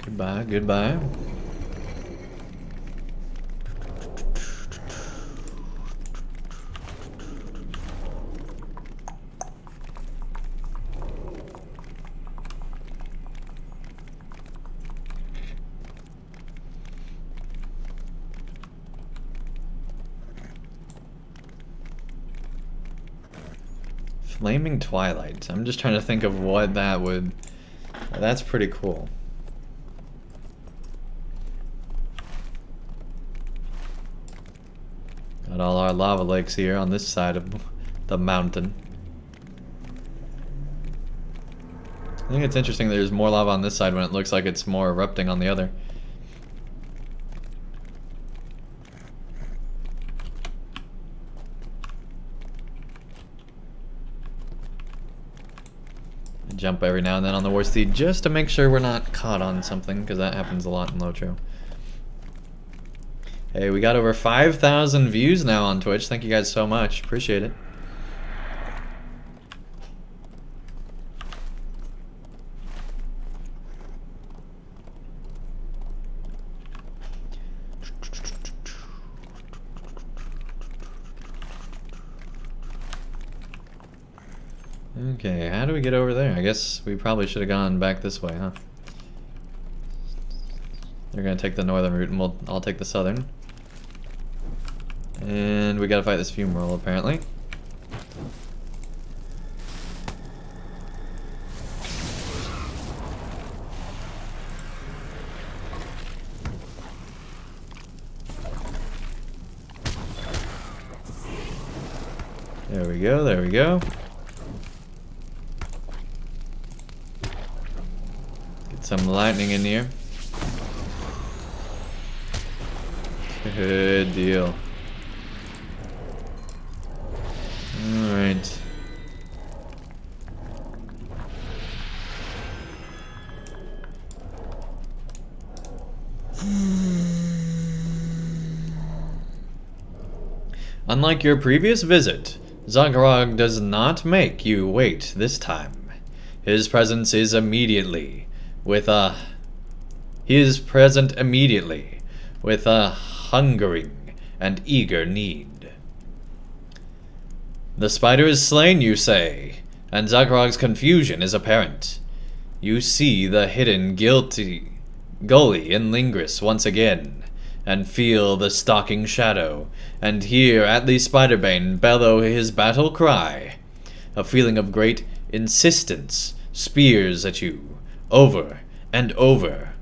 Speaker 1: Goodbye, goodbye. Flaming Twilight. I'm just trying to think of what that would... That's pretty cool. Got all our lava lakes here on this side of the mountain. I think it's interesting there's more lava on this side when it looks like it's more erupting on the other. Jump every now and then on the war steed just to make sure we're not caught on something, because that happens a lot in LOTRO. Hey, we got over 5,000 views now on Twitch. Thank you guys so much. Appreciate it. Okay, how do we get over there? I guess we probably should have gone back this way, huh? They're gonna take the northern route and I'll take the southern. And we gotta fight this fumarole apparently. There we go, there we go. Get some lightning in here. Good deal. Alright. Unlike your previous visit, Zagrog does not make you wait this time. His presence is immediately He is present immediately with a hungering and eager need. The spider is slain, you say, and Zagrog's confusion is apparent. You see the hidden guilty gully in Lingris once again, and feel the stalking shadow, and hear Atli Spiderbane bellow his battle cry. A feeling of great insistence spears at you, over and over.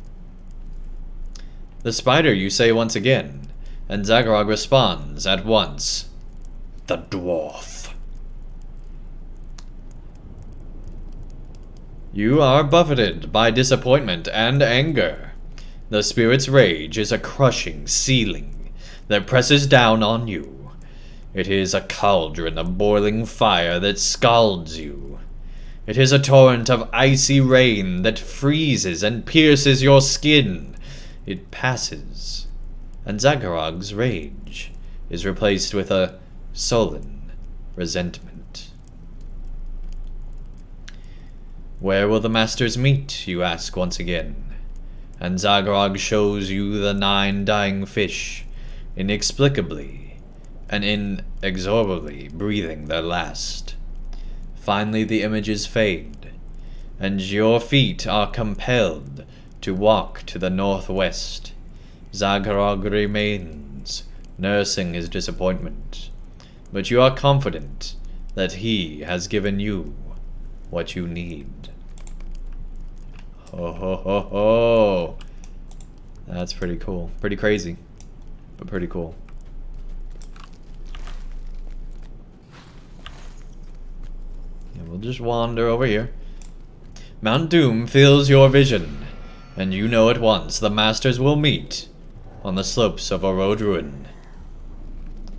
Speaker 1: The spider, you say once again, and Zagrog responds at once. The dwarf. You are buffeted by disappointment and anger. The spirit's rage is a crushing ceiling that presses down on you. It is a cauldron of boiling fire that scalds you. It is a torrent of icy rain that freezes and pierces your skin. It passes, and Zagrog's rage is replaced with a sullen resentment. Where will the masters meet, you ask once again, and Zagrog shows you the 9 dying fish, inexplicably and inexorably breathing their last. Finally the images fade, and your feet are compelled to walk to the northwest. Zagrog remains, nursing his disappointment, but you are confident that he has given you what you need. Ho ho ho ho! That's pretty cool. Pretty crazy, but pretty cool. we'll just wander over here. Mount Doom fills your vision, and you know at once the masters will meet on the slopes of Orodruin.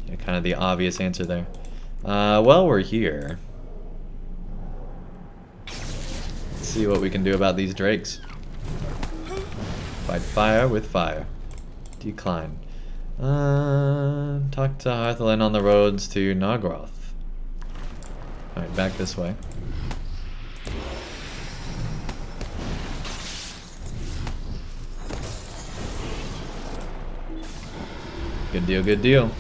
Speaker 1: Yeah, kind of the obvious answer there. Well, we're here. Let's see what we can do about these drakes. Fight fire with fire. Decline. Talk to Harthelin on the roads to Nargroth. Alright, back this way. Good deal, good deal.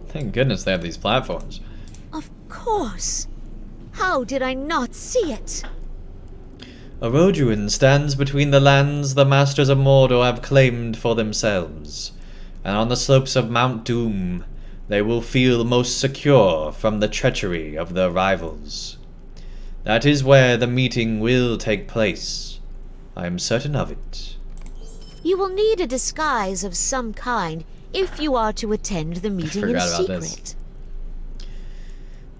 Speaker 1: Thank goodness they have these platforms.
Speaker 9: Of course. How did I not see it?
Speaker 1: Orodruin stands between the lands the Masters of Mordor have claimed for themselves, and on the slopes of Mount Doom they will feel most secure from the treachery of their rivals. That is where the meeting will take place. I am certain of it.
Speaker 9: You will need a disguise of some kind if you are to attend the meeting in secret.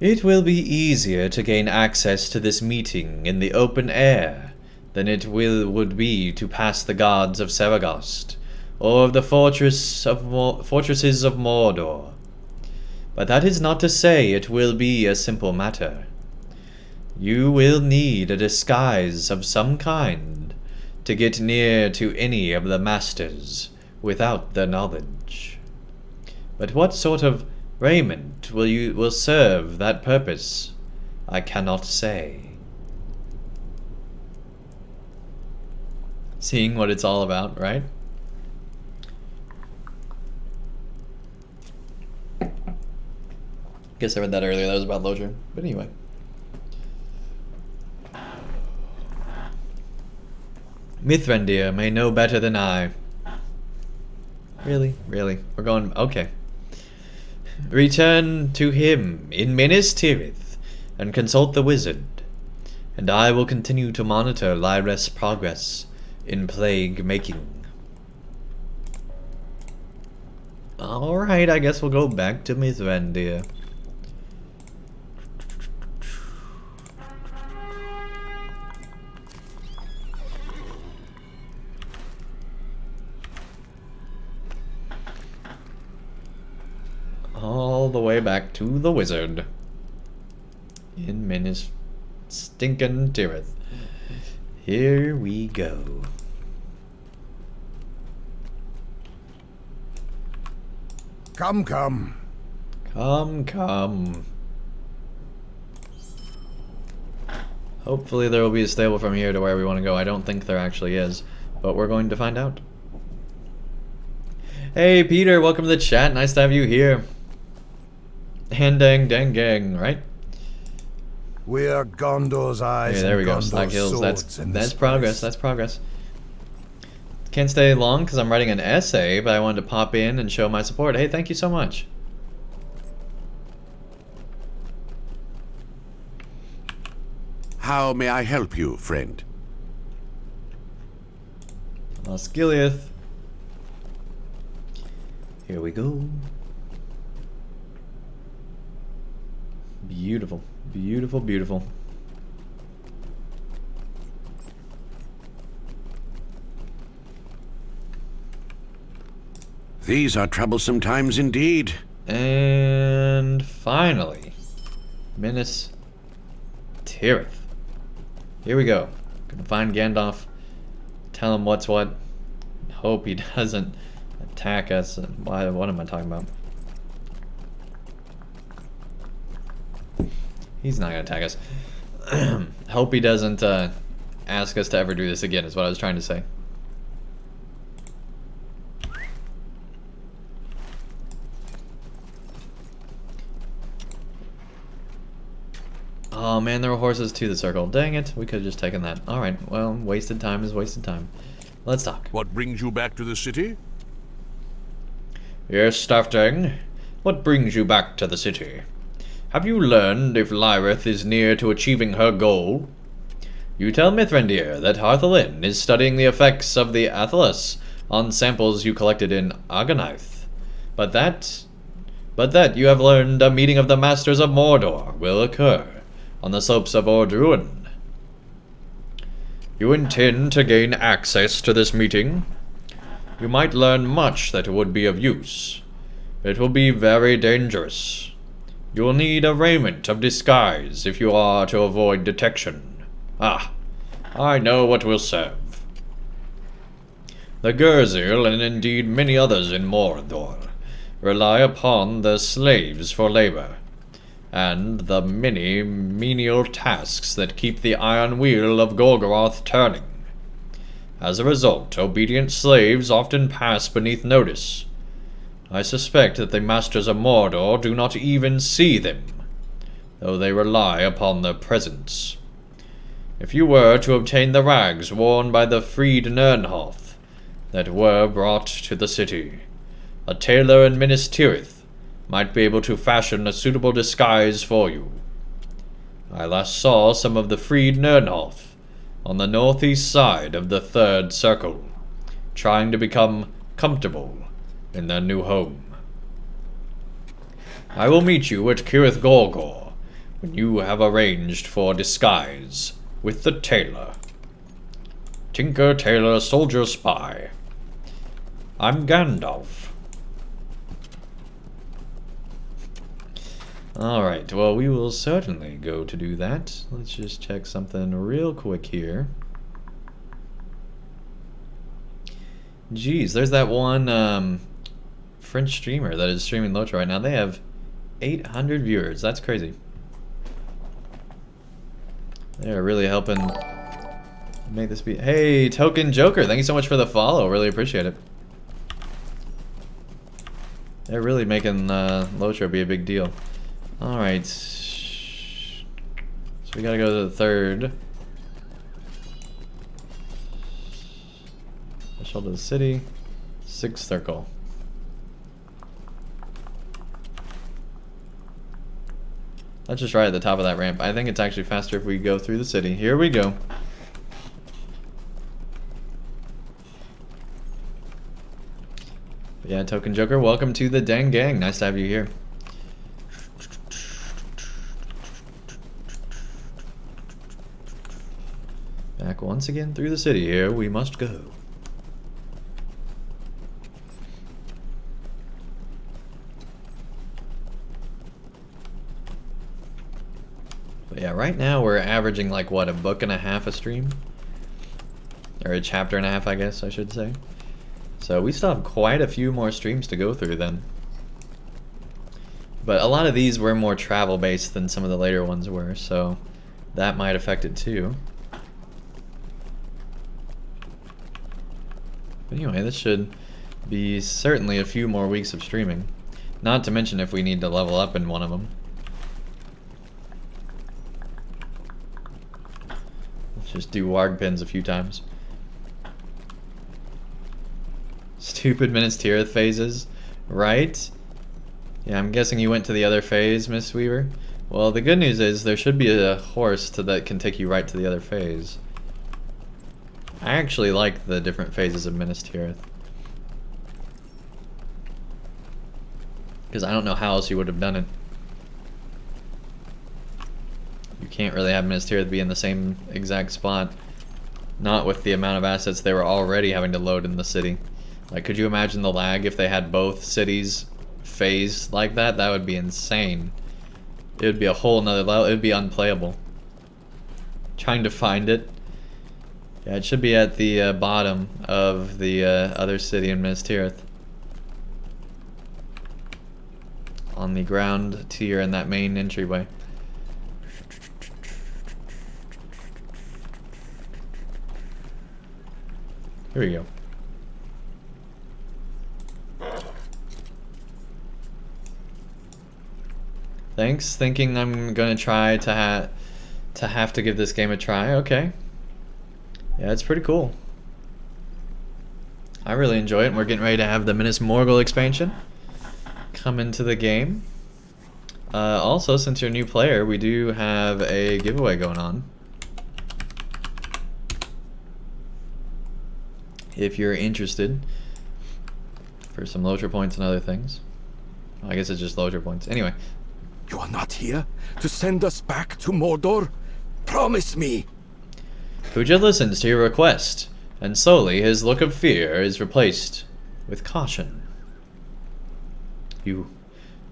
Speaker 1: It will be easier to gain access to this meeting in the open air than it would be to pass the guards of Saragost or of the fortresses of Mordor. But that is not to say it will be a simple matter. You will need a disguise of some kind to get near to any of the masters without their knowledge. But what sort of raiment will serve that purpose, I cannot say. Seeing what it's all about, right? Guess I read that earlier, that was about LOTR. But anyway. Mithrandir may know better than I. Really? Really? We're going... Okay. Return to him in Minas Tirith and consult the wizard, and I will continue to monitor Lyra's progress in plague making. Alright, I guess we'll go back to Mithrandir. All the way back to the wizard in Minas stinkin' Tirith. Here we go.
Speaker 5: Come, come.
Speaker 1: Come, come. Hopefully there will be a stable from here to where we want to go. I don't think there actually is, but we're going to find out. Hey Peter, welcome to the chat. Nice to have you here. Andang dang gang, right?
Speaker 5: We are Gondor's eyes.
Speaker 1: Yeah, there we go.
Speaker 5: Gondor's
Speaker 1: Slack Hills. That's progress.
Speaker 5: place.
Speaker 1: That's progress. Can't stay long because I'm writing an essay, but I wanted to pop in and show my support. Hey, thank you so much.
Speaker 6: How may I help you, friend?
Speaker 1: Osgiliath. Here we go. Beautiful, beautiful, beautiful.
Speaker 6: These are troublesome times indeed.
Speaker 1: And finally, Minas Tirith. Here we go. Gonna find Gandalf, tell him what's what. Hope he doesn't attack us. What am I talking about? He's not gonna attack us. Hope he doesn't ask us to ever do this again, is what I was trying to say. Oh man, there were horses to the circle. Dang it, we could have just taken that. Alright, well, wasted time is wasted time. Let's talk.
Speaker 6: What brings you back to the city?
Speaker 1: Yes, Staffdang. What brings you back to the city? Have you learned if Lyrith is near to achieving her goal? You tell Mithrandir that Harthelin is studying the effects of the Athelas on samples you collected in Argonath, but that you have learned a meeting of the Masters of Mordor will occur on the slopes of Ordruin. You intend to gain access to this meeting? You might learn much that would be of use. It will be very dangerous. You will need a raiment of disguise if you are to avoid detection. Ah, I know what will serve. The Gurzil, and indeed many others in Mordor, rely upon the slaves for labor, and the many menial tasks that keep the iron wheel of Golgoroth turning. As a result, obedient slaves often pass beneath notice. I suspect that the Masters of Mordor do not even see them, though they rely upon their presence. If you were to obtain the rags worn by the freed Nirnhoth that were brought to the city, a tailor in Minas Tirith might be able to fashion a suitable disguise for you. I last saw some of the freed Nirnhoth on the northeast side of the Third Circle, trying to become comfortable in their new home. I will meet you at Cirith Gorgor when you have arranged for disguise with the tailor. Tinker, Tailor, Soldier, Spy. I'm Gandalf. Alright, well, we will certainly go to do that. Let's just check something real quick here. Jeez, there's that one French streamer that is streaming LOTRO right now. They have 800 viewers. That's crazy. They're really helping make this be. Hey, Token Joker, thank you so much for the follow. Really appreciate it. They're really making LOTRO be a big deal. Alright. So we gotta go to the third. Threshold of the city. Sixth circle. That's just right at the top of that ramp. I think it's actually faster if we go through the city. Here we go. But yeah, Token Joker, welcome to the Dang Gang. Nice to have you here. Back once again through the city. Here we must go. But yeah, right now we're averaging like what, a book and a half a stream? Or a chapter and a half, I guess I should say. So we still have quite a few more streams to go through then. But a lot of these were more travel based than some of the later ones were, so that might affect it too. But anyway, this should be certainly a few more weeks of streaming. Not to mention if we need to level up in one of them. Let's just do warg pins a few times. Stupid Minas Tirith phases, right? Yeah, I'm guessing you went to the other phase, Miss Weaver. Well, the good news is there should be a horse that can take you right to the other phase. I actually like the different phases of Minas Tirith. Because I don't know how else you would have done it. You can't really have Minas Tirith be in the same exact spot. Not with the amount of assets they were already having to load in the city. Like, could you imagine the lag if they had both cities phased like that? That would be insane. It would be a whole nother level. It would be unplayable. Trying to find it. Yeah, it should be at the bottom of the other city in Minas Tirith. On the ground tier in that main entryway. Here we go. Thanks. Thinking I'm gonna try to have to give this game a try. Okay. Yeah, it's pretty cool. I really enjoy it, and we're getting ready to have the Minas Morgul expansion come into the game. Also, since you're a new player, we do have a giveaway going on. if you're interested, for some LOTR points and other things. I guess it's just LOTR points. Anyway.
Speaker 3: You are not here to send us back to Mordor? Promise me!
Speaker 1: Pooja listens to your request, and slowly his look of fear is replaced with caution. You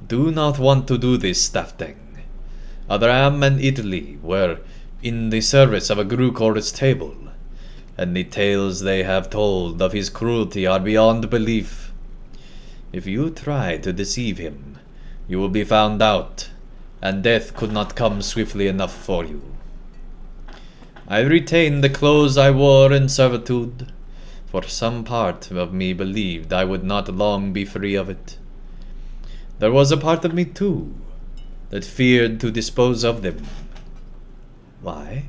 Speaker 1: do not want to do this, Andang. Adram and Italy were in the service of a Grukor's table, and the tales they have told of his cruelty are beyond belief. If you try to deceive him, you will be found out, and death could not come swiftly enough for you. I retain the clothes I wore in servitude, for some part of me believed I would not long be free of it. There was a part of me, too, that feared to dispose of them. Why?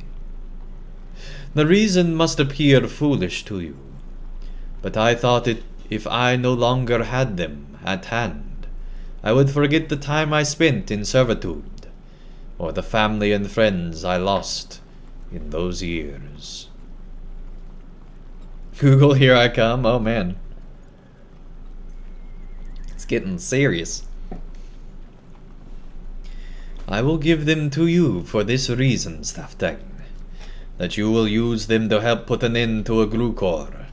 Speaker 1: The reason must appear foolish to you, but I thought it if I no longer had them at hand, I would forget the time I spent in servitude, or the family and friends I lost in those years. Google, here I come. Oh man. It's getting serious. I will give them to you for this reason, Andang, that you will use them to help put an end to a Grukor,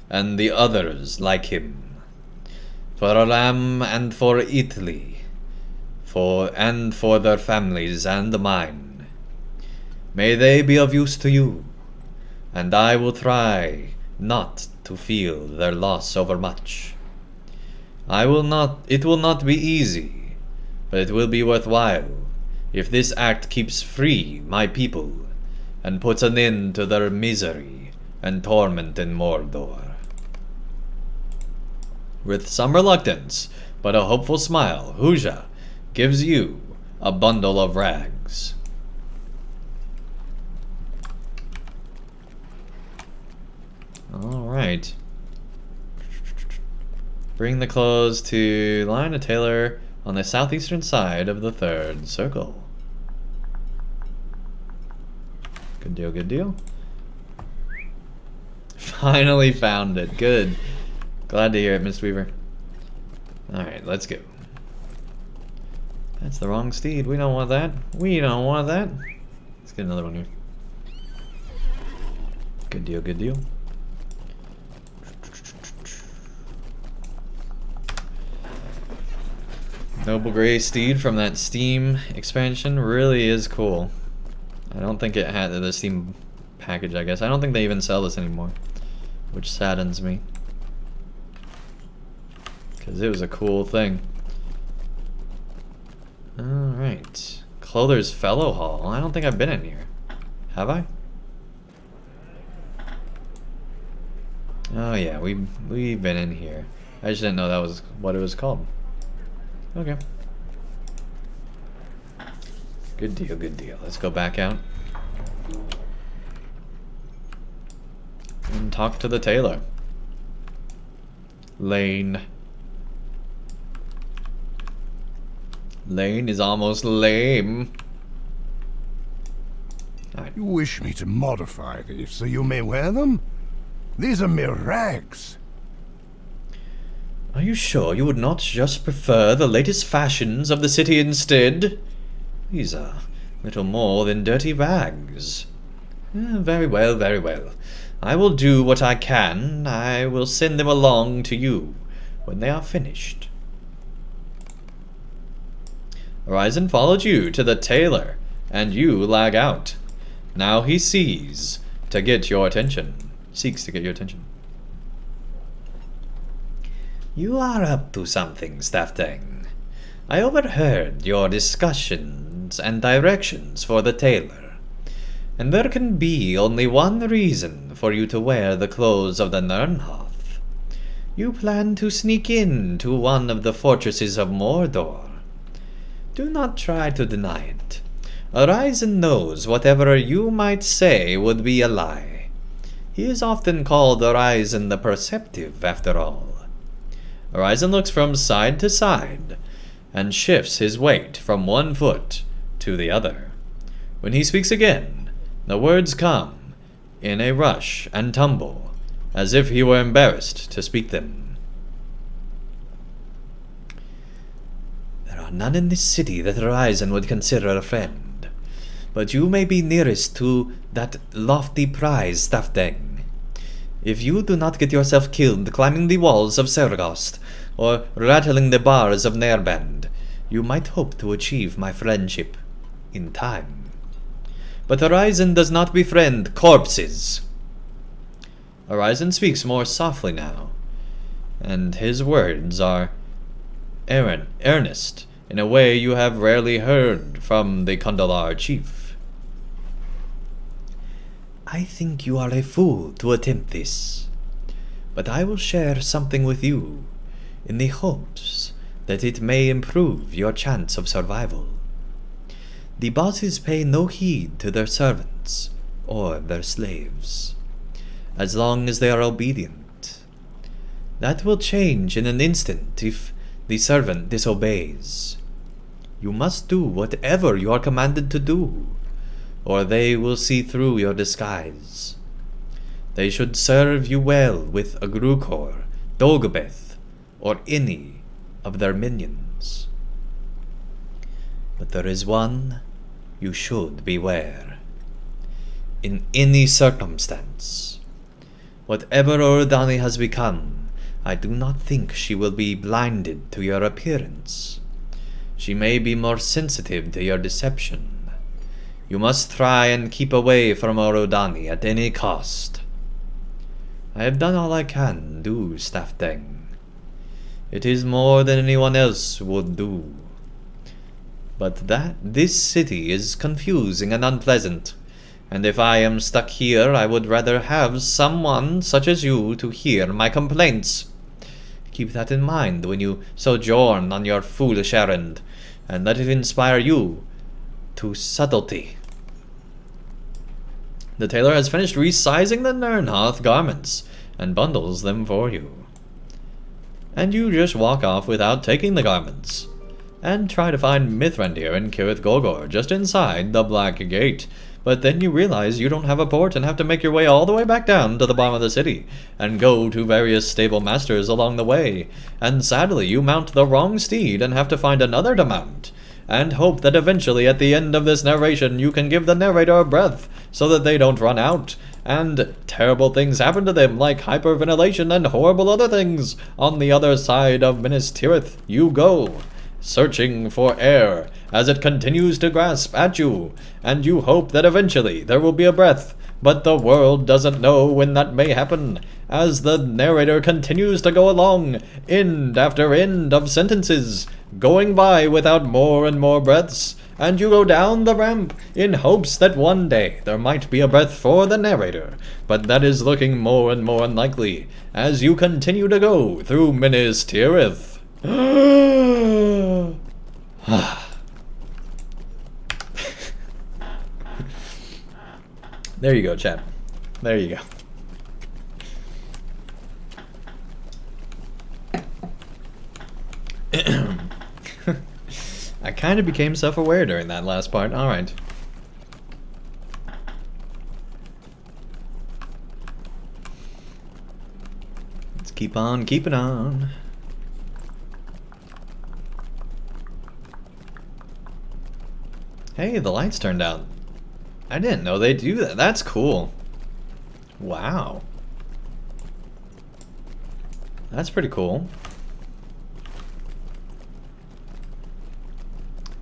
Speaker 1: and the others like him. For Aram and for Italy, for their families and mine. May they be of use to you, and I will try not to feel their loss overmuch. It will not be easy, but it will be worthwhile if this act keeps free my people and puts an end to their misery and torment in Mordor. With some reluctance, but a hopeful smile, Huja gives you a bundle of rags. Alright. Bring the clothes to line a tailor on the southeastern side of the third circle. Good deal, good deal. Finally found it. Good. Glad to hear it, Mistweaver. Alright, let's go. That's the wrong steed. We don't want that. We don't want that. Let's get another one here. Good deal, good deal. Noble Grey Steed from that Steam expansion really is cool. I don't think it had the Steam package, I guess. I don't think they even sell this anymore, which saddens me, because it was a cool thing. Alright. Clother's Fellow Hall. I don't think I've been in here. Have I? Oh yeah, we've been in here. I just didn't know that was what it was called. Okay. Good deal, good deal. Let's go back out and talk to the tailor. Lane. Lane is almost lame. Right.
Speaker 5: You wish me to modify these so you may wear them? These are mere rags.
Speaker 1: Are you sure you would not just prefer the latest fashions of the city instead? These are little more than dirty rags. Very well, very well. I will do what I can. I will send them along to you when they are finished. Horizon followed you to the tailor, and you lag out. Now he seeks to get your attention. You are up to something, Andang. I overheard your discussions and directions for the tailor, and there can be only one reason for you to wear the clothes of the Nirnhoth. You plan to sneak into one of the fortresses of Mordor. Do not try to deny it. Horizon knows whatever you might say would be a lie. He is often called Horizon the Perceptive, after all. Horizon looks from side to side and shifts his weight from one foot to the other. When he speaks again, the words come in a rush and tumble, as if he were embarrassed to speak them. There are none in this city that Horizon would consider a friend, but you may be nearest to that lofty prize, Andang. If you do not get yourself killed climbing the walls of Sergost, or rattling the bars of Nerband, you might hope to achieve my friendship in time. But Horizon does not befriend corpses. Horizon speaks more softly now, and his words are earnest in a way you have rarely heard from the Gondor chief. I think you are a fool to attempt this, but I will share something with you in the hopes that it may improve your chance of survival. The bosses pay no heed to their servants or their slaves, as long as they are obedient. That will change in an instant if the servant disobeys. You must do whatever you are commanded to do, or they will see through your disguise. They should serve you well with a Grukor, Dogbeth, or any of their minions. But there is one you should beware. In any circumstance, whatever Ordani has become, I do not think she will be blinded to your appearance. She may be more sensitive to your deception. You must try and keep away from Orodani at any cost. I have done all I can do, Andang. It is more than anyone else would do. But this city is confusing and unpleasant, and if I am stuck here, I would rather have someone such as you to hear my complaints. Keep that in mind when you sojourn on your foolish errand, and let it inspire you to subtlety. The tailor has finished resizing the Nirnhoth garments, and bundles them for you. And you just walk off without taking the garments, and try to find Mithrandir and Kirith Gorgor just inside the Black Gate. But then you realize you don't have a port and have to make your way all the way back down to the bottom of the city, and go to various stable masters along the way. And sadly, you mount the wrong steed and have to find another to mount, and hope that eventually at the end of this narration you can give the narrator a breath so that they don't run out, and terrible things happen to them like hyperventilation and horrible other things. On the other side of Minas Tirith you go, searching for air as it continues to grasp at you, and you hope that eventually there will be a breath, but the world doesn't know when that may happen, as the narrator continues to go along, end after end of sentences, going by without more and more breaths, and you go down the ramp in hopes that one day there might be a breath for the narrator, but that is looking more and more unlikely as you continue to go through Minas Tirith. There you go, chat. There you go. I kind of became self-aware during that last part. Alright. Let's keep on keeping on. Hey, the lights turned out. I didn't know they do that. That's cool. Wow. That's pretty cool.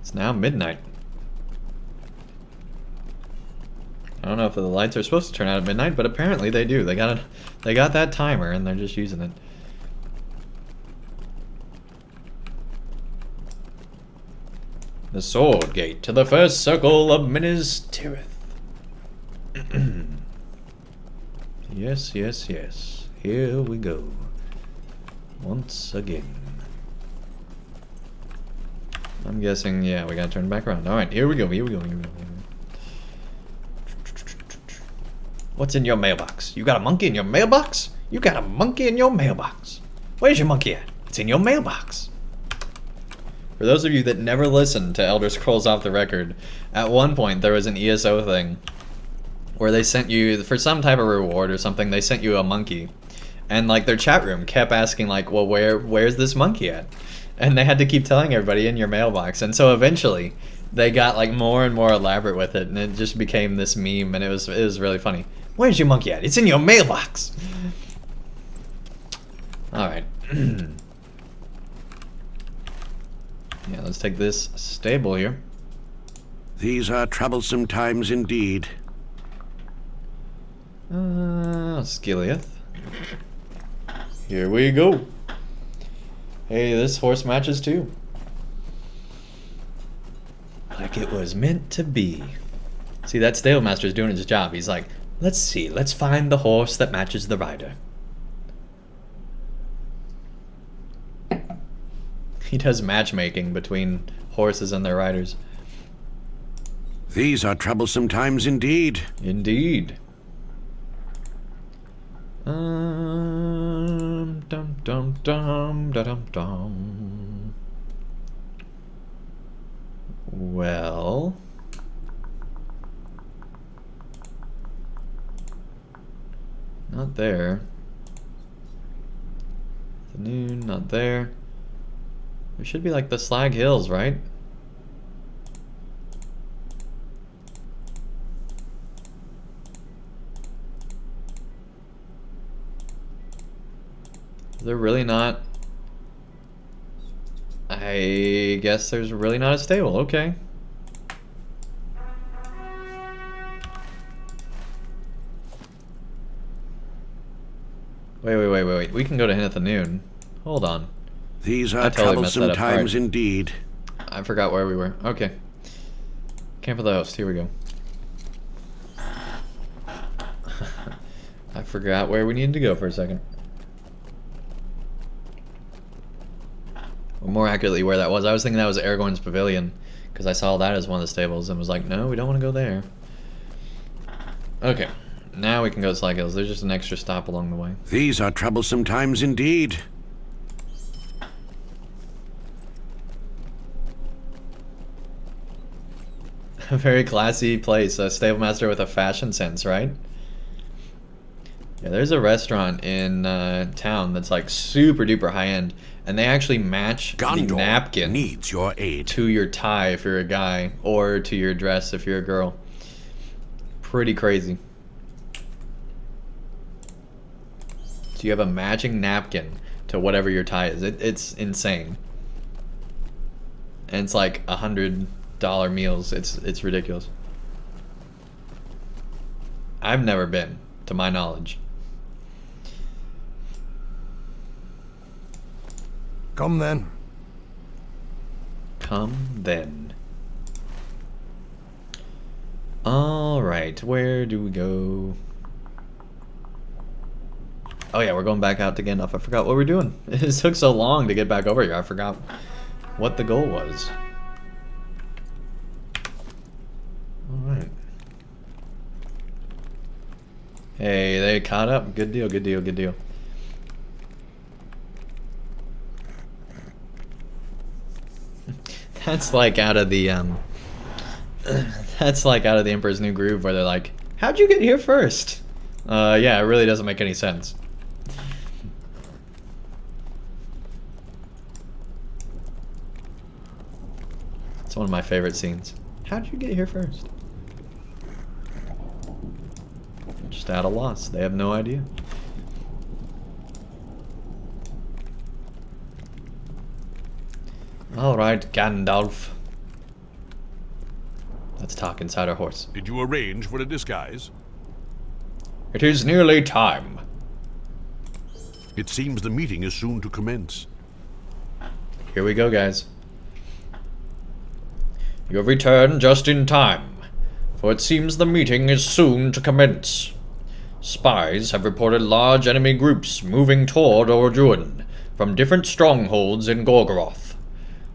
Speaker 1: It's now midnight. I don't know if the lights are supposed to turn out at midnight, but apparently they do. They got that timer and they're just using it. The Sword Gate to the first circle of Minas Tirith. Yes, yes, yes. Here we go. Once again. I'm guessing, yeah, we gotta turn back around. Alright, here we go, here we go, here we go. What's in your mailbox? You got a monkey in your mailbox? You got a monkey in your mailbox. Where's your monkey at? It's in your mailbox. For those of you that never listened to Elder Scrolls Off the Record, at one point there was an ESO thing where they sent you, for some type of reward or something, they sent you a monkey. and like their chat room kept asking like, well, where's this monkey at? And they had to keep telling everybody in your mailbox. And so eventually they got like more and more elaborate with it, and it just became this meme, and it was really funny. Where's your monkey at? It's in your mailbox. All right. Yeah, let's take this stable here.
Speaker 6: These are troublesome times indeed.
Speaker 1: Skiliath. Here we go. Hey, this horse matches too. Like it was meant to be. See, that stable master's doing his job. He's like, let's see, let's find the horse that matches the rider. He does matchmaking between horses and their riders.
Speaker 6: These are troublesome times indeed.
Speaker 1: Indeed. Dum dum dum da dum dum. Well, not there. The noon, not there. There should be like the Slag Hills, right? Is there really not? I guess there's really not a stable. Okay. Wait. We can go to Hineth Noon. Hold on.
Speaker 6: These are
Speaker 1: totally
Speaker 6: troublesome times indeed.
Speaker 1: I forgot where we were. Okay. Camp of the Host. Here we go. I forgot where we needed to go for a second. Or more accurately, where that was. I was thinking that was Aragorn's Pavilion, because I saw that as one of the stables and was like, no, we don't want to go there. Okay. Now we can go to Slag Hills. There's just an extra stop along the way.
Speaker 6: These are troublesome times indeed.
Speaker 1: A very classy place. A stable master with a fashion sense, right? Yeah, there's a restaurant in town that's like super duper high end, and they actually match
Speaker 6: Gondor
Speaker 1: the napkin
Speaker 6: needs your aid
Speaker 1: to your tie if you're a guy, or to your dress if you're a girl. Pretty crazy. So you have a matching napkin to whatever your tie is. It's insane. And it's like $100 meals. It's ridiculous. I've never been, to my knowledge.
Speaker 5: Come then.
Speaker 1: Come then. Alright, where do we go? Oh yeah, we're going back out to Gandalf. I forgot what we're doing. It took so long to get back over here. I forgot what the goal was. Alright. Hey, they caught up. Good deal, good deal, good deal. That's like out of the that's like out of the Emperor's New Groove, where they're like, how'd you get here first? Yeah, it really doesn't make any sense. It's one of my favorite scenes. How'd you get here first? Just at a loss. They have no idea. Alright, Gandalf. Let's talk inside our horse.
Speaker 6: Did you arrange for a disguise?
Speaker 4: It is nearly time.
Speaker 6: It seems the meeting is soon to commence.
Speaker 1: Here we go, guys.
Speaker 4: You have returned just in time, for it seems the meeting is soon to commence. Spies have reported large enemy groups moving toward Orduin from different strongholds in Gorgoroth.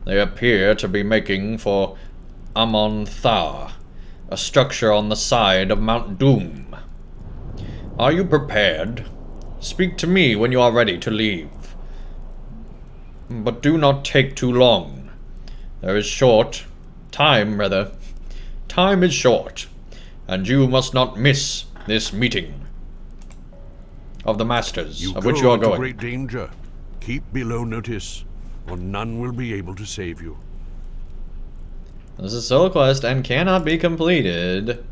Speaker 4: They appear to be making for Amon Thar, a structure on the side of Mount Doom. Are you prepared? Speak to me when you are ready to leave. But do not take too long. Time is short, and you must not miss this meeting. of the Masters,
Speaker 6: You
Speaker 4: of which you are
Speaker 6: into
Speaker 4: going.
Speaker 6: great danger. Keep below notice, or none will be able to save you.
Speaker 1: This is a solo quest and cannot be completed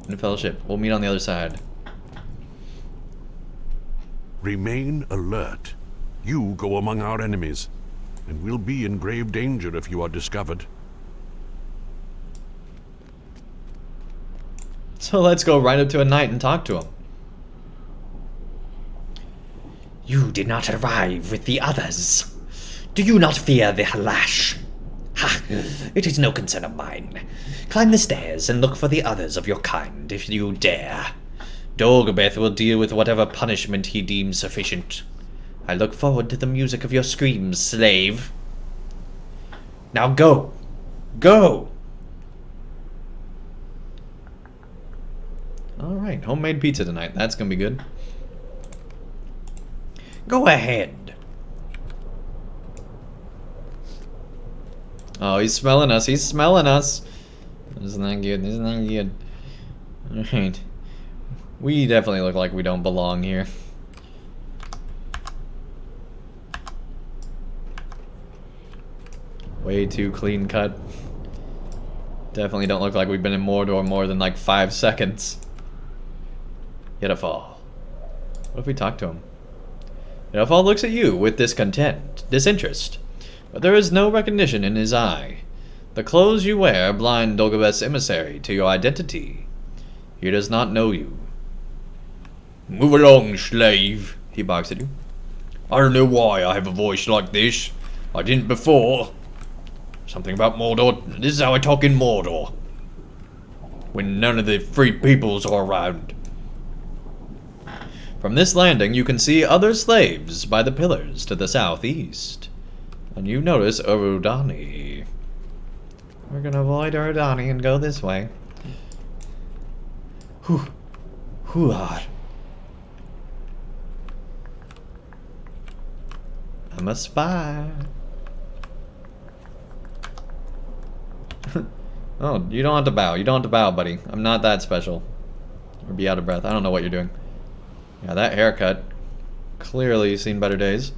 Speaker 1: in fellowship. We'll meet on the other side.
Speaker 6: Remain alert. You go among our enemies, and will be in grave danger if you are discovered.
Speaker 1: So let's go right up to a knight and talk to him.
Speaker 11: You did not arrive with the others. Do you not fear the lash? Ha! It is no concern of mine. Climb the stairs and look for the others of your kind, if you dare. Dogobeth will deal with whatever punishment he deems sufficient. I look forward to the music of your screams, slave. Now go! Go!
Speaker 1: Alright, homemade pizza tonight. That's gonna be good.
Speaker 11: Go ahead.
Speaker 1: Oh, he's smelling us. He's smelling us. Isn't that good? Isn't that good? Alright. We definitely look like we don't belong here. Way too clean cut. Definitely don't look like we've been in Mordor more than like 5 seconds. Yetafall. What if we talk to him? Yetafall looks at you with discontent, disinterest, but there is no recognition in his eye. The clothes you wear blind Dogobeth's emissary to your identity. He does not know you.
Speaker 4: Move along, slave,
Speaker 1: he barks at you.
Speaker 4: I don't know why I have a voice like this. I didn't before. Something about Mordor. This is how I talk in Mordor. When none of the free peoples are around.
Speaker 1: From this landing, you can see other slaves by the pillars to the southeast. And you notice Urudani. We're gonna avoid Urudani and go this way.
Speaker 11: Who are?
Speaker 1: I'm a spy. Oh, you don't have to bow. You don't have to bow, buddy. I'm not that special. Or be out of breath. I don't know what you're doing. Yeah, that haircut. Clearly seen better days.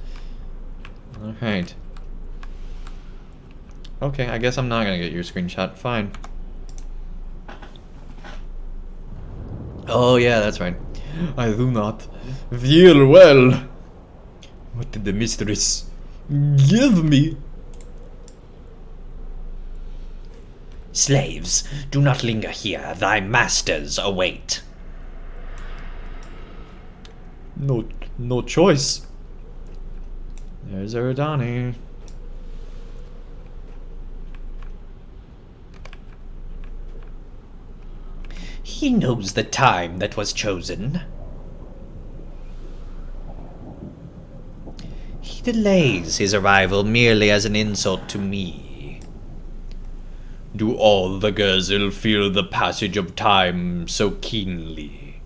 Speaker 1: Alright. Okay, I guess I'm not gonna get your screenshot. Fine. Oh, yeah, that's right.
Speaker 4: I do not feel well. What did the mistress give me?
Speaker 11: Slaves, do not linger here. Thy masters await.
Speaker 4: No choice.
Speaker 1: There's Urudani.
Speaker 11: He knows the time that was chosen. He delays his arrival merely as an insult to me.
Speaker 4: Do all the Gerzil feel the passage of time so keenly?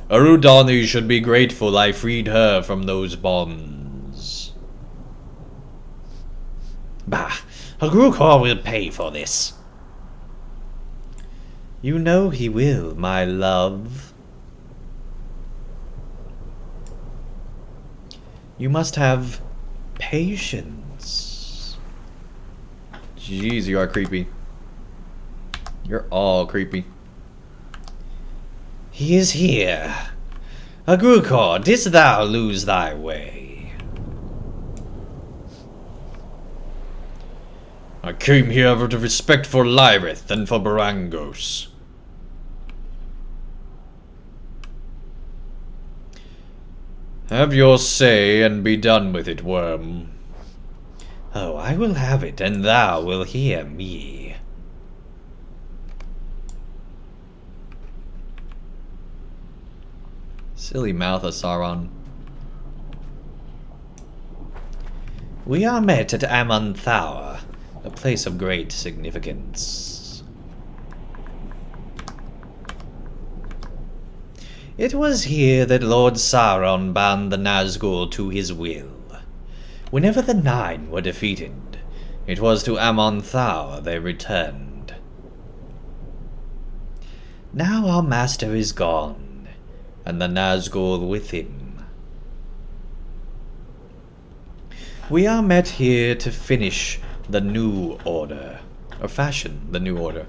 Speaker 1: Urudani should be grateful I freed her from those bonds.
Speaker 11: Bah, Agrukor will pay for this.
Speaker 1: You know he will, my love. You must have patience. Jeez, you are creepy. You're all creepy.
Speaker 11: He is here. Agrukor, didst thou lose thy way?
Speaker 4: I came here out of respect for Lyrith and for Barangos. Have your say and be done with it, worm.
Speaker 11: Oh, I will have it, and thou will hear me.
Speaker 1: Silly mouth of Sauron.
Speaker 11: We are met at Amonthaur, a place of great significance. It was here that Lord Sauron bound the Nazgul to his will. Whenever the Nine were defeated, it was to Amonthaur they returned. Now our master is gone. and the Nazgul with him. We are met here to finish the New Order, or fashion the New Order.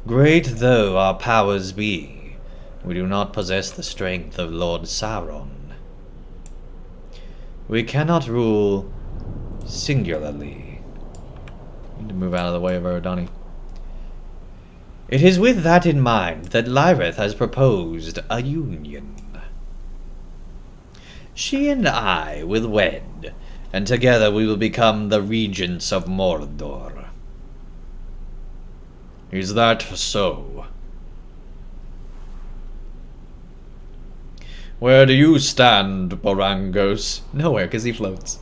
Speaker 11: Great though our powers be, we do not possess the strength of Lord Sauron. We cannot rule singularly. Need to move out of the way of Eridani. It is with that in mind that Lyrith has proposed a union. She and I will wed, and together we will become the Regents of Mordor. Is that so? Where do you stand, Borangos? Nowhere, because he floats.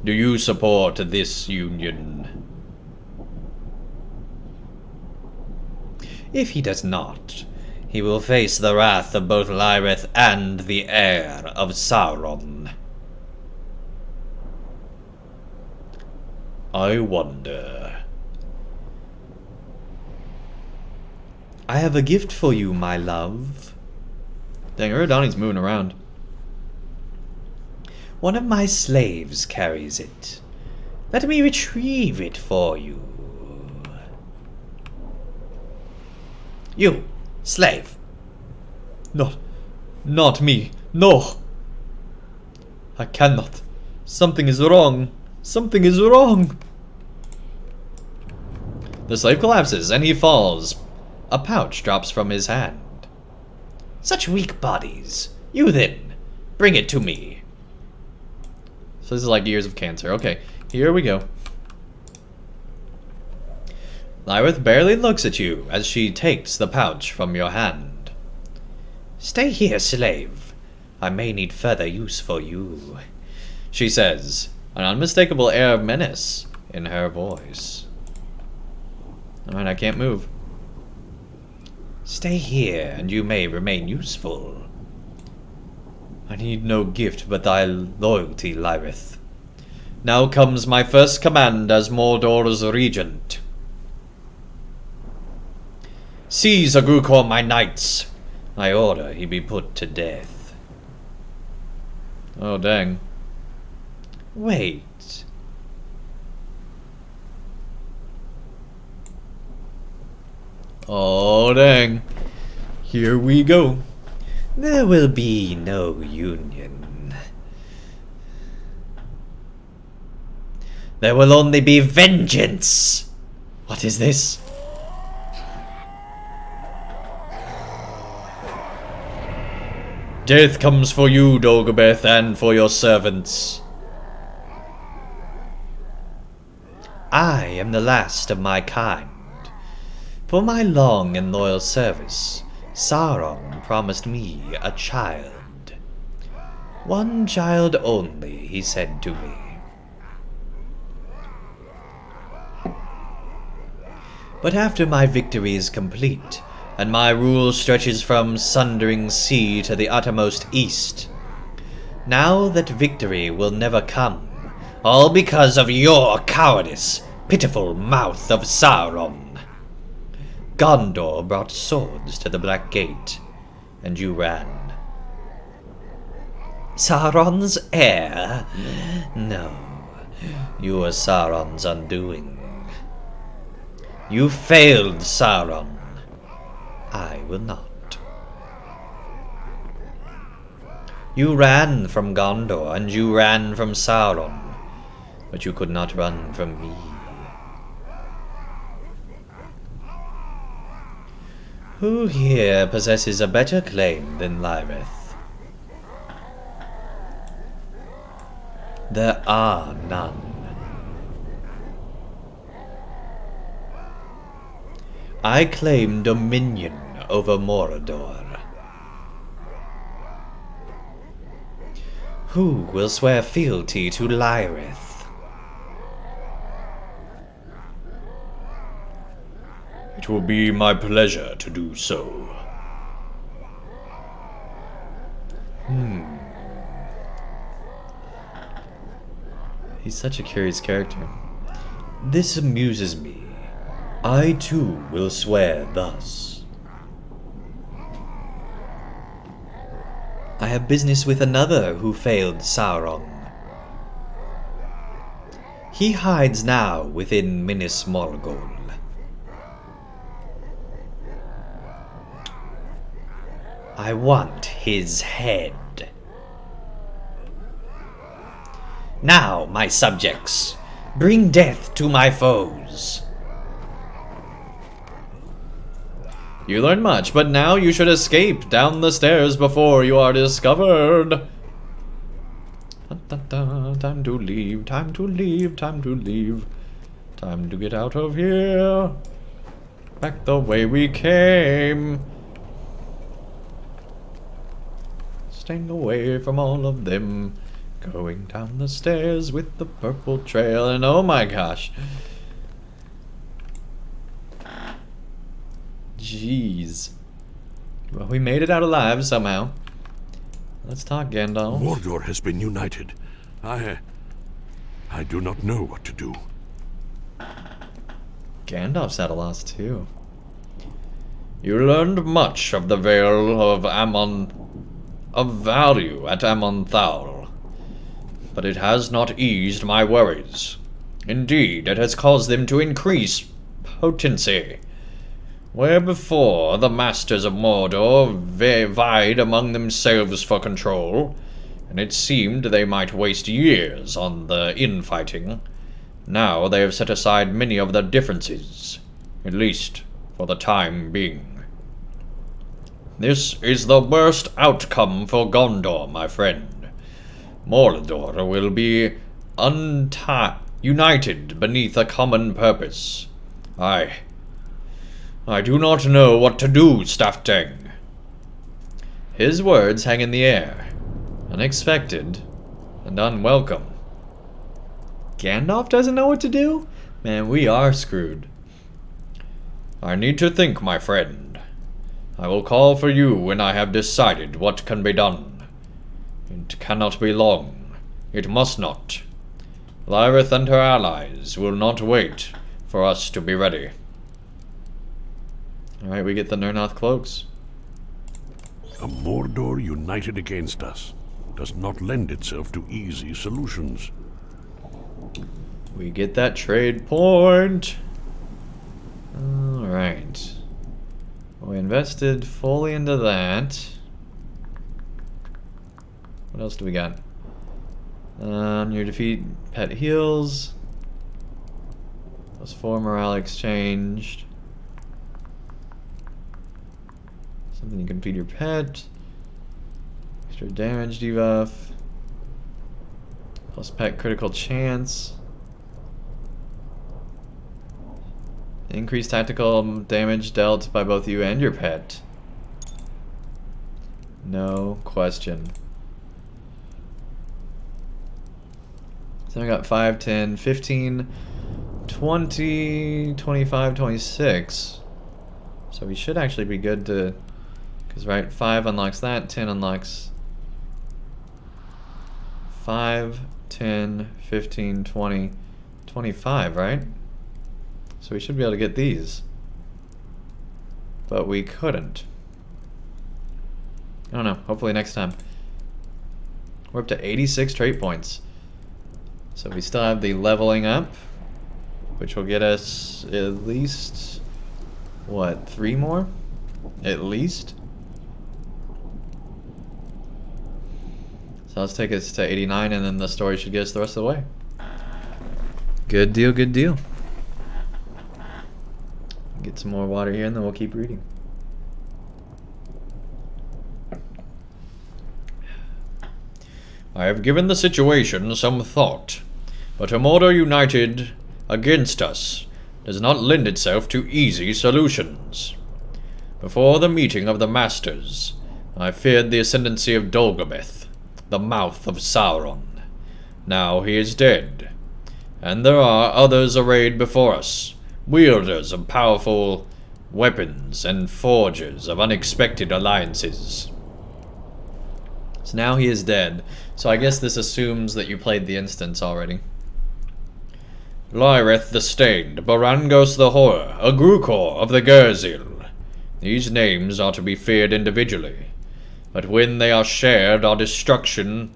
Speaker 11: Do you support this union? If he does not, he will face the wrath of both Lyrith and the heir of Sauron. I wonder. I have a gift for you, my love. Dang, Eridani's moving around. One of my slaves carries it. Let me retrieve it for you. You, slave. Not me. No. I cannot. Something is wrong. Something is wrong. The slave collapses and he falls. A pouch drops from his hand. Such weak bodies. You then, bring it to me. So this is like years of cancer. Okay, here we go. Lyrith barely looks at you as she takes the pouch from your hand. Stay here, slave. I may need further use for you, she says, an unmistakable air of menace in her voice. Alright, I can't move. Stay here, and you may remain useful. I need no gift but thy loyalty, Lyrith. Now comes my first command as Mordor's regent. Seize Agukor, my knights. I order he be put to death. Oh, dang. Wait. Oh, dang. Here we go. There will be no union. There will only be vengeance. What is this? Death comes for you, Dagobeth, and for your servants. I am the last of my kind. For my long and loyal service, Sauron promised me a child. One child only, he said to me. But after my victory is complete, and my rule stretches from sundering sea to the uttermost east, now that victory will never come, all because of your cowardice, pitiful mouth of Sauron. Gondor brought swords to the Black Gate, and you ran. Sauron's heir? No, you were Sauron's undoing. You failed, Sauron. I will not. You ran from Gondor, and you ran from Sauron, but you could not run from me. Who here possesses a better claim than Lyrith? There are none. I claim dominion over Mordor. Who will swear fealty to Lyrith? It will be my pleasure to do so. He's such a curious character. This amuses me. I too will swear thus. I have business with another who failed Sauron. He hides now within Minas Morgul. I want his head. Now, my subjects, bring death to my foes.
Speaker 1: You learn much, but now you should escape down the stairs before you are discovered. Time to leave, time to leave, time to leave. Time to get out of here. Back the way we came. Staying away from all of them. Going down the stairs with the purple trail, and oh my gosh. Jeez. Well, we made it out alive somehow. Let's talk, Gandalf.
Speaker 6: Mordor has been united. I do not know what to do.
Speaker 1: Gandalf's at a loss too. You learned much of the Vale of value at Amonthal, but it has not eased my worries. Indeed, it has caused them to increase potency. Where before the masters of Mordor vied among themselves for control, and it seemed they might waste years on the infighting, now they have set aside many of their differences, at least for the time being. This is the worst outcome for Gondor, my friend. Mordor will be united beneath a common purpose. I do not know what to do, Staftang. His words hang in the air, unexpected and unwelcome. Gandalf doesn't know what to do? Man, we are screwed. I need to think, my friend. I will call for you when I have decided what can be done. It cannot be long. It must not. Lyrith and her allies will not wait for us to be ready. Alright, we get the Nirnath cloaks.
Speaker 6: A Mordor united against us does not lend itself to easy solutions.
Speaker 1: We get that trade point. Alright. We invested fully into that. What else do we got? Your defeat pet heals. +4 morale exchanged. Something you can feed your pet. Extra damage debuff. Plus pet critical chance. Increased tactical damage dealt by both you and your pet. No question. So I got 5, 10, 15, 20, 25, 26. So we should actually be good to... Because, right, 5 unlocks that, 10 unlocks... 5, 10, 15, 20, 25, right? So we should be able to get these. But we couldn't. I don't know. Hopefully next time. We're up to 86 trait points. So we still have the leveling up, which will get us at least, what, 3 more? At least? So let's take us to 89, and then the story should get us the rest of the way. Good deal, good deal. Get some more water here, and then we'll keep reading. I have given the situation some thought, but a Mordor united against us does not lend itself to easy solutions. Before the meeting of the Masters, I feared the ascendancy of Dolgobeth, the mouth of Sauron. Now he is dead, and there are others arrayed before us, wielders of powerful weapons and forgers of unexpected alliances. So now he is dead. So I guess this assumes that you played the instance already.
Speaker 4: Lyreth the Stained, Barangos the Horror, Agrukor of the Gerzil. These names are to be feared individually, but when they share our destruction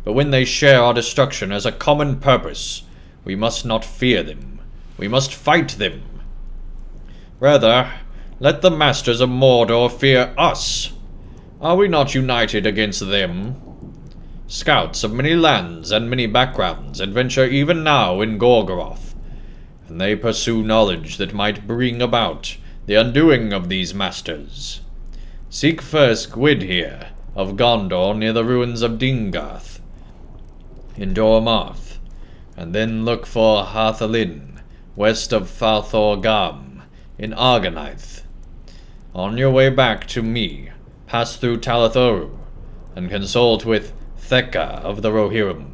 Speaker 4: as a common purpose, we must not fear them. We must fight them. Rather, let the Masters of Mordor fear us. Are we not united against them? Scouts of many lands and many backgrounds adventure even now in Gorgoroth, and they pursue knowledge that might bring about the undoing of these masters. Seek first Gwyd here, of Gondor near the ruins of Dingarth, in Dormarth, and then look for Hathalin, west of Falthor Gam, in Argonath. On your way back to me, pass through Talathoru, and consult with Theka of the Rohirrim.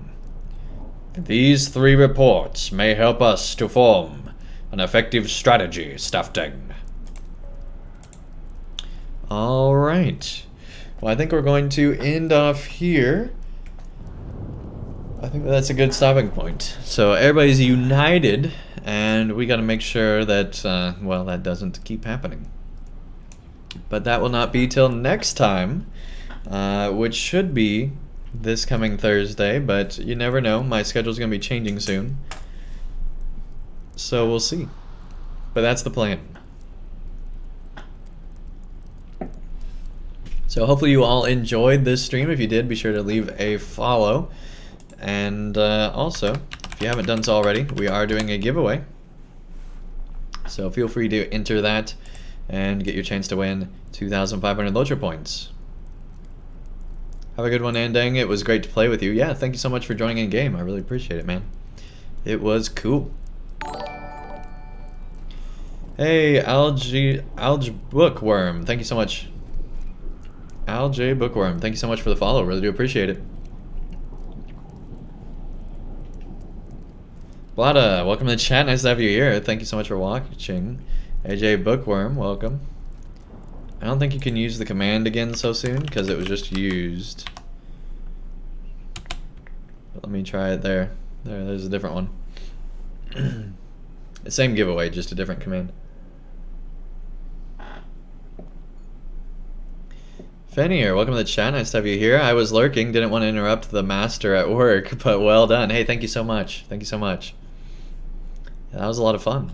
Speaker 4: These 3 reports may help us to form an effective strategy, Stafteng.
Speaker 1: Alright. Well, I think we're going to end off here. I think that's a good stopping point. So everybody's united, and we gotta make sure that, well, that doesn't keep happening. But that will not be till next time, which should be this coming Thursday, but you never know. My schedule's going to be changing soon. So we'll see. But that's the plan. So hopefully you all enjoyed this stream. If you did, be sure to leave a follow. And also, if you haven't done so already, we are doing a giveaway. So feel free to enter that and get your chance to win 2,500 LOTRO points. Have a good one, Andang. It was great to play with you. Yeah, thank you so much for joining in game. I really appreciate it, man. It was cool. Hey, Alge Bookworm. Thank you so much. Alge Bookworm. Thank you so much for the follow. Really do appreciate it. Blada, welcome to the chat. Nice to have you here. Thank you so much for watching. AJ Bookworm, welcome. I don't think you can use the command again so soon because it was just used. But let me try it there. There's a different one. The same giveaway, just a different command. Fenir, welcome to the chat. Nice to have you here. I was lurking, didn't want to interrupt the master at work, but well done. Hey, thank you so much. Thank you so much. That was a lot of fun.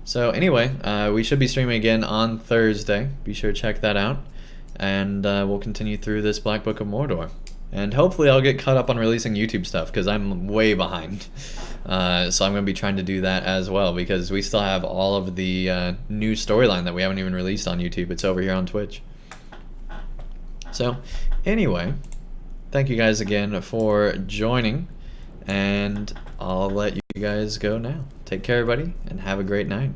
Speaker 1: So anyway, we should be streaming again on Thursday. Be sure to check that out. And we'll continue through this Black Book of Mordor. And hopefully I'll get caught up on releasing YouTube stuff, because I'm way behind. So I'm going to be trying to do that as well, because we still have all of the new storyline that we haven't even released on YouTube. It's over here on Twitch. So anyway, thank you guys again for joining. And I'll let you guys go now. Take care, everybody, and have a great night.